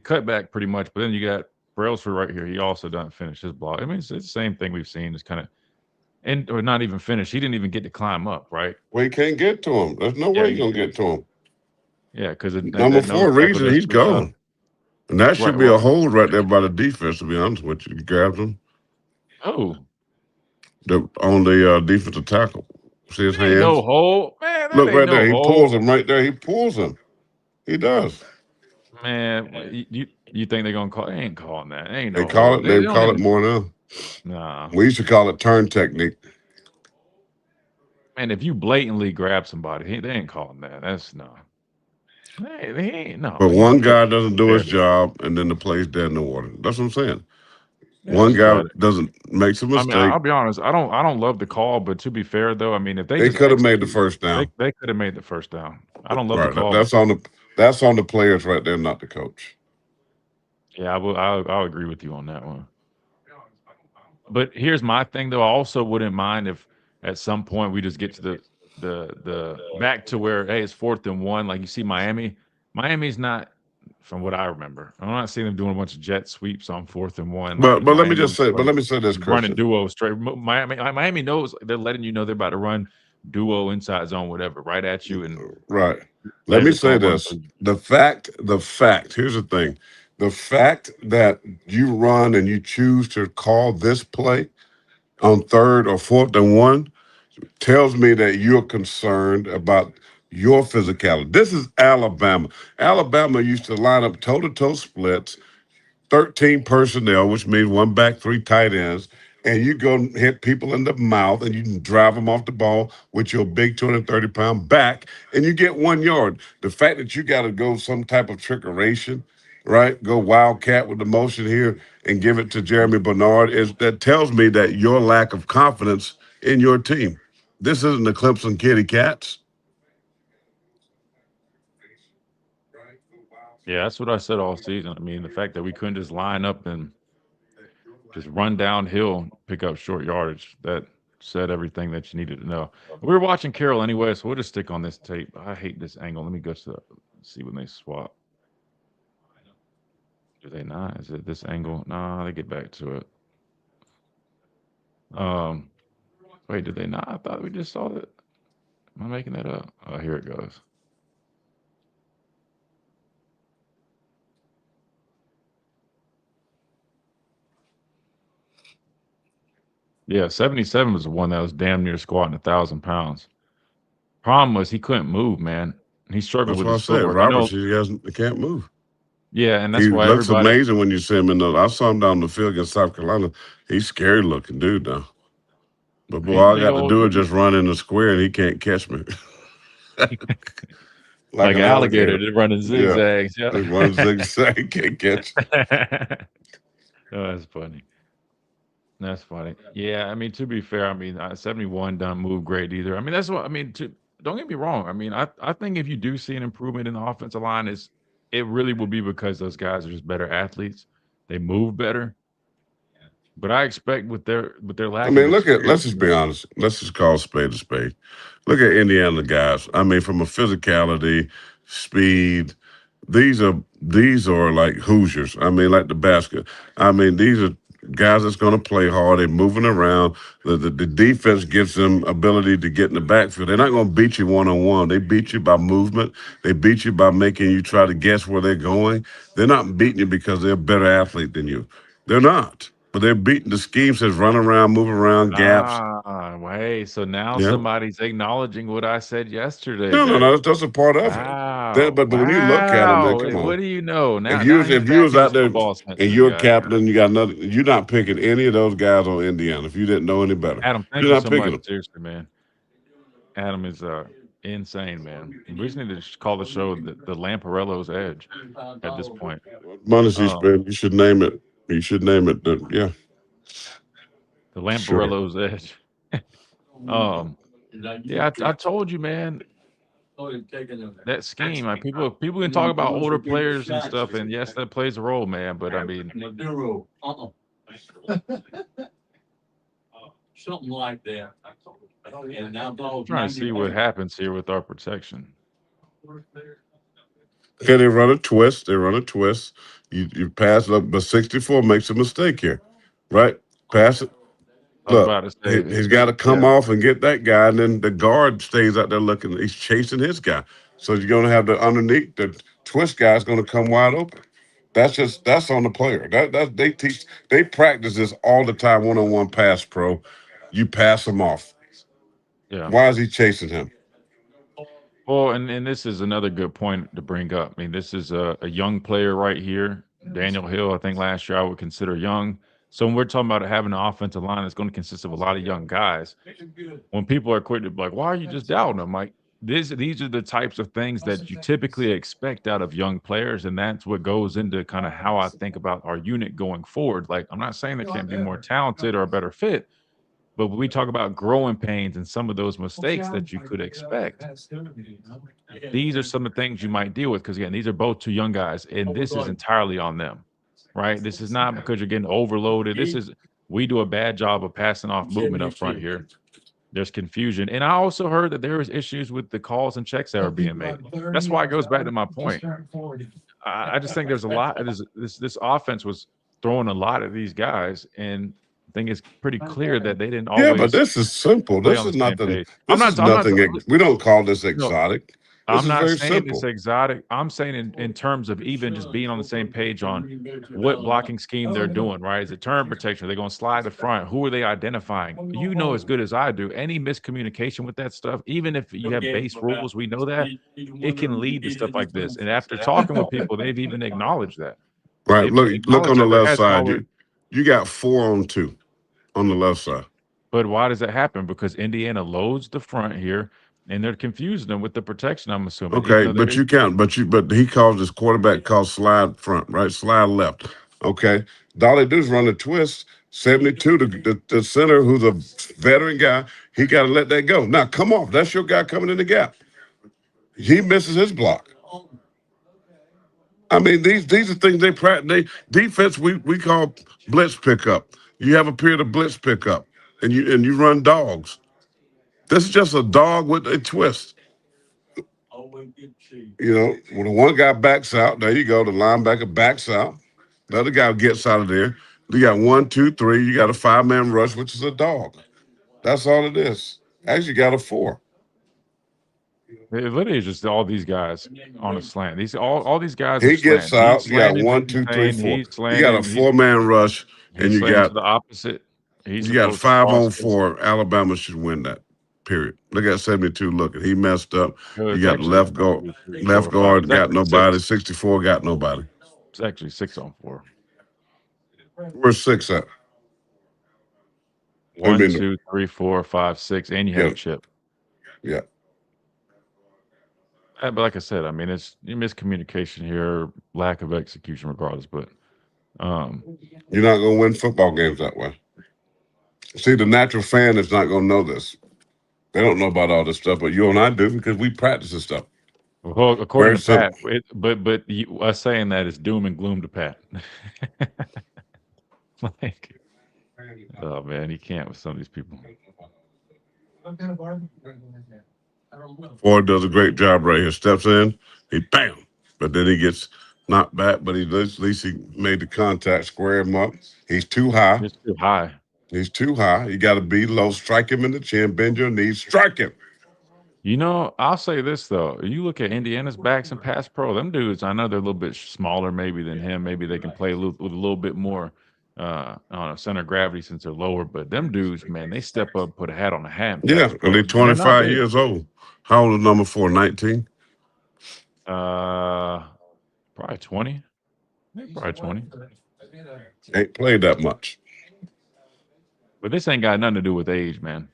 cut back pretty much. But then you got Brailsford right here. He also doesn't finish his block. I mean, it's the same thing we've seen. It's kind of or not even finished. He didn't even get to climb up, right? Well, he can't get to him. There's no way he's gonna get to him. Yeah, because number 4 reason he's gone. And that should be a hold right there by the defense, to be honest with you. He grabs him. Oh. On the defensive tackle. See his hands? No hold. Man, look right there. He pulls him right there. He pulls him. He does. Man, you think they're gonna call? They ain't calling that. Ain't no they call hold. it. They call it more now. Nah. We used to call it turn technique. Man, if you blatantly grab somebody, they ain't calling that. That's no. They ain't no. But one guy doesn't do his job, and then the play's dead in the water. That's what I'm saying. One guy doesn't make a mistake. I mean, I'll be honest. I don't love the call, but to be fair though, I mean, if they could have made the first down, they could have made the first down. I don't love the call. That's on the players right there, not the coach. Yeah, I'll agree with you on that one. But here's my thing though. I also wouldn't mind if at some point we just get to the back to where it's 4th and 1. Like you see Miami. Miami's not, from what I remember, I'm not seeing them doing a bunch of jet sweeps on 4th and 1. But let me say this, Chris. Running duo straight. Miami knows they're letting you know they're about to run duo inside zone, whatever, right at you. And right. Let me say this. The fact, here's the thing. The fact that you run and you choose to call this play on 3rd or 4th and 1 tells me that you're concerned about your physicality. This is Alabama. Alabama used to line up toe-to-toe splits, 13 personnel, which means 1 back, 3 tight ends, and you go hit people in the mouth and you can drive them off the ball with your big 230-pound back, and you get 1 yard. The fact that you got to go some type of trickeration, right? Go wildcat with the motion here and give it to Jeremy Bernard that tells me that your lack of confidence in your team. This isn't the Clemson Kitty Cats. Yeah, that's what I said all season. I mean, the fact that we couldn't just line up and just run downhill, pick up short yardage, that said everything that you needed to know. We were watching Carroll anyway, so we'll just stick on this tape. I hate this angle. Let me go to see when they swap. Do they not? Is it this angle? No, they get back to it. Wait, did they not? I thought we just saw that. Am I making that up? Oh, here it goes. Yeah, 77 was the one that was damn near squatting 1,000 pounds. Problem was he couldn't move, man. He struggled with his footwork. Robert, he can't move. Yeah, and that's why he looks amazing when you see him in the. I saw him down the field against South Carolina. He's scary looking dude now. But boy, all I got to do is just run in the square and he can't catch me. Like an alligator, they're running zigzags. Yeah, they run zigzag, can't catch. Oh, that's funny. That's funny. Yeah, I mean, to be fair, I mean, 71 don't move great either. I mean, that's what I mean. Don't get me wrong. I mean, I think if you do see an improvement in the offensive line, it really will be because those guys are just better athletes. They move better. But I expect with their lack I mean, of let's experience, just be honest. Let's just call a spade a spade. Look at Indiana guys. I mean, from a physicality, speed, these are like Hoosiers. I mean, like the basket. I mean, these are guys that's going to play hard. They're moving around. The defense gives them ability to get in the backfield. They're not going to beat you one-on-one. They beat you by movement. They beat you by making you try to guess where they're going. They're not beating you because they're a better athlete than you. They're not. But they're beating the scheme says run around, move around, gaps. Wait. So now Yeah. somebody's acknowledging what I said yesterday. No, that's a part of it. Wow. But when you look at them, man, come on. What do you know? Now, If you was out there and you're a captain, you got nothing. You're not picking any of those guys on Indiana. If you didn't know any better, Adam, thank you're you not so picking much. them. Seriously, man. Adam is insane, man. We just need to call the show the Lamparello's Edge at this point. Money you spend, you should name it. You should name it. Yeah. The Lamparello's Edge. Yeah, I told you, man. That scheme, like people can talk about older players and stuff, and yes, that plays a role, man. But I mean, something like that. I'm trying to see what happens here with our protection. Okay, they run a twist. You pass it up, but 64 makes a mistake here, right? Pass it. Look, he's got to come off and get that guy, and then the guard stays out there looking. He's chasing his guy. So you're going to have the underneath. The twist guy is going to come wide open. That's on the player. They practice this all the time, one-on-one pass pro. You pass him off. Yeah. Why is he chasing him? Well, and this is another good point to bring up. I mean, this is a young player right here. Daniel Hill, I think last year I would consider young. So when we're talking about having an offensive line that's going to consist of a lot of young guys, when people are quick to be like, why are you just doubting them? Like, these are the types of things that you typically expect out of young players, and that's what goes into kind of how I think about our unit going forward. Like, I'm not saying they can't be more talented or a better fit, but when we talk about growing pains and some of those mistakes that you could expect, these are some of the things you might deal with. Because again, these are both two young guys, and this is entirely on them, right? This is not because you're getting overloaded. We do a bad job of passing off movement up front here. There's confusion. And I also heard that there was issues with the calls and checks that are being made. That's why it goes back to my point. I just think there's a lot. This offense was throwing a lot at these guys, and I think it's pretty clear that they didn't always. Yeah, but this is simple. This is nothing. We don't call this exotic. I'm not saying it's exotic. I'm saying in terms of even just being on the same page on what blocking scheme they're doing, right? Is it turn protection? Are they going to slide the front? Who are they identifying? You know as good as I do, any miscommunication with that stuff, even if you have base rules, we know that, it can lead to stuff like this. And after talking with people, they've even acknowledged that. Right. Look on the left side. You got 4-on-2 on the left side. But why does that happen? Because Indiana loads the front here, and they're confusing them with the protection, I'm assuming. Okay, but you can't. But he calls his quarterback calls slide front, right? Slide left. Okay. All they do is run a twist. 72, the center, who's a veteran guy, he got to let that go. Now, come off. That's your guy coming in the gap. He misses his block. I mean, these are things they practice. Defense we call blitz pickup. You have a period of blitz pickup, and you run dogs. This is just a dog with a twist. You know, when the one guy backs out, there you go. The linebacker backs out. The other guy gets out of there. You got 1, 2, 3. You got a 5-man rush, which is a dog. That's all it is. Actually, you got a 4. It literally is just all these guys on a slant. All these guys. He gets out. You got 1, 2, 3, 4. You got a 4-man rush, and you got the opposite. You got 5-on-4. Alabama should win that. Period. Look at 72 looking. He messed up. You got left guard got nobody. 64 got nobody. It's actually 6-on-4. Where's 6 at? 1, 2, 3, 4, 5, 6, and you have a chip. Yeah. But like I said, I mean, it's miscommunication here, lack of execution, regardless. But you're not going to win football games that way. See, the natural fan is not going to know this. They don't know about all this stuff, but you and I do because we practice this stuff. Well, according to Pat, but us saying that is doom and gloom to Pat. Like, oh man, he can't with some of these people. Ford does a great job right here. Steps in, he bam, but then he gets knocked back. But at least he made the contact, square him up. He's too high. He's too high. He's too high. You got to be low. Strike him in the chin. Bend your knees. Strike him. You know, I'll say this though. You look at Indiana's backs and pass pro. Them dudes, I know they're a little bit smaller maybe than him. Maybe they can play with a little bit more on a center of gravity since they're lower. But them dudes, man, they step up, put a hat on the hat. Yeah, and they're 25 years old. How old is number 4? 19? Probably 20. Probably 20. Ain't played that much. But this ain't got nothing to do with age, man.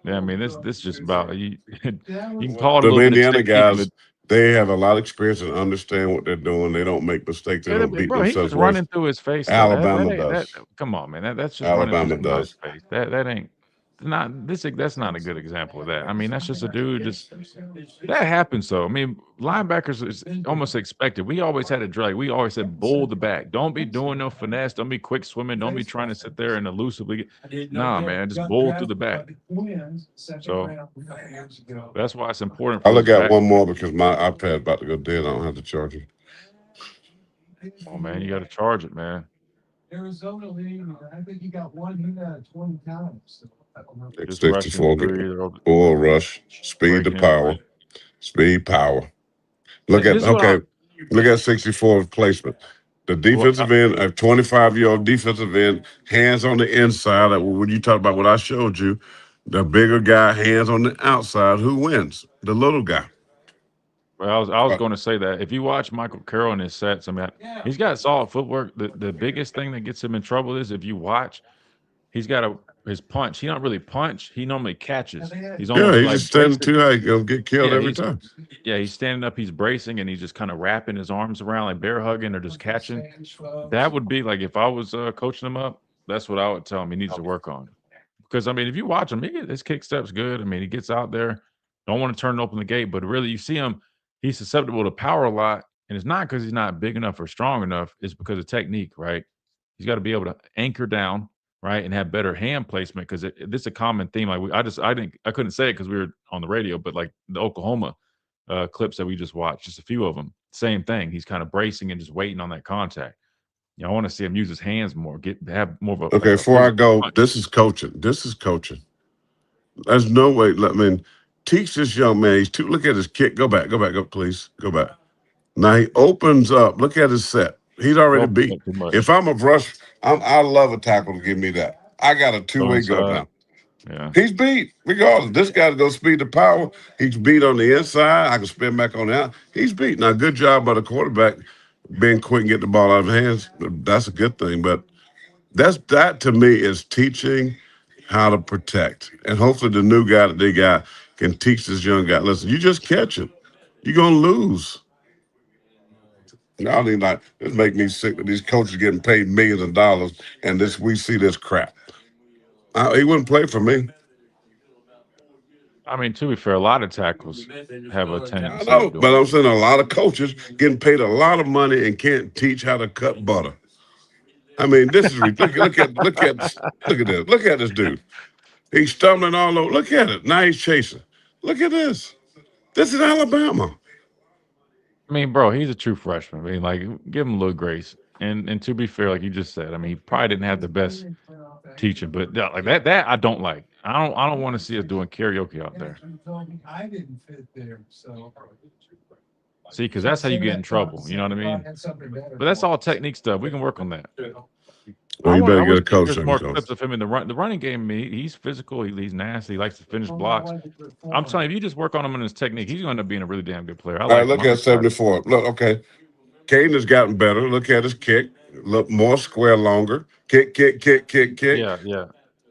Yeah, I mean, this just about you can call it a The little Indiana bit guys, they have a lot of experience and understand what they're doing. They don't make mistakes. They don't beat bro, he's themselves. just running through his face. Alabama does. Come on, man. That's just Alabama running through does. face. That ain't not this. That's not a good example of that. I mean, that's just a dude. Just that happens. So I mean, linebackers is almost expected. We always had a drag. We always said bull the back. Don't be doing no finesse. Don't be quick swimming. Don't be trying to sit there and elusively. Nah, man, just bull through the back. So that's why it's important. I look at one more because my iPad about to go dead. I don't have to charge it. Oh man, you got to charge it, man. Arizona league, I think he got 20 times. 64 bull rush, speed to power, speed power. Look at 64 placement. The defensive end, a 25-year-old defensive end, hands on the inside. When you talk about what I showed you, the bigger guy, hands on the outside. Who wins? The little guy. Well, I was going to say that if you watch Michael Carroll in his sets, I mean, he's got solid footwork. The biggest thing that gets him in trouble is if you watch, he's got his punch. He don't really punch. He normally catches. He's almost he's just standing too high. He'll get killed every time. Yeah, he's standing up. He's bracing, and he's just kind of wrapping his arms around like bear hugging or just catching. That would be like if I was coaching him up, that's what I would tell him he needs to work on. Because, I mean, if you watch him, his kick step's good. I mean, he gets out there. Don't want to turn open the gate, but really you see him, he's susceptible to power a lot. And it's not because he's not big enough or strong enough. It's because of technique, right? He's got to be able to anchor down, right, and have better hand placement because this is a common theme. Like I couldn't say it because we were on the radio, but like the Oklahoma clips that we just watched, just a few of them, same thing. He's kind of bracing and just waiting on that contact. You know, I want to see him use his hands more, have more of a. Okay, before I go, this is coaching. There's no way. I mean, teach this young man. He's too. Look at his kick. Go back, please. Go back. Now he opens up. Look at his set. He's already beat. If I'm a rush, I love a tackle to give me that. I got a two-way go down. Yeah. He's beat regardless. This guy to go speed to power. He's beat on the inside. I can spin back on the out. He's beat. Now, good job by the quarterback being quick and get the ball out of hands. That's a good thing. But that to me is teaching how to protect. And hopefully the new guy that they got can teach this young guy. Listen, you just catch him. You're going to lose. Now, this make me sick that these coaches getting paid millions of dollars and we see this crap. He wouldn't play for me. I mean, to be fair, a lot of tackles have a tendency. I know, but I'm saying a lot of coaches getting paid a lot of money and can't teach how to cut butter. I mean, this is ridiculous. Look at this. Look at this dude. He's stumbling all over. Look at it. Now he's chasing. Look at this. This is Alabama. I mean, bro, he's a true freshman. I mean, like, give him a little grace. And to be fair, like you just said, I mean, he probably didn't have the best teaching, but like that I don't like. I don't want to see us doing karaoke out there. I didn't fit there, so. See, because that's how you get in trouble. You know what I mean? But that's all technique stuff. We can work on that. Well, you better get a coach. There's more clips of him in the running game. He's physical. He's nasty. He likes to finish blocks. I'm telling you, if you just work on him in his technique, he's going to end up being a really damn good player. All right, look at 74. Look, okay. Caden has gotten better. Look at his kick. Look more square, longer. Kick. Yeah.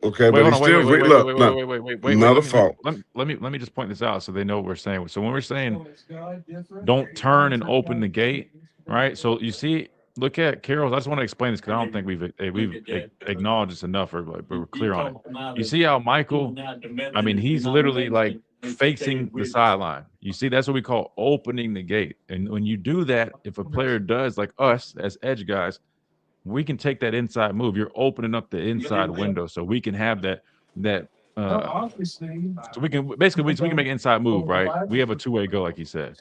Okay, Wait, but hold he on. still Wait. another fault. Let me just point this out so they know what we're saying. So when we're saying don't turn and open the gate, right? So you see, look at Carroll's. I just want to explain this because I don't think we've acknowledged this enough, or like we're clear on it. You see how Michael? I mean, he's literally like facing the sideline. You see, that's what we call opening the gate. And when you do that, if a player does, like us as edge guys, we can take that inside move. You're opening up the inside window, so we can have that. So we can basically we can make an inside move, right? We have a two-way go, like you said.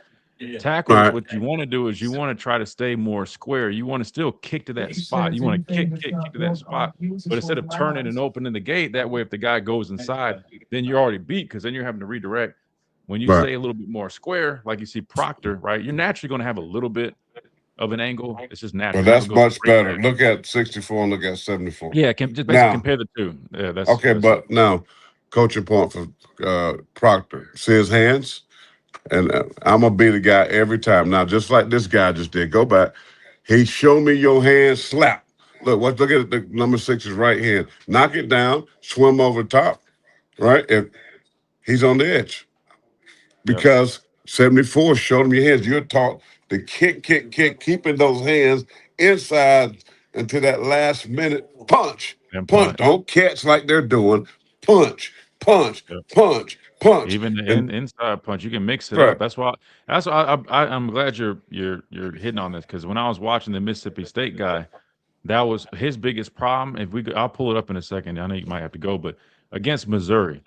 Tackles, what you want to do is you want to try to stay more square. You want to still kick to that spot. You want to kick to that spot. But instead of turning and opening the gate, that way if the guy goes inside, then you're already beat because then you're having to redirect. When you stay a little bit more square, like you see Proctor, right? You're naturally going to have a little bit of an angle. It's just natural. Well, that's much better. Look at 64 and look at 74. Yeah, just basically compare the two. Yeah, that's okay. But now, coaching point for Proctor. See his hands, and I'm gonna be the guy every time. Now, just like this guy just did. Go back. He showed me your hand. Slap. Look at it. The number 6's right hand. Knock it down. Swim over the top. Right. If he's on the edge, because 74 showed him your hands. You're taught to kick, keeping those hands inside until that last minute. Punch. Don't catch like they're doing. Punch. Even the inside punch, you can mix it up. That's why I'm glad you're hitting on this, because when I was watching the Mississippi State guy, that was his biggest problem. I'll pull it up in a second. I know you might have to go, but against Missouri,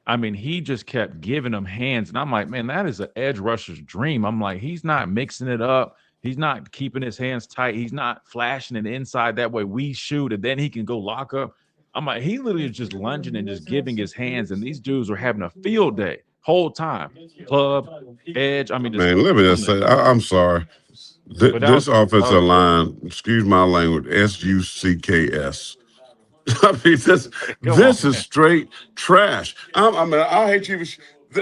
I mean, he just kept giving them hands. And I'm like, man, that is an edge rusher's dream. I'm like, he's not mixing it up. He's not keeping his hands tight. He's not flashing it inside. That way we shoot, and then he can go lock up. I'm like, he literally is just lunging and just giving his hands. And these dudes were having a field day whole time. Club, edge. I mean, just man, let me just say, I'm sorry. This offensive line, excuse my language, SUCKS. I mean, this is straight trash. I hate you.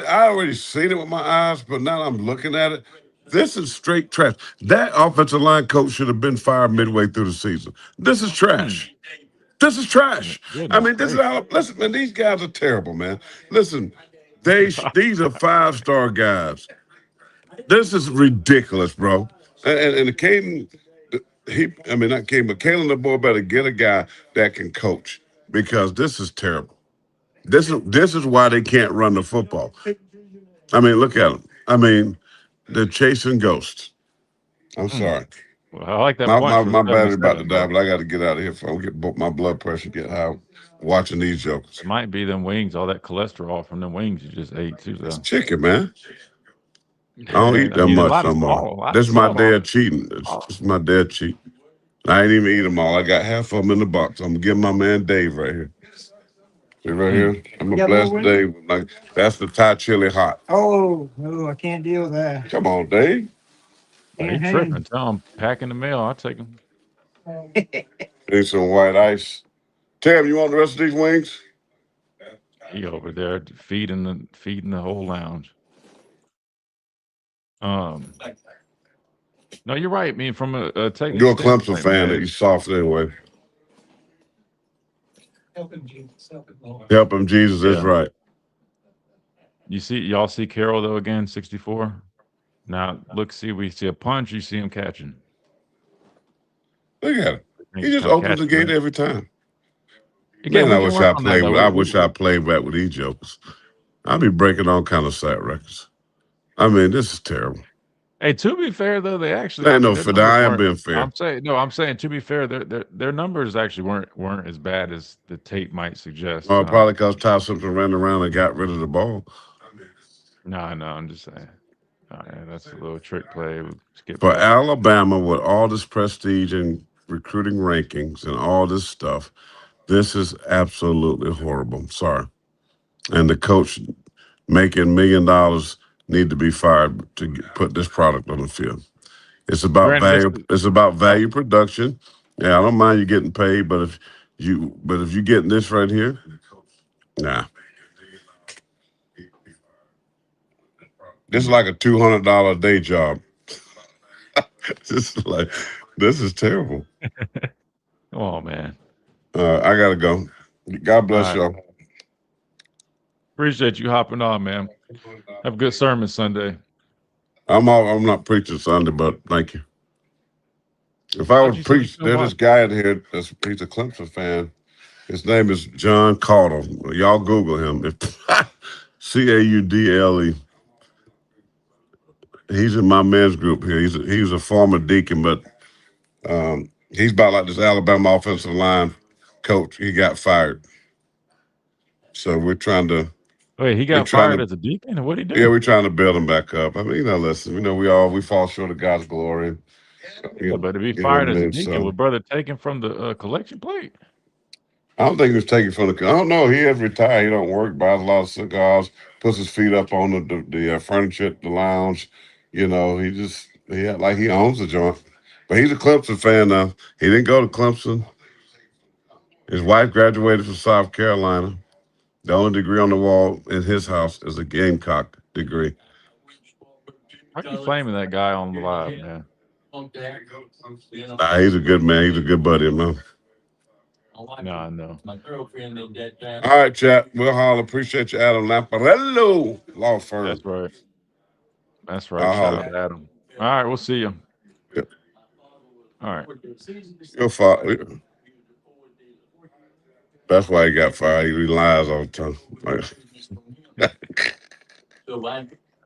I already seen it with my eyes, but now I'm looking at it. This is straight trash. That offensive line coach should have been fired midway through the season. This is trash. This is trash. I mean, this is how. Listen, man, these guys are terrible, man. Listen, these are 5-star guys. This is ridiculous, bro. And Caden. Not Caden, but Kalen the boy better get a guy that can coach, because this is terrible. This is why they can't run the football. I mean, look at them. I mean, they're chasing ghosts. I'm sorry. Well, I like that. My battery about to die, but I got to get out of here before I get my blood pressure get high watching these jokers. It might be them wings, all that cholesterol from them wings you just ate too. It's chicken, man. I don't eat that much no more. This is my day of cheating. This is my day of cheating. I ain't even eat them all. I got half of them in the box. I'm gonna give my man Dave right here. See right here? I'm gonna bless Dave. Like, that's the Thai chili hot. Oh, I can't deal with that. Come on, Dave. He tripping. Tell him pack in the mail. I'll take him. Need some white ice. Tam, you want the rest of these wings? He over there feeding the whole lounge. No, you're right. I mean, from a technical, you're a Clemson fan, that you soft anyway. Help him, Jesus. Help him, Jesus is right. Y'all see Carroll though again, 64. Now we see a punch. You see him catching. Look at him. He just opens the gate every time. Again, I wish I played back with these jokers. I'd be breaking all kind of sad records. I mean, this is terrible. Hey, to be fair though, they actually. I am being fair. I'm saying to be fair, their numbers actually weren't as bad as the tape might suggest. Probably because Ty Simpson ran around and got rid of the ball. No, I'm just saying. That's a little trick play. For Alabama, with all this prestige and recruiting rankings and all this stuff, this is absolutely horrible. I'm sorry. And the coach making $1 million need to be fired to put this product on the field. It's about value. It's about value production. Yeah, I don't mind you getting paid, but if you getting this right here, nah. This is like a $200 a day job. This is terrible. Oh man. I gotta go. God bless All y'all. right. Appreciate you hopping on, man. Have a good sermon Sunday. I'm not preaching Sunday, but thank you. If I How'd would you say you preach, feel, there's Mark? this guy in here. He's a Clemson fan. His name is John Caudle. Y'all Google him. Caudle. He's in my men's group here. He's a former deacon, but he's about like this Alabama offensive line coach. He got fired, so we're trying to. Wait, he got fired as a deacon? What'd he do? Yeah, we're trying to build him back up. I mean, listen, we fall short of God's glory. Yeah, but to be fired as a deacon, was brother taken from the collection plate? I don't think he was taken from the. I don't know. He has retired. He don't work. Buys a lot of cigars. Puts his feet up on the furniture at the lounge. He like he owns the joint. But he's a Clemson fan now. He didn't go to Clemson. His wife graduated from South Carolina. The only degree on the wall in his house is a Gamecock degree. Why are you flaming that guy on the live, man? Nah, he's a good man. He's a good buddy of mine. No, I know. All right, chat. We'll holler. Appreciate you, Adam Lamparello, law firm. That's right. That's right. Shout out to Adam. All right, we'll see you. Yep. All right. Your fault. That's why he got fired. He lies all the time.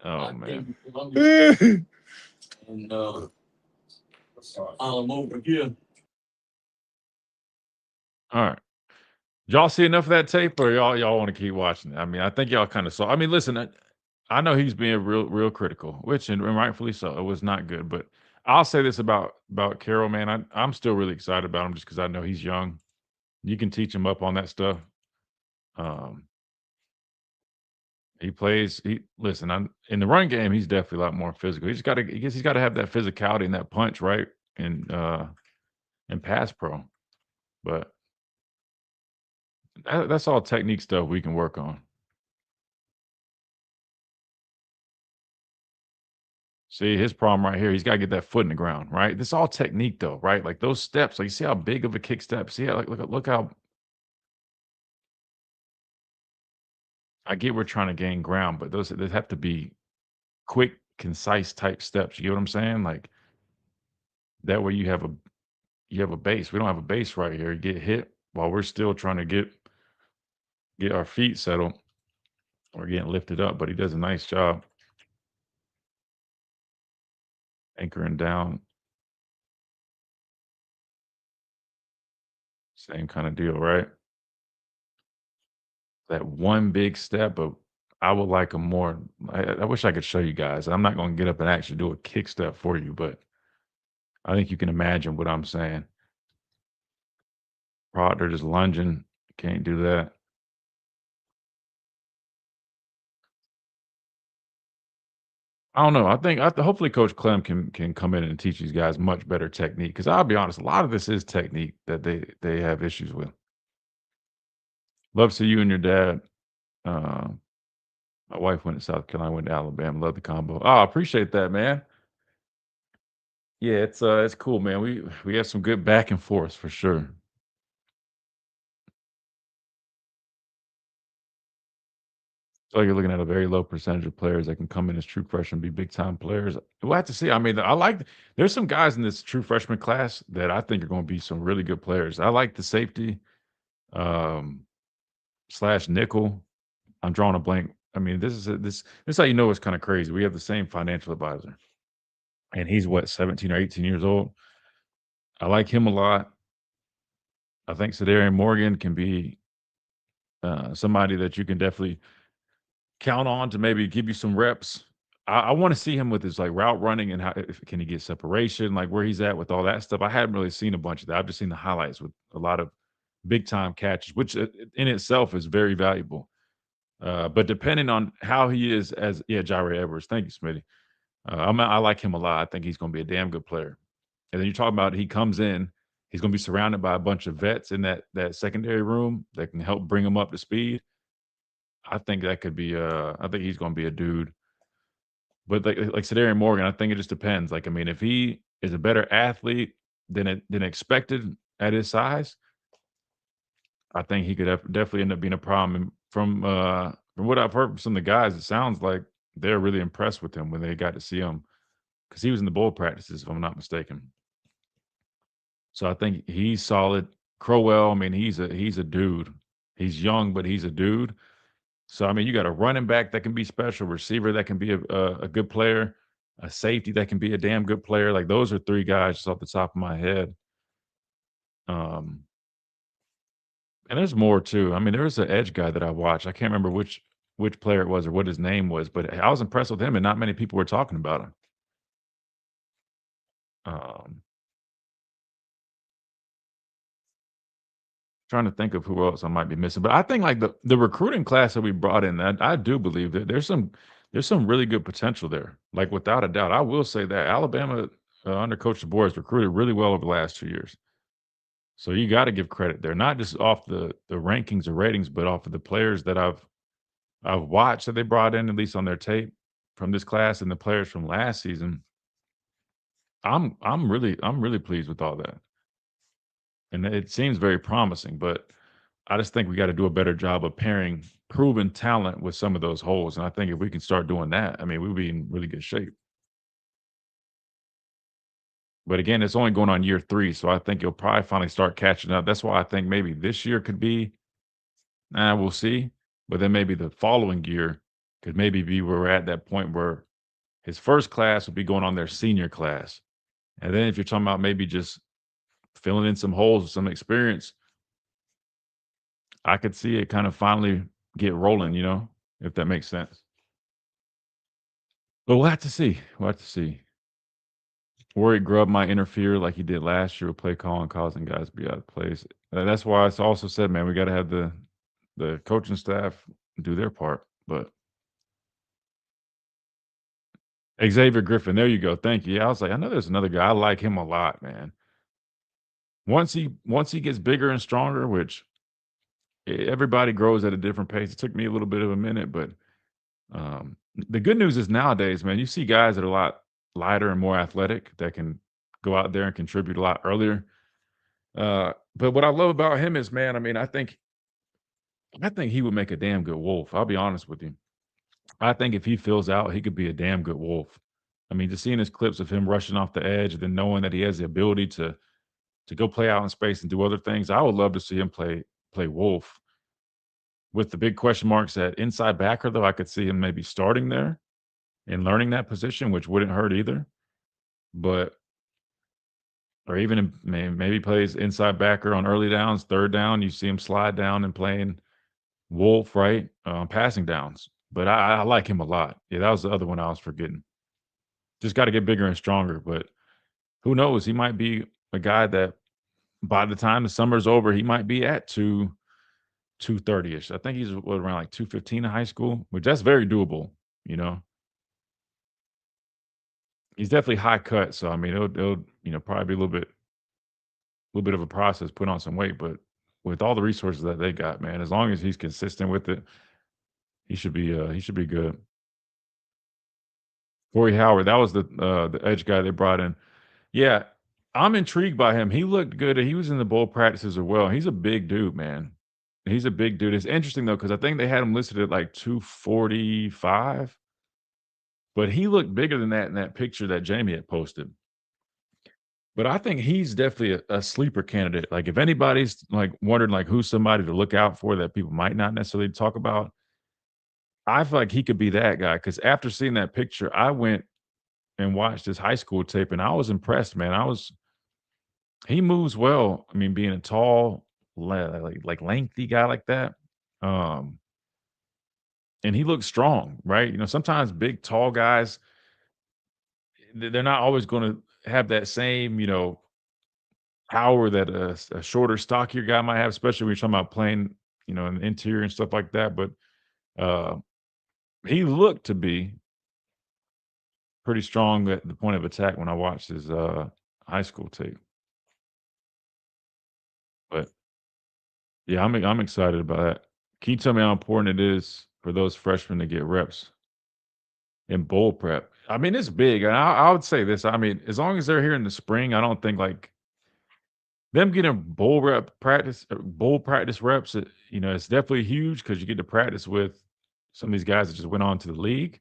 Oh man. All right. Y'all see enough of that tape, or y'all want to keep watching it? I mean, I think y'all kind of saw. I mean, listen, I know he's being real critical, which and rightfully so. It was not good, but I'll say this about Carroll, man. I'm still really excited about him just because I know he's young. You can teach him up on that stuff. He plays. Listen. In the run game, he's definitely a lot more physical. He's got to have that physicality and that punch, right? And pass pro, but that's all technique stuff we can work on. See his problem right here. He's got to get that foot in the ground, right? This is all technique, though, right? Like those steps. Like you see how big of a kick step. See how look how. I get we're trying to gain ground, but those have to be quick, concise type steps. You get what I'm saying? Like that way you have a base. We don't have a base right here. You get hit while we're still trying to get our feet settled or getting lifted up. But he does a nice job anchoring down. Same kind of deal, right? That one big step, but I would like a more. I wish I could show you guys. I'm not going to get up and actually do a kick step for you, but I think you can imagine what I'm saying. Proctor just lunging. Can't do that. I don't know. I think hopefully Coach Clem can come in and teach these guys much better technique. Because I'll be honest, a lot of this is technique that they have issues with. Love to see you and your dad. My wife went to South Carolina, went to Alabama. Love the combo. Oh, I appreciate that, man. Yeah, it's cool, man. We have some good back and forth for sure. So you're looking at a very low percentage of players that can come in as true freshmen and be big time players. We'll have to see. I mean, there's some guys in this true freshman class that I think are going to be some really good players. I like the safety slash nickel. I'm drawing a blank. I mean, this is how you know it's kind of crazy. We have the same financial advisor, and he's 17 or 18 years old. I like him a lot. I think Sadarian Morgan can be somebody that you can definitely count on to maybe give you some reps. I want to see him with his like route running and how can he get separation, like where he's at with all that stuff. I hadn't really seen a bunch of that. I've just seen the highlights with a lot of big time catches, which in itself is very valuable. But depending on how he is Jire Edwards. Thank you, Smitty. I like him a lot. I think he's going to be a damn good player. And then you're talking about he comes in, he's going to be surrounded by a bunch of vets in that secondary room that can help bring him up to speed. I think that could be I think he's going to be a dude. But like Sadarian Morgan, I think it just depends. Like, I mean, if he is a better athlete than expected at his size, I think he could definitely end up being a problem. And from what I've heard from some of the guys, it sounds like they're really impressed with him when they got to see him because he was in the bowl practices, if I'm not mistaken. So I think he's solid. Crowell, I mean, he's a dude. He's young, but he's a dude. So I mean, you got a running back that can be special, receiver that can be a good player, a safety that can be a damn good player. Like those are three guys just off the top of my head. And there's more too. I mean, there was an edge guy that I watched. I can't remember which player it was or what his name was, but I was impressed with him, and not many people were talking about him. Trying to think of who else I might be missing, but I think like the recruiting class that we brought in, that I do believe that there's some really good potential there. Like without a doubt, I will say that Alabama under Coach DeBoer has recruited really well over the last 2 years. So you got to give credit there, not just off the rankings or ratings, but off of the players that I've watched that they brought in, at least on their tape from this class, and the players from last season. I'm really pleased with all that. And it seems very promising, but I just think we got to do a better job of pairing proven talent with some of those holes. And I think if we can start doing that, I mean, we'll be in really good shape. But again, it's only going on year 3, so I think you'll probably finally start catching up. That's why I think maybe this year could be, we'll see. But then maybe the following year could maybe be where we're at that point where his first class will be going on their senior class. And then if you're talking about maybe just filling in some holes with some experience, I could see it kind of finally get rolling, if that makes sense. But we'll have to see. We'll have to see. Worried Grubb might interfere like he did last year with play calling, causing guys to be out of place. That's why it's also said, man, we got to have the coaching staff do their part. But Xavier Griffin, there you go. Thank you. Yeah, I was like, I know there's another guy. I like him a lot, man. Once he gets bigger and stronger, which everybody grows at a different pace. It took me a little bit of a minute, but the good news is nowadays, man, you see guys that are a lot lighter and more athletic that can go out there and contribute a lot earlier. But what I love about him is, man, I mean, I think he would make a damn good Wolf. I'll be honest with you. I think if he fills out, he could be a damn good Wolf. I mean, just seeing his clips of him rushing off the edge and then knowing that he has the ability to go play out in space and do other things, I would love to see him play Wolf. With the big question marks at inside backer, though, I could see him maybe starting there and learning that position, which wouldn't hurt either. But or even maybe plays inside backer on early downs, third down. You see him slide down and playing Wolf, right? Passing downs. But I like him a lot. Yeah, that was the other one I was forgetting. Just got to get bigger and stronger. But who knows? He might be a guy that by the time the summer's over, he might be at 230-ish. I think he's around like 215 in high school, which that's very doable, He's definitely high cut, so I mean, it'll probably be a little bit of a process, put on some weight, but with all the resources that they got, man, as long as he's consistent with it, he should be good. Corey Howard, that was the edge guy they brought in. Yeah, I'm intrigued by him. He looked good. He was in the bowl practices as well. He's a big dude, man. He's a big dude. It's interesting though, because I think they had him listed at like 245. But he looked bigger than that in that picture that Jamie had posted. But I think he's definitely a sleeper candidate. Like if anybody's like wondering like who's somebody to look out for that people might not necessarily talk about, I feel like he could be that guy. Because after seeing that picture, I went and watched his high school tape, and I was impressed, man. He moves well. I mean, being a tall, like lengthy guy like that. And he looks strong, right? Sometimes big, tall guys, they're not always going to have that same, power that a shorter, stockier guy might have, especially when you're talking about playing, in the interior and stuff like that. But he looked to be pretty strong at the point of attack when I watched his high school tape. But yeah, I'm excited about that. Can you tell me how important it is for those freshmen to get reps in bowl prep? I mean, it's big. And I would say this. I mean, as long as they're here in the spring, I don't think like them getting bowl practice reps, it's definitely huge because you get to practice with some of these guys that just went on to the league.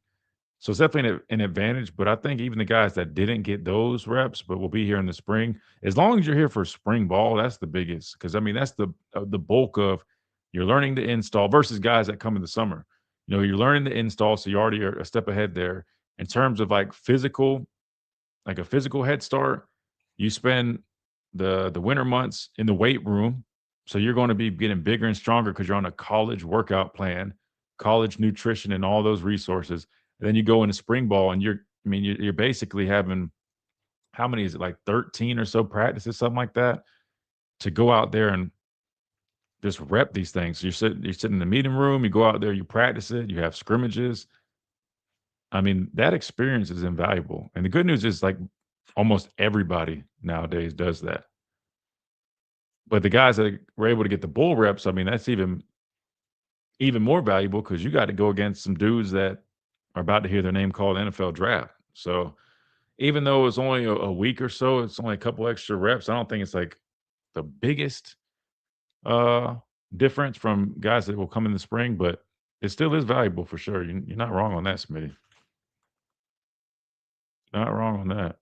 So it's definitely an advantage. But I think even the guys that didn't get those reps, but will be here in the spring, as long as you're here for spring ball, that's the biggest. Because that's the bulk of you're learning to install versus guys that come in the summer. You're learning to install, so you already are a step ahead there in terms of like a physical head start. You spend the winter months in the weight room, so you're going to be getting bigger and stronger because you're on a college workout plan, college nutrition, and all those resources. And then you go into spring ball, and you're basically having, how many is it, like 13 or so practices, something like that, to go out there and just rep these things. So you're sitting in the meeting room, you go out there, you practice it, you have scrimmages. That experience is invaluable. And the good news is, like, almost everybody nowadays does that. But the guys that were able to get the bull reps, that's even more valuable because you got to go against some dudes that are about to hear their name called NFL draft. So even though it's only a week or so, it's only a couple extra reps. I don't think it's like the biggest difference from guys that will come in the spring, but it still is valuable for sure. You're not wrong on that, Smitty. Not wrong on that.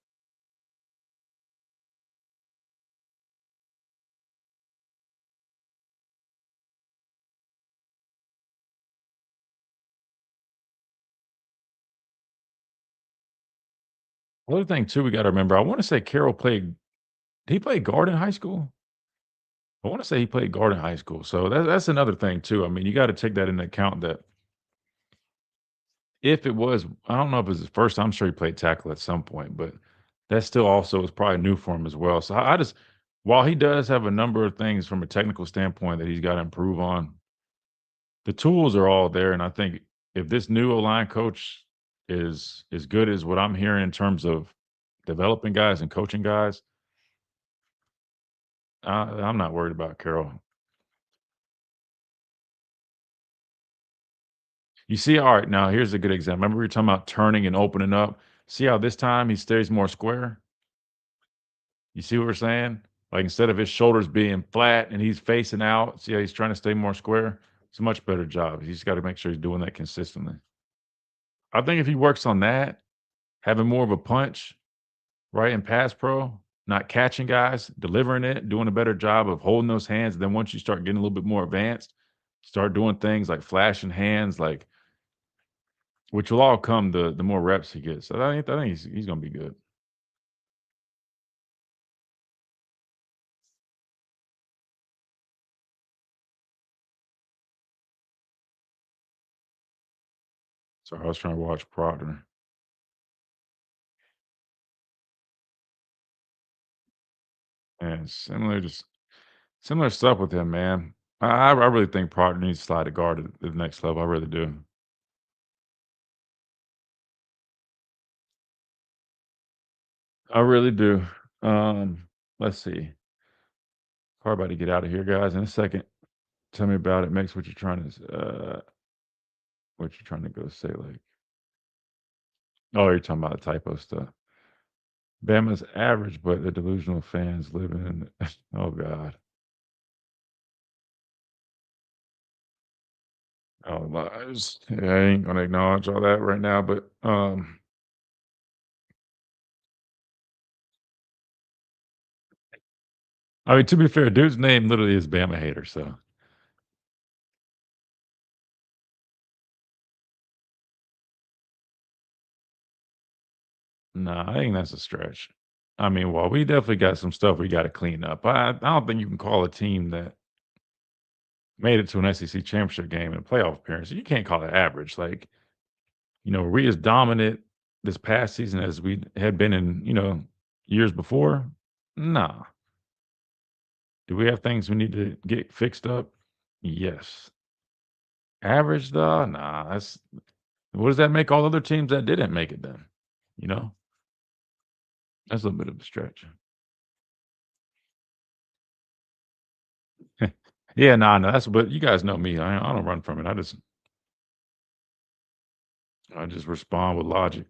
Another thing too, we got to remember. I want to say Carroll played. Did he play guard in high school? I want to say he played guard in high school. So that's another thing too. You got to take that into account. That if it was, I don't know if it was his first time. I'm sure he played tackle at some point, but that still also is probably new for him as well. So I just, while he does have a number of things from a technical standpoint that he's got to improve on, the tools are all there. And I think if this new O-line coach is as good as what I'm hearing in terms of developing guys and coaching guys, I'm not worried about Carroll. You see, all right, now here's a good example. Remember we were talking about turning and opening up? See how this time he stays more square? You see what we're saying? Like, instead of his shoulders being flat and he's facing out, see how he's trying to stay more square? It's a much better job. He's got to make sure he's doing that consistently. I think if he works on that, having more of a punch, right, in pass pro, not catching guys, delivering it, doing a better job of holding those hands. And then once you start getting a little bit more advanced, start doing things like flashing hands, like, which will all come the more reps he gets. So I think he's going to be good. Sorry, I was trying to watch Proctor. And similar stuff with him, man. I really think Proctor needs to slide the guard to the next level. I really do. I really do. Let's see. Probably about to get out of here, guys, in a second. Tell me about it. Mix what you're trying to go say, like. Oh, you're talking about the typo stuff. Bama's average, but the delusional fans living in. Oh God. Oh, lies. Yeah, I ain't gonna acknowledge all that right now, but to be fair, dude's name literally is Bama Hater, so. Nah, I think that's a stretch. Well, we definitely got some stuff we got to clean up. I don't think you can call a team that made it to an SEC championship game and playoff appearance. You can't call it average. Like, were we as dominant this past season as we had been in, years before? Nah. Do we have things we need to get fixed up? Yes. Average though? Nah. What does that make all other teams that didn't make it then? You know? That's a little bit of a stretch. Yeah, nah, no, but you guys know me. I don't run from it. I just respond with logic.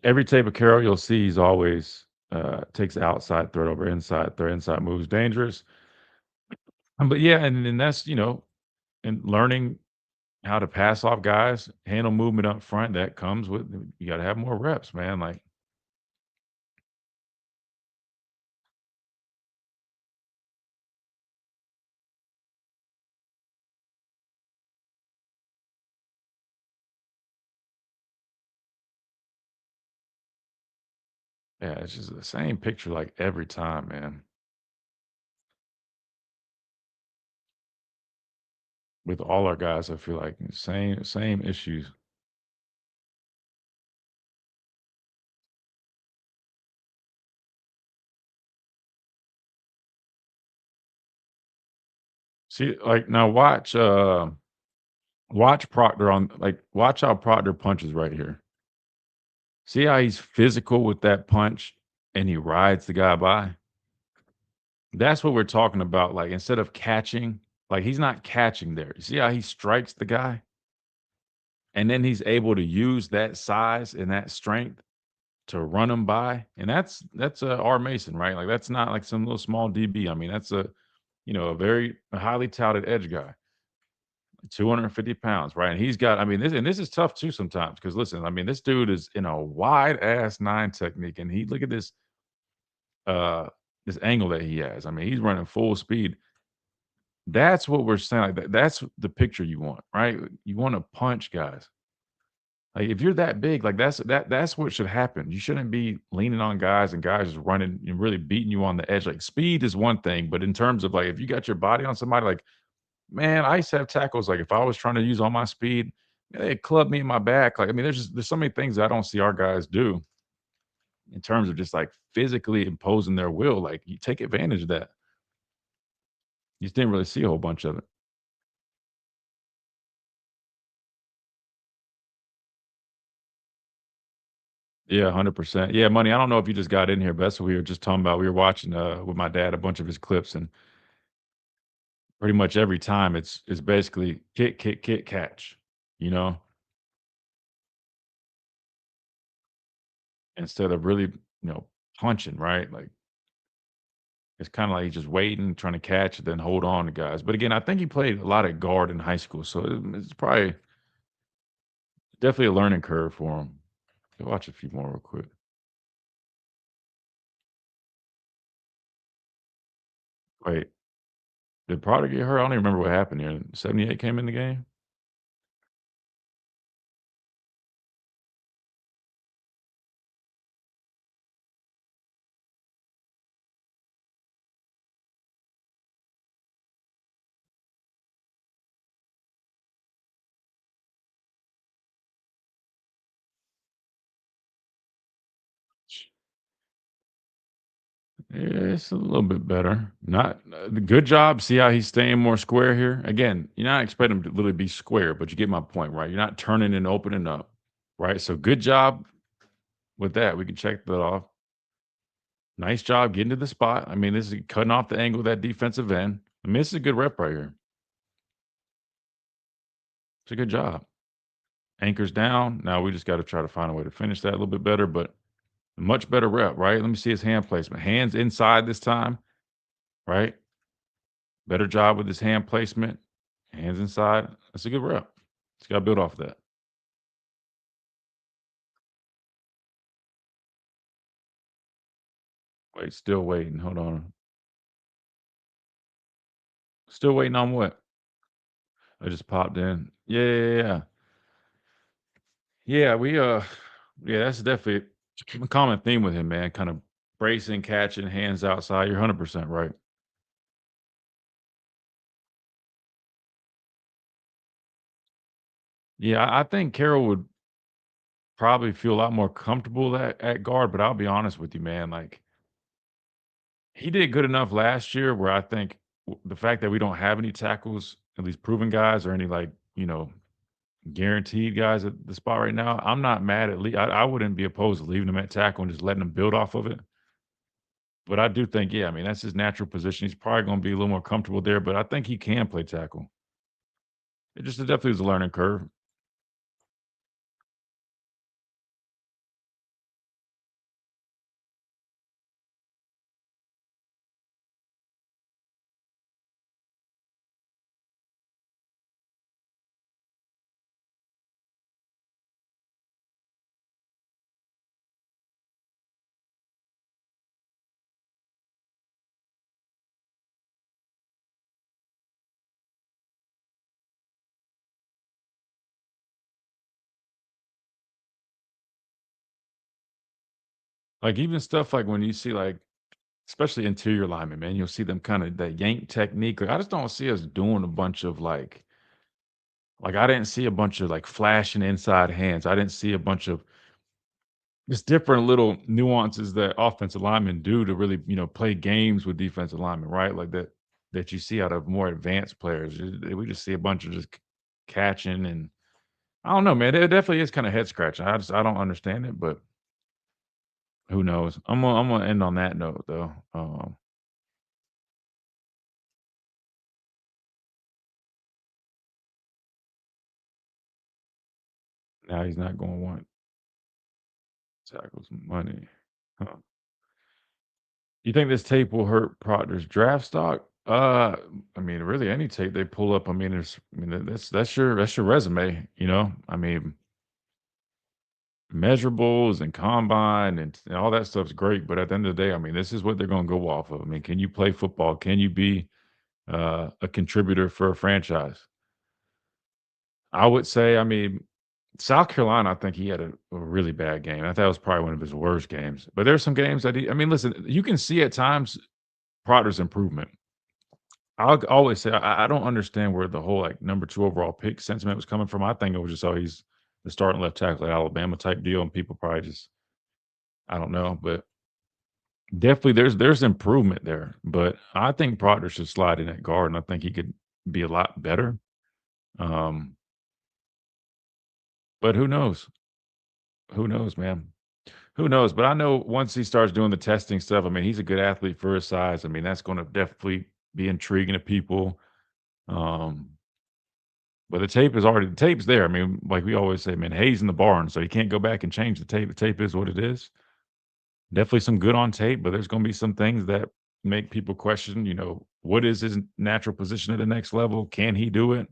Every tape of Carroll you'll see, he's always takes the outside threat over inside threat. Inside moves dangerous. But yeah, and then that's and learning how to pass off guys, handle movement up front. That comes with you got to have more reps, man. Like yeah, it's just the same picture like every time, man. With all our guys, I feel like same issues. See, like now watch Proctor watch how Proctor punches right here. See how he's physical with that punch and he rides the guy by? That's what we're talking about. Like instead of catching, like he's not catching there. You see how he strikes the guy? And then he's able to use that size and that strength to run him by. And that's R Mason, right? Like that's not like some little small DB. I mean, that's a very highly touted edge guy. 250 pounds, right? And he's got, I mean, this is tough too sometimes because listen, I mean, this dude is in a wide ass 9 technique, and he look at this angle that he has. I mean, he's running full speed. That's what we're saying. Like that's the picture you want, right? You want to punch guys. Like if you're that big, like that's what should happen. You shouldn't be leaning on guys and guys just running and really beating you on the edge. Like speed is one thing, but in terms of like if you got your body on somebody, like man, I used to have tackles, like, if I was trying to use all my speed, they'd club me in my back. Like, I mean, there's so many things I don't see our guys do in terms of just, like, physically imposing their will. Like, you take advantage of that. You just didn't really see a whole bunch of it. Yeah, 100%. Yeah, Money, I don't know if you just got in here, but that's what we were just talking about. We were watching, with my dad, a bunch of his clips, and pretty much every time it's basically kick, catch, you know, instead of really, punching, right? Like it's kinda like he's just waiting, trying to catch, and then hold on to guys. But again, I think he played a lot of guard in high school, so it's probably definitely a learning curve for him. Watch a few more real quick. Wait, did Prada get hurt? I don't even remember what happened here. 78 came in the game? Yeah, it's a little bit better. Not good job. See how he's staying more square here? Again, you're not expecting him to literally be square, but you get my point, right? You're not turning and opening up, right? So good job with that. We can check that off. Nice job getting to the spot. I mean, this is cutting off the angle of that defensive end. I mean, this is a good rep right here. It's a good job. Anchors down. Now we just got to try to find a way to finish that a little bit better, but a much better rep, right? Let me see his hand placement. Hands inside this time, right? Better job with his hand placement. Hands inside. That's a good rep. Just got to build off that. Wait, still waiting. Hold on. Still waiting on what? I just popped in. Yeah. Yeah, yeah, that's definitely a common theme with him, man. Kind of bracing, catching, hands outside. You're 100% right. Yeah, I think Carroll would probably feel a lot more comfortable at guard, but I'll be honest with you, man. Like he did good enough last year where I think the fact that we don't have any tackles, at least proven guys, or any like guaranteed guys at the spot right now, I'm not mad at I wouldn't be opposed to leaving him at tackle and just letting him build off of it. But I do think, yeah, I mean, that's his natural position. He's probably going to be a little more comfortable there, but I think he can play tackle. It definitely was a learning curve. Like even stuff like when you see like, especially interior linemen, man, you'll see them kind of that yank technique. Like I just don't see us doing a bunch of like I didn't see a bunch of like flashing inside hands. I didn't see a bunch of just different little nuances that offensive linemen do to really, play games with defensive linemen, right? Like that you see out of more advanced players. We just see a bunch of just catching, and I don't know, man. It definitely is kind of head scratching. I don't understand it, but who knows? I'm gonna end on that note though. Now he's not going to want tackles money. Huh. You think this tape will hurt Proctor's draft stock? I mean, really, any tape they pull up. I mean, that's your resume. I mean, measurables and combine and all that stuff's great, but at the end of the day, I mean, this is what they're going to go off of. I mean, can you play football? Can you be a contributor for a franchise? I would say, I mean, South Carolina, I think he had a really bad game. I thought that was probably one of his worst games. But there's some games that I mean, listen, you can see at times Proctor's improvement. I'll always say I don't understand where the whole like number 2 overall pick sentiment was coming from. I think it was just he's the starting left tackle at Alabama type deal, and people probably just I don't know, but definitely there's improvement there. But I think Proctor should slide in at guard, and I think he could be a lot better. But who knows? Who knows, man? Who knows? But I know once he starts doing the testing stuff, I mean, he's a good athlete for his size. I mean, that's going to definitely be intriguing to people. But the tape's there. I mean, like we always say, man, Hayes in the barn, so you can't go back and change the tape. The tape is what it is. Definitely some good on tape, but there's going to be some things that make people question, what is his natural position at the next level? Can he do it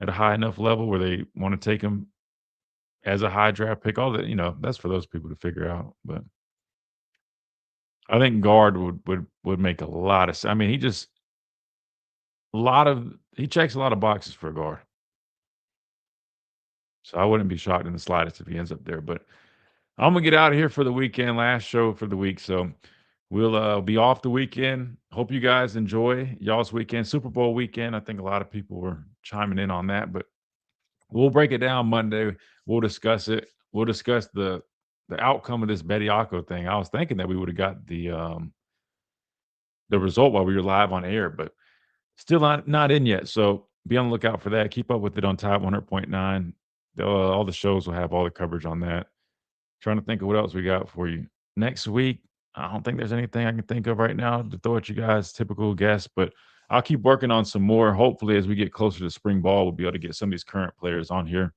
at a high enough level where they want to take him as a high draft pick? All that, that's for those people to figure out. But I think guard would make a lot of sense. I mean, he checks a lot of boxes for a guard. So I wouldn't be shocked in the slightest if he ends up there. But I'm gonna get out of here for the weekend. Last show for the week, so we'll be off the weekend. Hope you guys enjoy y'all's weekend, Super Bowl weekend. I think a lot of people were chiming in on that, but we'll break it down Monday. We'll discuss it. We'll discuss the outcome of this Bediako thing. I was thinking that we would have got the result while we were live on air, but still not in yet. So be on the lookout for that. Keep up with it on Tide 100.9. All the shows will have all the coverage on that. Trying to think of what else we got for you next week. I don't think there's anything I can think of right now to throw at you guys. Typical guess, but I'll keep working on some more. Hopefully, as we get closer to spring ball, we'll be able to get some of these current players on here.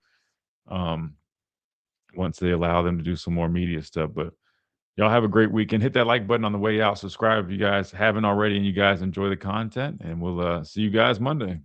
Once they allow them to do some more media stuff. But y'all have a great weekend. Hit that like button on the way out. Subscribe if you guys haven't already and you guys enjoy the content. And we'll see you guys Monday.